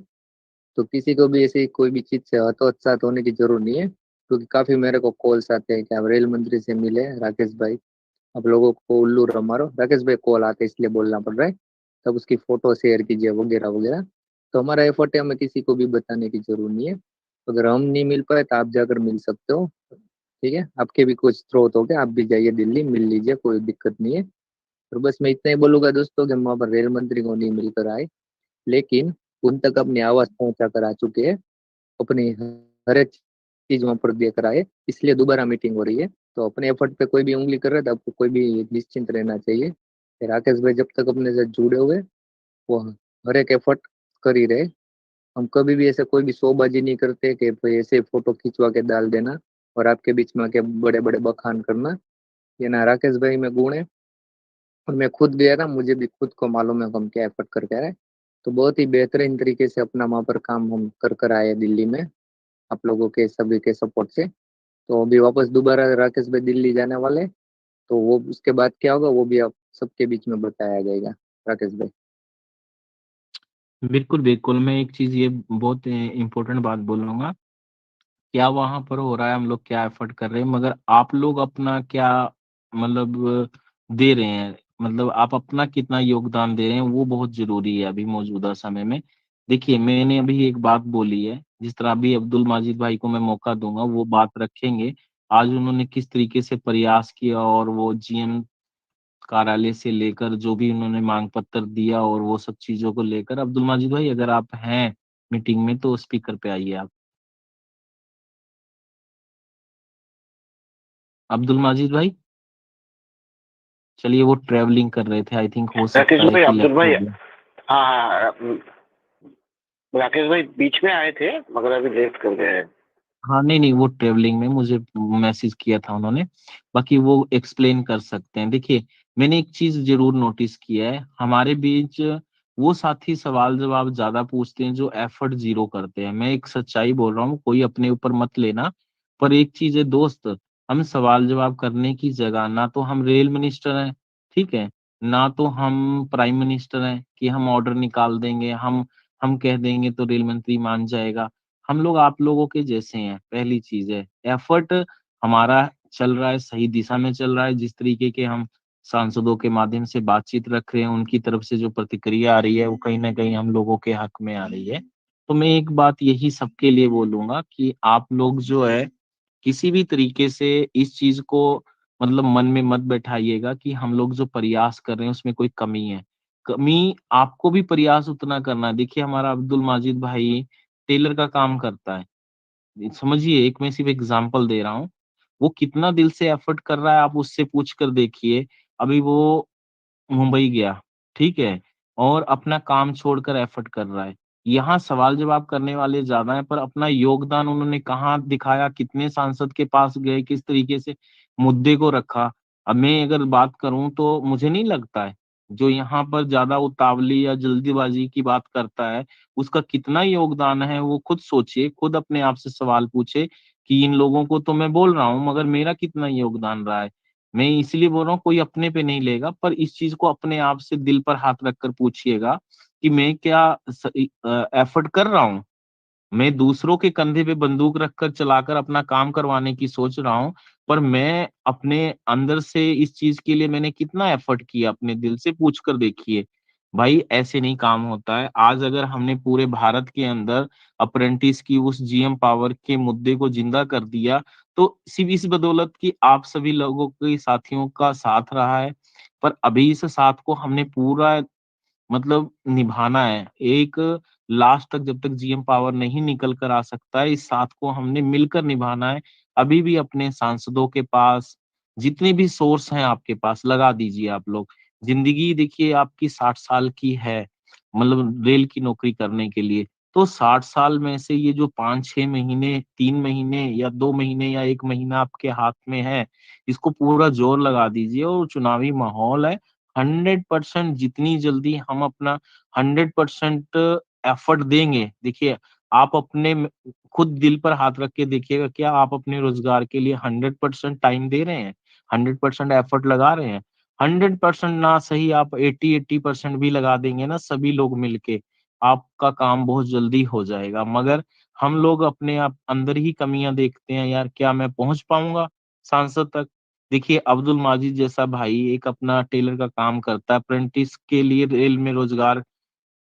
तो किसी को भी ऐसी कोई भी चीज से हतोत्साहित होने की जरूरत नहीं है, क्योंकि काफी मेरे को कॉल्स आते हैं कि आप रेल मंत्री से मिले राकेश भाई, आप लोगों को उल्लू मारो। राकेश भाई कॉल आते हैं इसलिए बोलना पड़ रहा है, तब उसकी फोटो शेयर कीजिए वगैरह वगैरह। तो हमारा एफर्ट है, हमें किसी को भी बताने की जरूरत नहीं है। अगर हम नहीं मिल पाए तो आप जाकर मिल सकते हो, ठीक है। आपके भी कुछ स्रोत हो गए, आप भी जाइए दिल्ली मिल लीजिए, कोई दिक्कत नहीं है। और बस मैं इतना ही बोलूंगा दोस्तों कि हम वहाँ पर रेल मंत्री को नहीं मिलकर आए, लेकिन उन तक अपनी आवाज पहुंचा कर आ चुके हैं, अपनी हर एक चीज वहां पर देकर आए, इसलिए दोबारा मीटिंग हो रही है। तो अपने एफर्ट पे कोई भी उंगली कर रहा है तो आपको कोई भी निश्चिंत रहना चाहिए कि राकेश भाई जब तक अपने से जुड़े हुए वो हर एक एफर्ट कर ही रहे। हम कभी भी ऐसे कोई भी शोबाजी नहीं करते कि भाई ऐसे फोटो खिंचवा के डाल देना और आपके बीच में आके बड़े बड़े बखान करना, ये ना राकेश भाई में गुण है। और मैं खुद गया था, मुझे भी खुद को मालूम है हम क्या एफर्ट करके आए। तो बहुत ही बेहतरीन तरीके से अपना वहाँ पर काम हम कर कर आए दिल्ली में। आप लोगों के सभी के सपोर्ट से। तो अभी वापस दोबारा राकेश भाई दिल्ली जाने वाले, तो वो उसके बाद क्या होगा वो भी आप सबके बीच में बताया जाएगा। राकेश भाई बिल्कुल बिल्कुल, मैं एक चीज ये बहुत इम्पोर्टेंट बात बोलूंगा, क्या वहां पर हो रहा है, हम लोग क्या एफर्ट कर रहे हैं, मगर आप लोग अपना क्या मतलब दे रहे हैं, मतलब आप अपना कितना योगदान दे रहे हैं, वो बहुत जरूरी है अभी मौजूदा समय में। देखिए मैंने अभी एक बात बोली है, जिस तरह अभी अब्दुल माजिद भाई को मैं मौका दूंगा वो बात रखेंगे। आज उन्होंने किस तरीके से प्रयास किया और वो जीएम कार्यालय से लेकर जो भी उन्होंने मांग पत्र दिया और वो सब चीजों को लेकर, अब्दुल माजिद भाई अगर आप हैं मीटिंग में तो स्पीकर पे आइए आप। अब्दुल माजिद भाई, चलिए वो ट्रेवलिंग कर रहे थे, आई थिंक हो राकेश सकता है भाई, कि अब्दुल भाई, लैपटॉप। हाँ हाँ, राकेश भाई बीच में आए थे मगर अभी लेफ्ट कर गए हैं। हाँ नहीं नहीं, वो ट्रेवलिंग में मुझे मैसेज किया था उन्होंने, बाकी वो एक्सप्लेन कर सकते हैं। देखिए मैंने एक चीज जरूर नोटिस किया है, हमारे बीच वो साथी सवाल जवाब ज्यादा पूछते हैं जो एफर्ट जीरो करते हैं। मैं एक सच्चाई बोल रहा हूँ, कोई अपने ऊपर मत लेना, पर एक चीज है दोस्त, हम सवाल जवाब करने की जगह ना तो हम रेल मिनिस्टर हैं, ठीक है, ना तो हम प्राइम मिनिस्टर हैं कि हम ऑर्डर निकाल देंगे, हम कह देंगे तो रेल मंत्री मान जाएगा। हम लोग आप लोगों के जैसे हैं, पहली चीज है। एफर्ट हमारा चल रहा है, सही दिशा में चल रहा है, जिस तरीके के हम सांसदों के माध्यम से बातचीत रख रहे हैं, उनकी तरफ से जो प्रतिक्रिया आ रही है वो कहीं ना कहीं हम लोगों के हक में आ रही है। तो मैं एक बात यही सबके लिए बोलूंगा कि आप लोग जो है किसी भी तरीके से इस चीज को मतलब मन में मत बैठाइएगा कि हम लोग जो प्रयास कर रहे हैं उसमें कोई कमी है। कमी आपको भी प्रयास उतना करना है। देखिए हमारा अब्दुल माजिद भाई टेलर का काम करता है, समझिए, एक मैं सिर्फ एग्जांपल दे रहा हूँ, वो कितना दिल से एफर्ट कर रहा है आप उससे पूछ कर देखिए। अभी वो मुंबई गया, ठीक है, और अपना काम छोड़कर एफर्ट कर रहा है। यहाँ सवाल जवाब करने वाले ज्यादा हैं, पर अपना योगदान उन्होंने कहाँ दिखाया, कितने सांसद के पास गए, किस तरीके से मुद्दे को रखा। अब मैं अगर बात करूं तो मुझे नहीं लगता है जो यहाँ पर ज्यादा उतावली या जल्दीबाजी की बात करता है उसका कितना योगदान है, वो खुद सोचिए, खुद अपने आप से सवाल पूछे कि इन लोगों को तो मैं बोल रहा हूँ मगर मेरा कितना योगदान रहा है। मैं इसलिए बोल रहा हूँ कोई अपने पे नहीं लेगा, पर इस चीज को अपने आप से दिल पर हाथ रखकर पूछिएगा कि मैं क्या एफर्ट कर रहा हूँ। मैं दूसरों के कंधे पे बंदूक रखकर चलाकर अपना काम करवाने की सोच रहा हूँ, पर मैं अपने अंदर से इस चीज के लिए मैंने कितना एफर्ट किया, अपने दिल से पूछ कर देखिए। भाई ऐसे नहीं काम होता है। आज अगर हमने पूरे भारत के अंदर अप्रेंटिस की उस जीएम पावर के मुद्दे को जिंदा कर दिया, तो सिर्फ इस बदौलत कि आप सभी लोगों के साथियों का साथ रहा है। पर अभी इस साथ को हमने पूरा मतलब निभाना है। एक लास्ट तक जब तक जीएम पावर नहीं निकल कर आ सकता है, इस साथ को हमने मिलकर निभाना है। अभी भी अपने सांसदों के पास जितने भी सोर्स हैं आपके पास लगा दीजिए आप लोग। जिंदगी देखिए आपकी 60 साल की है, मतलब रेल की नौकरी करने के लिए। तो 60 साल में से ये जो 5-6 महीने, 3 महीने या 2 महीने या 1 महीना आपके हाथ में है, इसको पूरा जोर लगा दीजिए। और चुनावी माहौल है, 100% जितनी जल्दी हम अपना 100% एफर्ट देंगे। देखिए आप अपने खुद दिल पर हाथ रख के देखिएगा, क्या आप अपने रोजगार के लिए 100% टाइम दे रहे हैं, 100% एफर्ट लगा रहे हैं? 100% ना सही आप 80% भी लगा देंगे ना सभी लोग मिलके, आपका काम बहुत जल्दी हो जाएगा। मगर हम लोग अपने आप अंदर ही कमियां देखते हैं, यार क्या मैं पहुंच पाऊंगा सांसद तक? देखिए अब्दुल माजिद जैसा भाई एक अपना टेलर का काम करता है, अप्रेंटिस के लिए रेल में रोजगार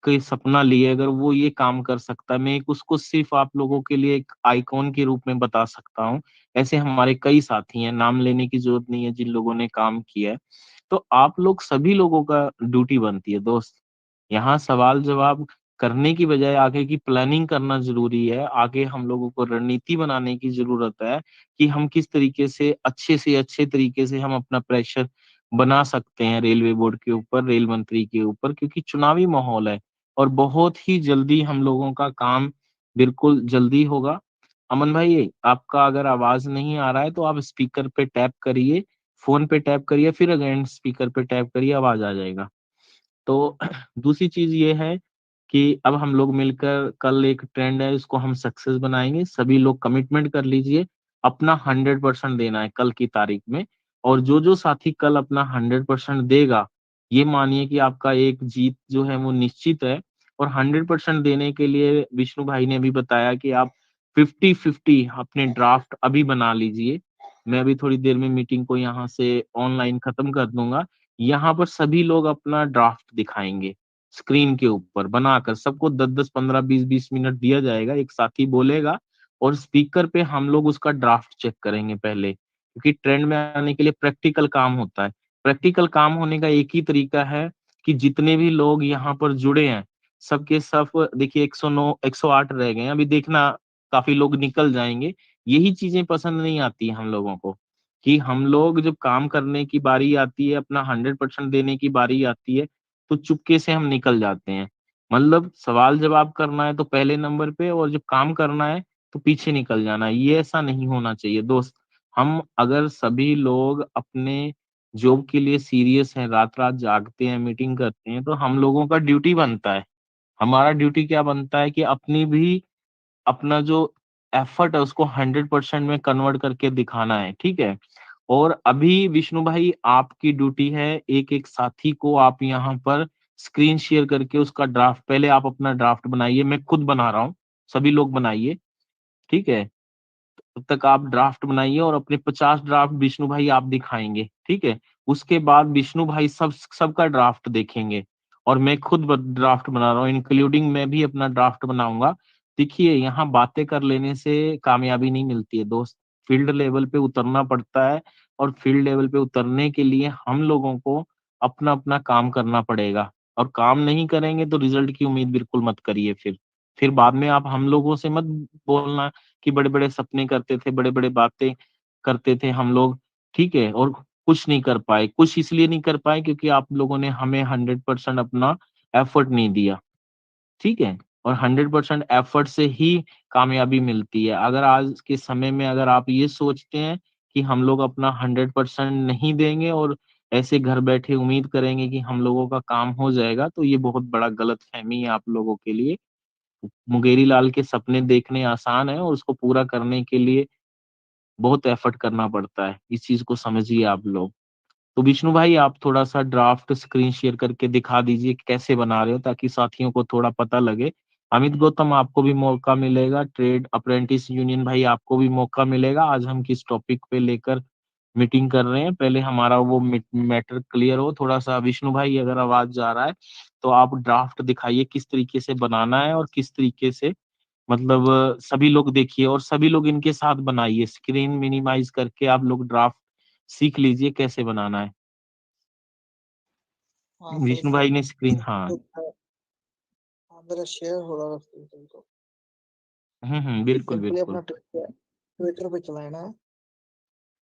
का सपना लिए अगर वो ये काम कर सकता है, मैं एक उसको सिर्फ आप लोगों के लिए एक आइकॉन के रूप में बता सकता हूँ। ऐसे हमारे कई साथी हैं, नाम लेने की जरूरत नहीं है, जिन लोगों ने काम किया है। तो आप लोग सभी लोगों का ड्यूटी बनती है दोस्त, यहाँ सवाल जवाब करने की बजाय आगे की प्लानिंग करना जरूरी है। आगे हम लोगों को रणनीति बनाने की जरूरत है कि हम किस तरीके से अच्छे तरीके से हम अपना प्रेशर बना सकते हैं रेलवे बोर्ड के ऊपर, रेल मंत्री के ऊपर, क्योंकि चुनावी माहौल है और बहुत ही जल्दी हम लोगों का काम बिल्कुल जल्दी होगा। अमन भाई आपका अगर आवाज नहीं आ रहा है तो आप स्पीकर पे टैप करिए, फोन पे टैप करिए, फिर अगेन स्पीकर पे टैप करिए, आवाज आ जाएगा। तो दूसरी चीज ये है कि अब हम लोग मिलकर कल एक ट्रेंड है इसको हम सक्सेस बनाएंगे, सभी लोग कमिटमेंट कर लीजिए, अपना 100% देना है कल की तारीख में। और जो जो साथी कल अपना 100% देगा, ये मानिए कि आपका एक जीत जो है वो निश्चित है। और 100% देने के लिए विष्णु भाई ने भी बताया कि आप 50-50 अपने ड्राफ्ट अभी बना लीजिए। मैं अभी थोड़ी देर में मीटिंग को यहाँ से ऑनलाइन खत्म कर दूंगा। यहाँ पर सभी लोग अपना ड्राफ्ट दिखाएंगे स्क्रीन के ऊपर बनाकर, सबको 10-10, 15, 20-20 मिनट दिया जाएगा, एक साथी बोलेगा और स्पीकर पे हम लोग उसका ड्राफ्ट चेक करेंगे पहले, क्योंकि ट्रेंड में आने के लिए प्रैक्टिकल काम होता है। प्रैक्टिकल काम होने का एक ही तरीका है कि जितने भी लोग यहाँ पर जुड़े हैं, सबके सब देखिए 109, 108 रह गए हैं, अभी देखना काफी लोग निकल जाएंगे। यही चीजें पसंद नहीं आती हम लोगों को, कि हम लोग जब काम करने की बारी आती है, अपना 100% देने की बारी आती है, तो चुपके से हम निकल जाते हैं। मतलब सवाल जवाब करना है तो पहले नंबर पे, और जब काम करना है तो पीछे निकल जाना है। ये ऐसा नहीं होना चाहिए दोस्त। हम अगर सभी लोग अपने जॉब के लिए सीरियस हैं, रात रात जागते हैं, मीटिंग करते हैं, तो हम लोगों का ड्यूटी बनता है। हमारा ड्यूटी क्या बनता है कि अपनी भी अपना जो एफर्ट है उसको 100% में कन्वर्ट करके दिखाना है, ठीक है। और अभी विष्णु भाई आपकी ड्यूटी है, एक एक साथी को आप यहाँ पर स्क्रीन शेयर करके उसका ड्राफ्ट, पहले आप अपना ड्राफ्ट बनाइए, मैं खुद बना रहा हूँ, सभी लोग बनाइए, ठीक है। तब तक आप ड्राफ्ट बनाइए और अपने 50 ड्राफ्ट विष्णु भाई आप दिखाएंगे, ठीक है। उसके बाद विष्णु भाई सबका ड्राफ्ट देखेंगे, और मैं खुद ड्राफ्ट बना रहा हूँ, इंक्लूडिंग मैं भी अपना ड्राफ्ट बनाऊंगा। देखिए, यहाँ बातें कर लेने से कामयाबी नहीं मिलती है दोस्त, फील्ड लेवल पे उतरना पड़ता है। और फील्ड लेवल पे उतरने के लिए हम लोगों को अपना अपना काम करना पड़ेगा, और काम नहीं करेंगे तो रिजल्ट की उम्मीद बिल्कुल मत करिए। फिर बाद में आप हम लोगों से मत बोलना कि बड़े-बड़े सपने करते थे, बड़े-बड़े बातें करते थे हम लोग, ठीक है? और कुछ नहीं कर पाए। कुछ इसलिए नहीं कर पाए क्योंकि आप लोगों ने हमें 100% अपना एफर्ट नहीं दिया, ठीक है? और 100% एफर्ट से ही कामयाबी मिलती है। अगर आज के समय में अगर आप ये सोचते हैं कि हम लोग अपना 100% नहीं देंगे और ऐसे घर बैठे उम्मीद करेंगे कि हम लोगों का काम हो जाएगा, तो ये बहुत बड़ा गलतफ़हमी है आप लोगों के लिए। मुंगेरी लाल के सपने देखने आसान है और उसको पूरा करने के लिए बहुत एफर्ट करना पड़ता है। इस चीज़ को समझिए आप लोग। तो विष्णु भाई आप थोड़ा-सा ड्राफ्ट स्क्रीन शेयर करके दिखा दीजिए कि कैसे बना रहे हो, ताकि साथियों को थोड़ा पता लगे। अमित गौतम आपको भी मौका मिलेगा, ट्रेड अप्रेंटिस यूनियन भाई आपको भी मौका मिलेगा। आज हम किस टॉपिक पे लेकर मीटिंग कर रहे हैं, पहले हमारा वो मैटर क्लियर हो। थोड़ा-सा विष्णु भाई अगर आवाज़ जा रहा है, तो आप ड्राफ्ट दिखाइए किस तरीके से बनाना है और किस तरीके से, मतलब सभी लोग देखिए और सभी लोग इनके साथ बनाइए। स्क्रीन मिनिमाइज़ करके आप लोग ड्राफ्ट सीख लीजिए कैसे बनाना है। हाँ सर, विष्णु भाई ने स्क्रीन, हाँ। हाँ, मेरा शेयर हो रहा है स्क्रीन को। बिल्कुल, सिंपली बिल्कुल। अपना ट्विटर पे चलाना है,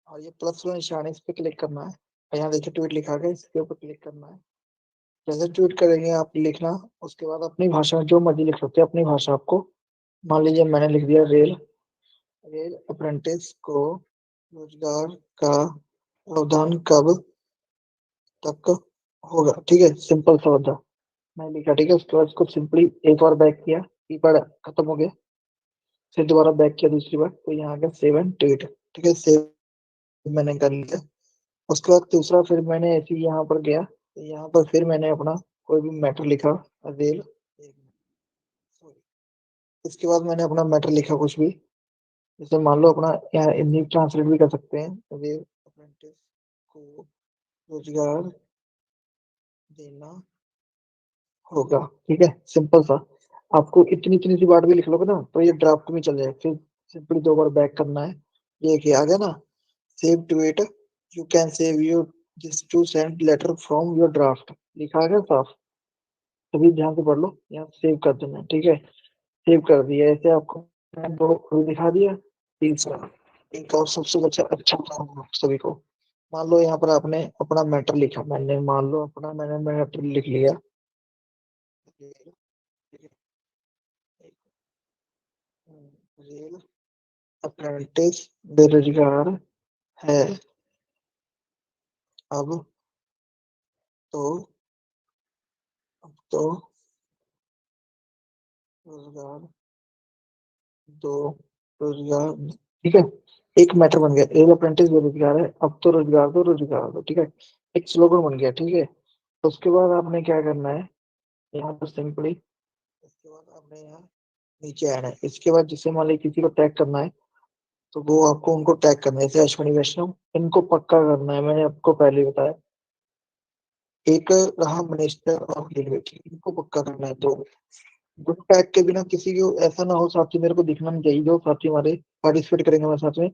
और ये प्लस वाला निशान है, इस पे क्लिक करना है। और यहाँ देखिए ट्वीट लिखा गया, इसके ऊपर क्लिक करना है। जैसे ट्वीट करेंगे आप लिखना, उसके बाद अपनी भाषा में जो मर्जी लिख सकते हैं, अपनी भाषा आपको। मान लीजिए मैंने लिख दिया रेल अप्रेंटिस को रोजगार का प्रावधान कब तक होगा, ठीक है, सिंपल सा होता मैं लिखा, ठीक है। उसके बाद इसको सिंपली एक बार बैक किया, कीपैड खत्म हो गया, फिर दोबारा बैक किया दूसरी बार, तो यहाँ आ गया सेव एंड ट्वीट, ठीक है, सेव मैंने कर लिया। उसके बाद दूसरा फिर मैंने ऐसे ही यहाँ पर गया, तो यहाँ पर फिर मैंने अपना कोई भी मैटर लिखा, रेल, इसके बाद मैंने अपना मैटर लिखा कुछ भी, जैसे मान लो अपना यहाँ हिंदी ट्रांसलेट भी कर सकते हैं, रेल अप्रेंटिस को रोजगार देना होगा, ठीक है, सिंपल सा। आपको इतनी इतनी सी बात भी लिख लोगे ना तो ये ड्राफ्ट में चल जाए। फिर सिंपली दो बार बैक करना है, ये क्या आ गया ना, save tweet, you can save your this to send letter from your draft, लिखा आ गया साफ। सभी ध्यान से पढ़ लो, यहाँ सेव कर देना, ठीक है। सेव कर दिया, ऐसे आपको मैंने दो खुद दिखा दिया। तीसरा एक और सबसे अच्छा काम हुआ सभी को। मान लो यहाँ पर आपने अपना मैटर लिखा, मैंने मान लो अपना मैंने मैटर लिख लिया, रेल अप्रेंटिस बेरोजगार है अब तो रोजगार दो, रोजगार, ठीक है। एक मैटर बन गया, एक अप्रेंटिस बेरोजगार है, अब तो रोजगार दो, रोजगार दो, ठीक है। एक स्लोगन बन गया, ठीक है। तो उसके बाद आपने क्या करना है, यहाँ पर सिंपली इसके बाद आपने यहाँ नीचे आना है। इसके बाद जिससे मान लीजिए किसी को टैग करना है तो वो आपको उनको टैग करना है, जैसे अश्विनी वैष्णव, इनको पक्का करना है, मैंने आपको पहले ही बताया। एक रहा मिनिस्टर ऑफ रेलवे, इनको पक्का करना है। तो ग्रुप टैग के बिना किसी को ऐसा ना हो साथी मेरे को दिखना नहीं चाहिए, जो साथी हमारे पार्टिसिपेट करेंगे हमारे साथ में,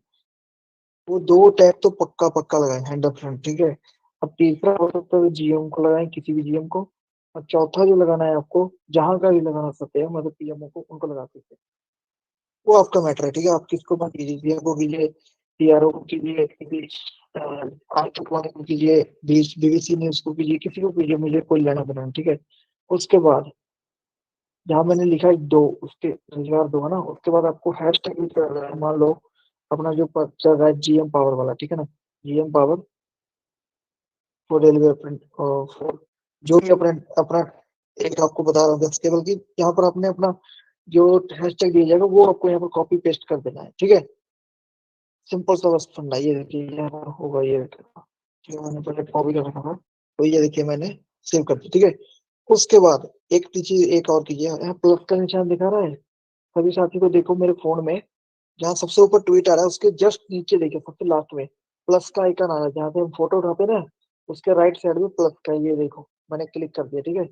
वो दो टैग तो पक्का पक्का लगाए, हैंड अप फ्रंट, ठीक है। अब तीसरा हो सकता है जीएम को लगाएं, किसी भी जीएम को। और चौथा जो लगाना है आपको, जहां का भी लगाना सकते हैं, मतलब पीएमओ को, उनको लगा सकते हैं। वो आपका मैटर है, ठीक है। आप किसको मत कीजिए, सीएम को कीजिए, टीआरओ को कीजिए, किसी आर्थिक वाले को कीजिए, बीबीसी न्यूज को कीजिए, किसी को कीजिए, मुझे कोई लेना देना नहीं, ठीक है। उसके बाद जहां मैंने लिखा है दो, उसके रोजगार दो है ना, उसके बाद आपको हैश टैग यूज कर रहा है। मान लो अपना जो चल रहा है जीएम पावर वाला, ठीक है ना, GM power for railway for जो भी अपना अपना एक आपको बता रहा हूँ केवल की, यहाँ पर आपने अपना जो हैशटैग दिया जाएगा वो आपको यहाँ पर कॉपी पेस्ट कर देना है, ठीक है। सिंपल सा बस फंडा, ये देखिए यहाँ पर होगा, ये ठीक है, मैंने पहले कॉपी कर रखा था, तो ये देखिए मैंने सेव कर दिया, ठीक है। उसके बाद एक चीज एक और कीजिए, यहाँ प्लस का निशान दिखा रहा है, सभी साथी को देखो मेरे फोन में, जहाँ सबसे ऊपर ट्वीट आ रहा है उसके जस्ट नीचे देखिए सबसे लास्ट में प्लस का आइकन आ रहा है, जहाँ पे हम फोटो उठाते हैं ना, उसके राइट साइड में प्लस का, ये देखो मैंने क्लिक कर दिया, ठीक है।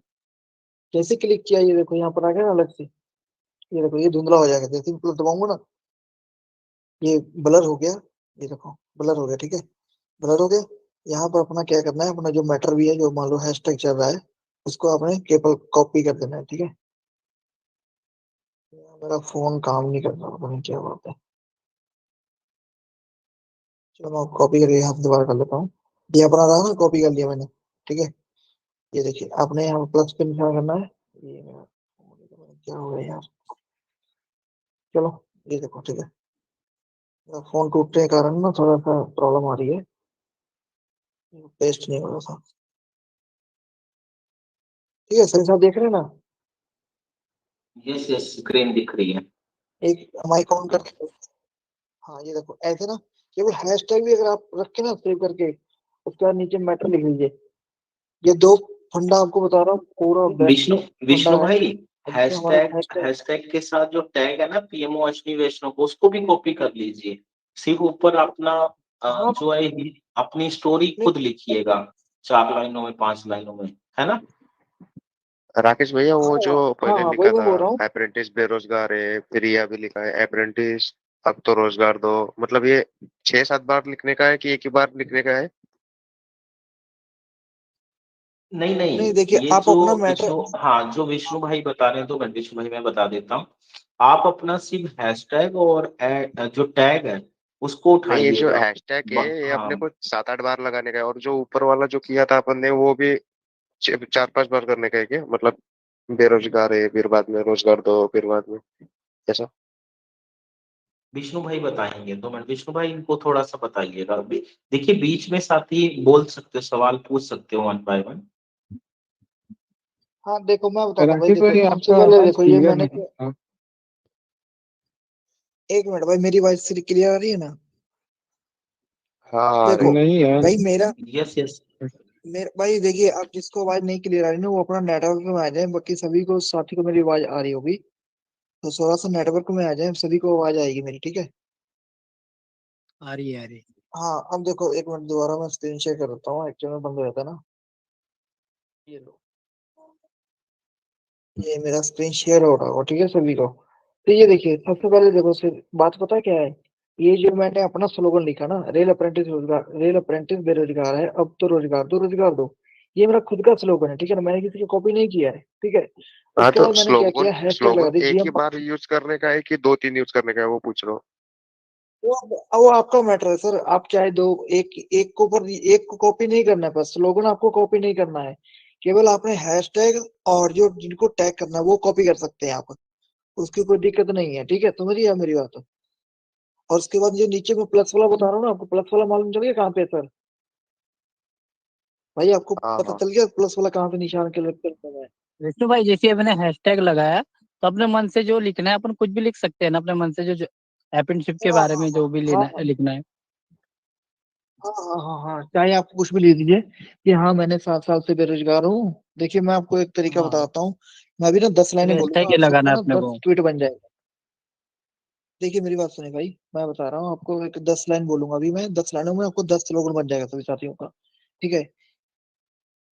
जैसे क्लिक किया ये देखो यहाँ पर आ गया ना अलग से, ये देखो ये धुंधला हो जाएगा, जैसे प्लस दबाऊंगा ना ये ब्लर हो गया, ये देखो ब्लर हो गया, ठीक है, ब्लर हो गया। यहाँ पर अपना क्या करना है, अपना जो मैटर भी है, जो मान लो हैशटैग चल रहा है, उसको आपने केवल कॉपी कर देना है, ठीक है। मेरा फोन काम नहीं कर रहा, पता नहीं क्या बात है। चलो मैं कॉपी करके यहाँ से दोबारा कर लेता हूँ, ये अपना रहा ना, कॉपी कर लिया मैंने, ठीक है। ये देखिए आपने यहाँ प्लस पे निशान करना है, ये मेरा क्या हो गया यार, चलो ये देखो, ठीक है। मेरा फोन टूटने के कारण ना थोड़ा सा प्रॉब्लम आ रही है, पेस्ट नहीं हो रहा था, ठीक है। सही साहब देख रहे हैं ना, यस यस, स्क्रीन दिख रही है। एक माइक ऑन कर, हाँ ये देखो ऐसे ना, केवल हैशटैग भी अगर आप रखे ना सेव करके, उसके बाद नीचे मैटर लिख लीजिए। ये दो फंडा आपको बता रहा हूँ, पूरा बेस्ट विष्णु फंडा है। भाई, अब इसमें हमारा हैशटैग हैशटैग के साथ जो टैग है ना पीएमओ अश्विनी वैष्णव को, उसको भी कॉपी कर लीजिए। सिर्फ ऊपर अपना हाँ जो है अपनी स्टोरी खुद लिखिएगा, 4 लाइनों में 5 लाइनों में, है ना। राकेश भैया, वो जो हाँ पहले हाँ वही लिखा मैं था बोल रहा हूँ। अप्रेंटिस बेरोजगार है, फिर यह भी लिखा है अप्रेंटिस अब तो रोजगार दो, मतलब ये 6-7 बार लिखने का है कि एक ही बार लिखने का है? नहीं नहीं नहीं, देखिए ये आप जो अपना मैटर, विष्णु, हाँ जो विष्णु भाई बता रहे हैं, तो मैं विष्णु भाई मैं बता देता हूँ। आप अपना सिर्फ हैशटैग और जो टैग है उसको नहीं, ये जो उठाइएगा। हैशटैग है ये अपने हाँ को 7-8 बार लगाने का है, और जो ऊपर वाला जो किया था अपन ने वो भी 4-5 बार करने का है क्या? मतलब बेरोजगार है, फिर बाद में रोजगार दो, फिर बाद में ऐसा? विष्णु भाई बताएंगे, तो मैं विष्णु भाई इनको थोड़ा सा बताइएगा। देखिए बीच में साथी बोल सकते हो, सवाल पूछ सकते हो 1 बाय 1। हाँ देखो मैं बताता हूँ भाई, राकेश देखो भाई सबसे आपका पहले आवाज देखो ये क्लियर मैंने, नहीं है। एक मिनट भाई, मेरी वॉइस क्लियर आ रही है ना। हाँ आ रही देखो है। नहीं यार, भाई मेरा यस यस। मेरा भाई देखिए, आप जिसको आवाज नहीं क्लियर आ रही ना वो अपना नेटवर्क में आ जाए, बाकी सभी को साथी को मेरी आवाज आ रही होगी, तो थोड़ा सा नेटवर्क में आ जाए, सभी को आवाज आएगी मेरी, ठीक है। आ रही है, आ रही है। हाँ अब देखो एक मिनट, दोबारा मैं स्क्रीन शेयर कर देता हूँ, एक्चुअली में बंद हो जाता है ना, ये लो, ये मेरा स्क्रीन शेयर हो रहा होगा, ठीक है सभी को। तो ये देखिए सबसे पहले देखो सिर्फ बात पता क्या है, ये जो मैंने अपना स्लोगन लिखा ना, रेल अप्रेंटिस रोजगार, रेल अप्रेंटिस बेरोजगार है, अब तो रोजगार दो, रोजगार दो, ये मेरा खुद का स्लोगन है, ठीक है ना, मैंने किसी को कॉपी नहीं किया है, ठीक है। हाँ उसके तो बाद मैंने क्या स्लोगन किया, हैशटैग लगा स्लोगन दी एक ही जीएम, बार यूज करने का है कि 2-3 यूज करने का है, वो पूछ रहा हूँ। वो आपका मैटर है सर, आप चाहे दो, एक एक को पर एक को कॉपी नहीं करना है, बस स्लोगन आपको कॉपी नहीं करना है, केवल आपने हैशटैग और जो जिनको टैग करना है वो कॉपी कर सकते हैं आप, उसकी कोई दिक्कत नहीं है, ठीक है, समझिए मेरी बात। और उसके बाद जो नीचे में प्लस वाला बता रहा हूँ ना आपको, प्लस वाला मालूम चल गया कहाँ पे है सर, भाई आपको हाँ पता हाँ चल गया प्लस वाला कहाँ पे निशान के लगता है। विष्णु भाई जैसे आपने हैशटैग लगाया तो अपने मन से जो लिखना है अपन कुछ भी लिख सकते हैं ना अपने मन से, जो अप्रेंटिसशिप के बारे में जो भी लेना लिखना है। हाँ, चाहे आप कुछ भी लिख दीजिए कि हाँ मैंने 7 साल से बेरोजगार हूँ। देखिए मैं आपको एक तरीका बताता हूँ, मैं अभी ना 10 लाइनें हैशटैग बोलूंगा, ये आप सबका लगाना है ना अपने 10 को। ट्वीट बन जाएगा। देखिए मेरी बात सुनिए भाई, मैं बता रहा हूँ आपको, एक 10 लाइन बोलूंगा अभी मैं, 10 लाइनों में आपको 10 स्लोगन बन जाएगा सभी साथियों का। ठीक है,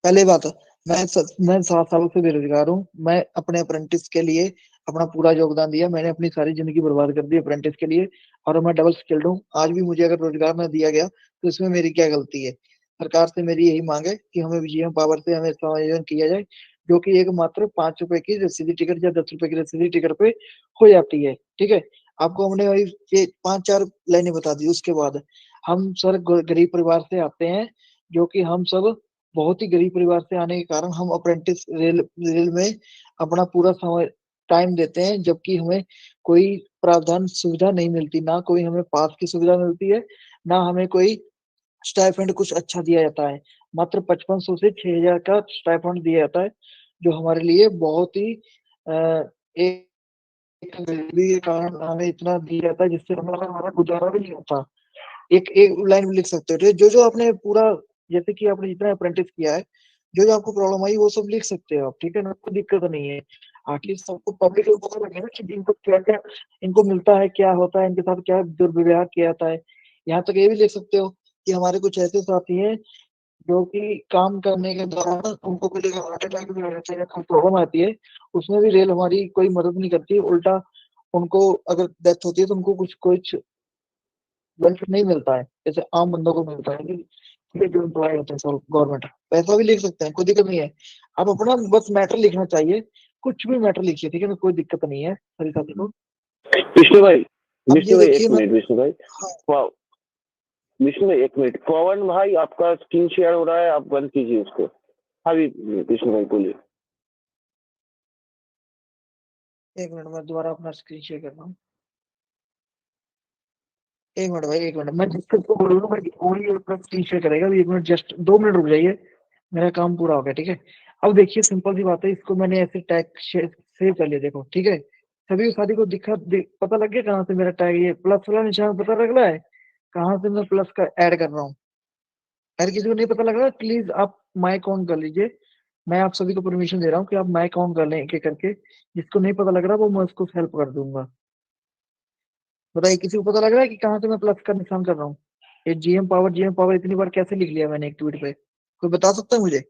पहले बात, मैं 7 सालों से बेरोजगार हूँ। मैं अपने अप्रेंटिस के लिए अपना पूरा योगदान दिया, मैंने अपनी सारी जिंदगी बर्बाद कर दी अप्रेंटिस के लिए, और मैं डबल स्किल्ड हूँ। आज भी मुझे अगर रोजगार न दिया गया तो इसमें मेरी क्या गलती है? सरकार से मेरी यही मांग है कि हमें जीएम पावर से हमें समायोजन किया जाए, जो कि एक मात्र 5 रुपए की रसीदी टिकट या 10 रुपए की रसीदी टिकट पे हो जाती है। ठीक है, आपको हमने वही ये 5-4 लाइनें बता दी। उसके बाद हम सर गरीब परिवार से आते हैं, जो कि हम सब बहुत ही गरीब परिवार से आने के कारण हम अप्रेंटिस रेल में अपना पूरा समय टाइम देते हैं, जबकि हमें कोई प्रावधान सुविधा नहीं मिलती, ना कोई हमें पास की सुविधा मिलती है, ना हमें कोई स्टाइपेंड कुछ अच्छा दिया जाता है। मात्र 5500 से 6000 का स्टाइपेंड दिया जाता है, जो हमारे लिए बहुत ही एक गरीबी के कारण हमें इतना दिया जाता है, जिससे हमारा गुजारा भी नहीं होता। एक एक लाइन में लिख सकते हो जो जो आपने पूरा, जैसे कि आपने जितना अप्रेंटिस किया है, जो जो आपको प्रॉब्लम आई वो सब लिख सकते हो आप। ठीक है ना, कोई दिक्कत नहीं है। आखिर सबको पब्लिक को पता लगे ना कि इनको क्या क्या इनको मिलता है, क्या होता है, इनके साथ क्या दुर्व्यवहार किया जाता है। यहाँ तक ये भी लिख सकते हो कि हमारे कुछ ऐसे साथी हैं जो कि काम करने के दौरान उनको कभी हार्ट अटैक भी हो जाता है या कोई प्रॉब्लम आती है, उसमें भी रेल हमारी कोई मदद नहीं करती। उल्टा उनको अगर डेथ होती है तो उनको कुछ कुछ बेनिफिट नहीं मिलता है, जैसे आम बंदों को मिलता है कि ये जो एम्प्लॉय होते हैं गवर्नमेंट, पैसा भी लिख सकते हैं, कोई दिक्कत नहीं है। आप अपना बस मैटर लिखना चाहिए, कुछ भी मैटर लिखिए। ठीक है ना, कोई दिक्कत नहीं है सभी साथी को। विष्णु भाई, अब विष्णु ये भाई देखिए एक मैं, मिनट, विष्णु भाई, वाह, विष्णु भाई एक मिनट, पवन भाई आपका स्क्रीन शेयर हो रहा है, आप बंद कीजिए उसको। हाँ विष्णु भाई बोलिए। एक मिनट मैं दोबारा अपना स्क्रीन शेयर कर रहा हूँ। एक मिनट भाई, एक मिनट, मैं जिसको बोलूंगा भाई वही अपना स्क्रीन शेयर करेगा। अभी 1 मिनट, जस्ट 2 मिनट रुक जाइए, मेरा काम पूरा हो गया। ठीक है, अब देखिए सिंपल सी बात है, इसको मैंने ऐसे टैग सेव कर लिया, देखो। ठीक है, सभी साथी को पता लग गया कहाँ से मेरा टैग, ये प्लस वाला निशान पता लग रहा है कहाँ से मैं प्लस का ऐड कर रहा हूँ? अगर किसी को नहीं पता लग रहा प्लीज आप माइक ऑन कर लीजिए। मैं आप सभी को परमिशन दे रहा हूँ कि आप माइक ऑन कर लें एक एक करके। जिसको नहीं पता लग रहा वो मैं उसको हेल्प कर दूंगा। बताइए, किसी को पता लग रहा है कि कहाँ से मैं प्लस का निशान कर रहा हूँ? ये जीएम पावर इतनी बार कैसे लिख लिया मैंने एक ट्वीट पे? कोई बता सकता है मुझे?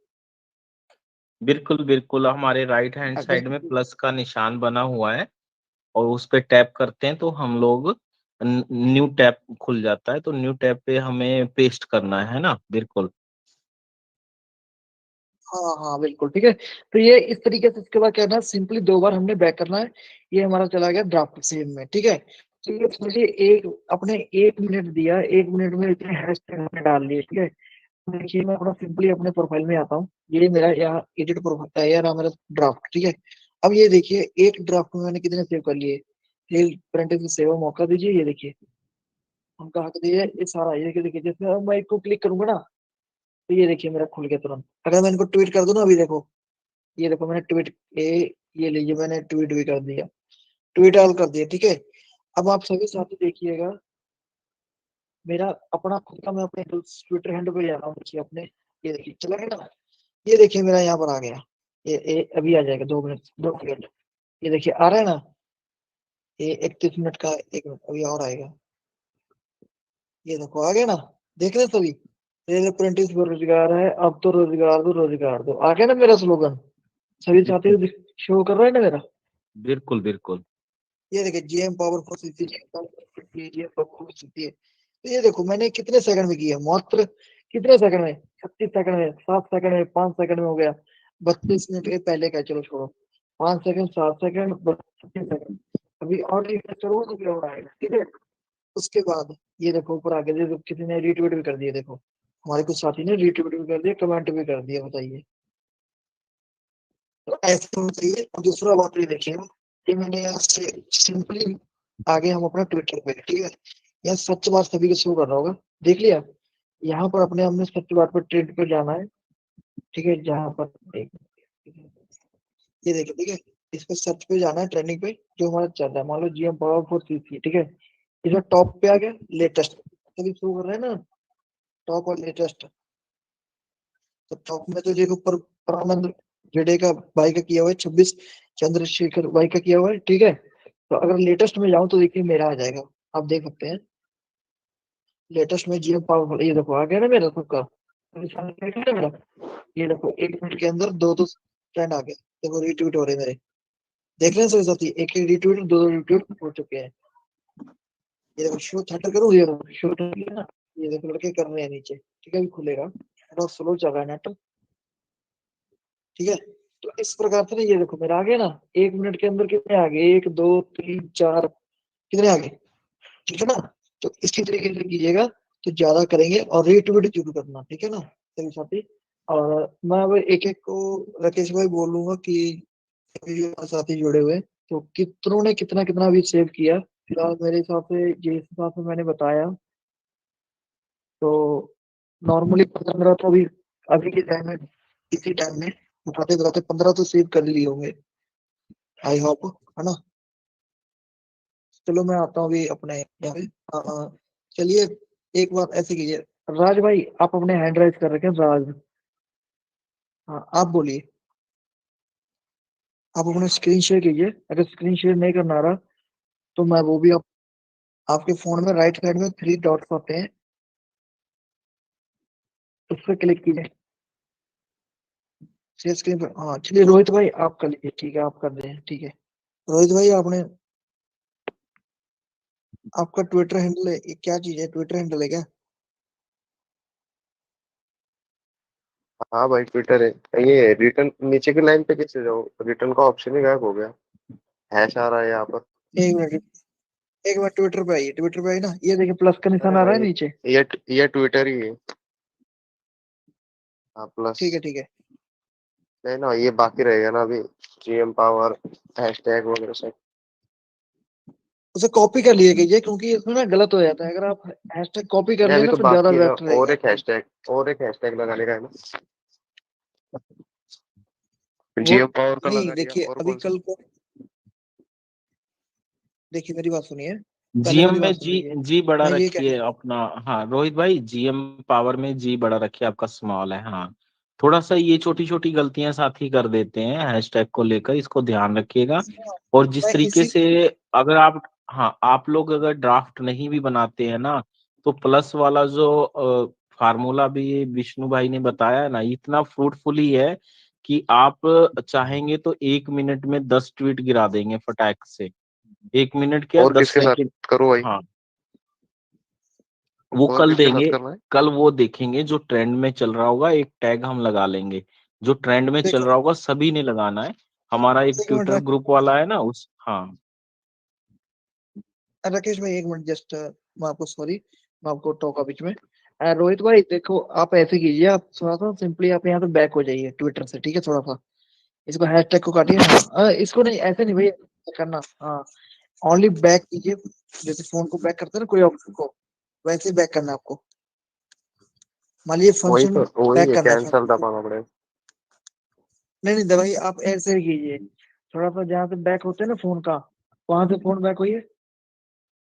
बिल्कुल बिल्कुल, हमारे राइट हैंड अगर साइड में प्लस का निशान बना हुआ है और उस पे टैप करते हैं तो हम लोग न्यू टैब खुल जाता है, तो न्यू टैब पे हमें पेस्ट करना है ना। बिल्कुल हाँ हाँ बिल्कुल, ठीक है। तो ये इस तरीके से इसके बाद क्या करना है, सिंपली 2 बार हमने बैक करना है। ये हमारा चला गया ड्राफ्ट सेव में। ठीक है, तो ये मुझे एक अपने 1 मिनट दिया, 1 मिनट में इतने हैशटैग हमने डाल लिए। ठीक है, तो देखिए मैं अपना सिंपली अपने प्रोफाइल में आता हूँ। ये मेरा यहाँ एडिट प्रोफाइल है, यार मेरा ड्राफ्ट। ठीक है, अब ये देखिए एक ड्राफ्ट में मैंने कितने सेव कर लिए। सेल प्रिंटिंग सेव मौका दीजिए, ये देखिए हम कहा दीजिए ये सारा, ये देखिए जैसे अब मैं इसको क्लिक करूंगा ना, तो ये देखिए मेरा खुल गया तुरंत। अगर मैं इनको ट्वीट कर दूं ना, अभी देखो, ये देखो मैंने ट्वीट ये लीजिए, मैंने ट्वीट भी कर दिया, ट्वीट ऑल कर दिया। ठीक है, अब आप सभी साथी देखिएगा, मेरा अपना खुद का, मैं अपने ट्विटर हैंडल पे जा रहा हूँ। देखिए अपने, ये देखिए चला गया ना, ये देखिए मेरा यहाँ पर आ गया। ये अभी आ जाएगा 2 मिनट। ये देखिए आ रहा है ना, ये 31 मिनट का, 1 मिनट अभी और आएगा। ये देखो आ गया ना, देख रहे हैं सभी? रेल अप्रेंटिस बेरोजगार है, अब तो रोजगार दो, रोजगार दो। आ गया ना मेरा स्लोगन? सभी साथी बिल्कुल शो कर रहा है ना मेरा? बिल्कुल बिल्कुल। ये देखिए GM power for city, GM power for city है। तो ये देखो मैंने कितने सेकंड में किया, मात्र कितने सेकंड में? 36 सेकंड में, 7 सेकंड में, 5 सेकंड में हो गया। 32 मिनट के पहले का, चलो छोड़ो। 5 सेकंड, 7 सेकंड, 36 सेकंड। अभी और एक करूंगा तो क्या हो रहा है? ठीक है, उसके बाद ये देखो ऊपर आगे देखो, किसी ने रीट्वीट भी कर दिया। देखो हमारे कुछ साथी ने रीट्वीट भी कर दिया, कमेंट भी कर दिया। बताइए, तो ऐसा होना चाहिए। और दूसरा बात ये देखिए कि मैंने यहाँ से सिंपली आगे हम अपना ट्विटर पे, ठीक है, यहाँ सच बात सभी को शो कर रहा होगा, देख लिया। यहाँ पर अपने हमने सच बात पर ट्रेंड पे जाना है। ठीक है, जहाँ पर ये देखिए, ठीक है, इस पे सर्च पे जाना है, ट्रेंडिंग पे जो हमारा चल रहा है। मान लो GM पावर 4 ठीक है, इसमें टॉप पे आ गया लेटेस्ट, तभी शो कर रहा है ना टॉप और लेटेस्ट। तो टॉप में तो देखो परमानंद जेडे का भाई का किया हुआ है, 26 चंद्रशेखर भाई का किया हुआ है, ठीक है। तो अगर लेटेस्ट में जाऊं तो देखिए मेरा आ जाएगा, आप देख सकते हैं। लेटेस्ट में GM पावर, ये देखो आ गया ना मेरा सबका, मेरा ये देखो 1 मिनट के अंदर दो ट्रेंड आ गए, देखो रीट्वीट हो रहे मेरे, देख रहे हैं सभी साथी, एक एक रीट्वीट दो रीट्वीट हो चुके हैं। ये देखो शो थंडर करूँ, ये देखो शो ना, ये देखो लड़के कर रहे हैं नीचे, ठीक है अभी खुलेगा, थोड़ा स्लो चल रहा है नेट, ठीक है। तो इस प्रकार से ना ये देखो मेरा आ गया ना, 1 मिनट के अंदर कितने आ गए, 1 2 3 4 कितने आ गए, ठीक है ना। तो इसकी तरीके से कीजिएगा तो ज्यादा करेंगे, और रीट्वीट जरूर करना, ठीक है ना सभी साथी। और मैं अब एक एक को राकेश भाई बोलूंगा कि अभी जो साथी जुड़े हुए हैं, तो कितनों ने कितना कितना भी सेव किया फिलहाल मेरे हिसाब से, जिस हिसाब से मैंने बताया, तो नॉर्मली 15 तो अभी के टाइम में, इसी टाइम में बताते बताते 15 तो सेव कर लिए होंगे, आई होप, है ना। चलो मैं आता हूँ अभी अपने यहाँ पे। चलिए एक बात ऐसे कीजिए, राज भाई आप अपने हैंड राइज कर रखे हैं, राज, हाँ आप बोलिए। आप अपना स्क्रीन शेयर कीजिए, अगर स्क्रीन शेयर नहीं करना आ रहा तो मैं वो भी आपके फोन में राइट साइड में 3 डॉट्स आते हैं, उस पर क्लिक कीजिए, शेयर स्क्रीन पर। हाँ चलिए रोहित भाई आप कर लीजिए, ठीक है आप कर रहे हैं, ठीक है। रोहित भाई आपने, आपका ट्विटर हैंडल है, ये क्या चीज है, ट्विटर हैंडल है क्या? हाँ भाई ट्विटर है। ये रिटर्न नीचे की लाइन पे कैसे जाओ, रिटर्न का ऑप्शन ही गायब हो गया, हैश आ रहा है यहाँ पर। एक मिनट, एक बार ट्विटर पे आइए, ट्विटर पे आइए ना, ये देखिए प्लस का निशान अरे आ रहा है भाई नीचे, ये ट्विटर ही है। हाँ प्लस, ठीक है ठीक है। नहीं ना ये बाकी रहेगा ना अभी, GM पावर हैशटैग वगैरह सब। उसे कॉपी कर लिए कीजिए, क्योंकि इसमें ना गलत हो जाता है, अगर आप हैशटैग कॉपी कर नहीं लिए अभी ना तो फिर ज्यादा बाकी है ना, बेटर रहेगा। और एक हैशटैग लगाने का है ना। वो GM पावर का नहीं, लगा दिया, देखिए और अभी कौन सा? कल को, देखिए मेरी बात सुनिए, पहले जीएम मेरी में बात सुन लीजिए। जी बड़ा मैं ये कह रखिए अपना। हाँ रोहित भाई, जीएम पावर में जी बड़ा रखिए, आपका स्मॉल है। हाँ थोड़ा सा ये छोटी छोटी गलतियां साथी कर देते हैं हैशटैग को लेकर, इसको ध्यान रखिएगा। और जिस मैं तरीके इसी, से अगर आप, हाँ आप लोग अगर ड्राफ्ट नहीं भी बनाते हैं ना, तो प्लस वाला जो फार्मूला भी विष्णु भाई ने बताया है ना, इतना फ्रूटफुली है कि आप चाहेंगे तो 1 मिनट में 10 ट्वीट गिरा देंगे फटाक से। 1 मिनट क्या, और 10 किसके साथ सेकेंड। करूँ भाई? हाँ वो और कल किसके साथ देंगे, करना है? कल वो देखेंगे जो ट्रेंड में चल रहा होगा, एक टैग हम लगा लेंगे, जो ट्रेंड में चल देखो रहा होगा सभी ने लगाना है। हमारा एक 1 मिनट ट्विटर ग्रुप वाला है ना उस, हाँ राकेश भाई 1 मिनट जस्ट, मैं आपको सॉरी, मैं आपको टोका बीच में। रोहित भाई देखो आप ऐसे कीजिए, आप थोड़ा सा सिंपली आप यहाँ पे बैक हो जाइए ट्विटर से, ठीक है, थोड़ा सा इसको हैशटैग को काटिए, हाँ इसको नहीं, ऐसे नहीं भैया करना, हाँ ओनली बैक कीजिए, जैसे फोन को बैक करते हैं ना कोई ऑप्शन को, वैसे ही बैक करना है आपको। मान लीजिए वही फंक्शन तो, वही बैक है, करना है कैंसल फंक्शन को, दबाना पड़ेगा। नहीं नहीं दवाई आप ऐसे ही कीजिए, थोड़ा सा जहाँ से बैक होते हैं ना फोन का, वहां से फोन बैक होइए,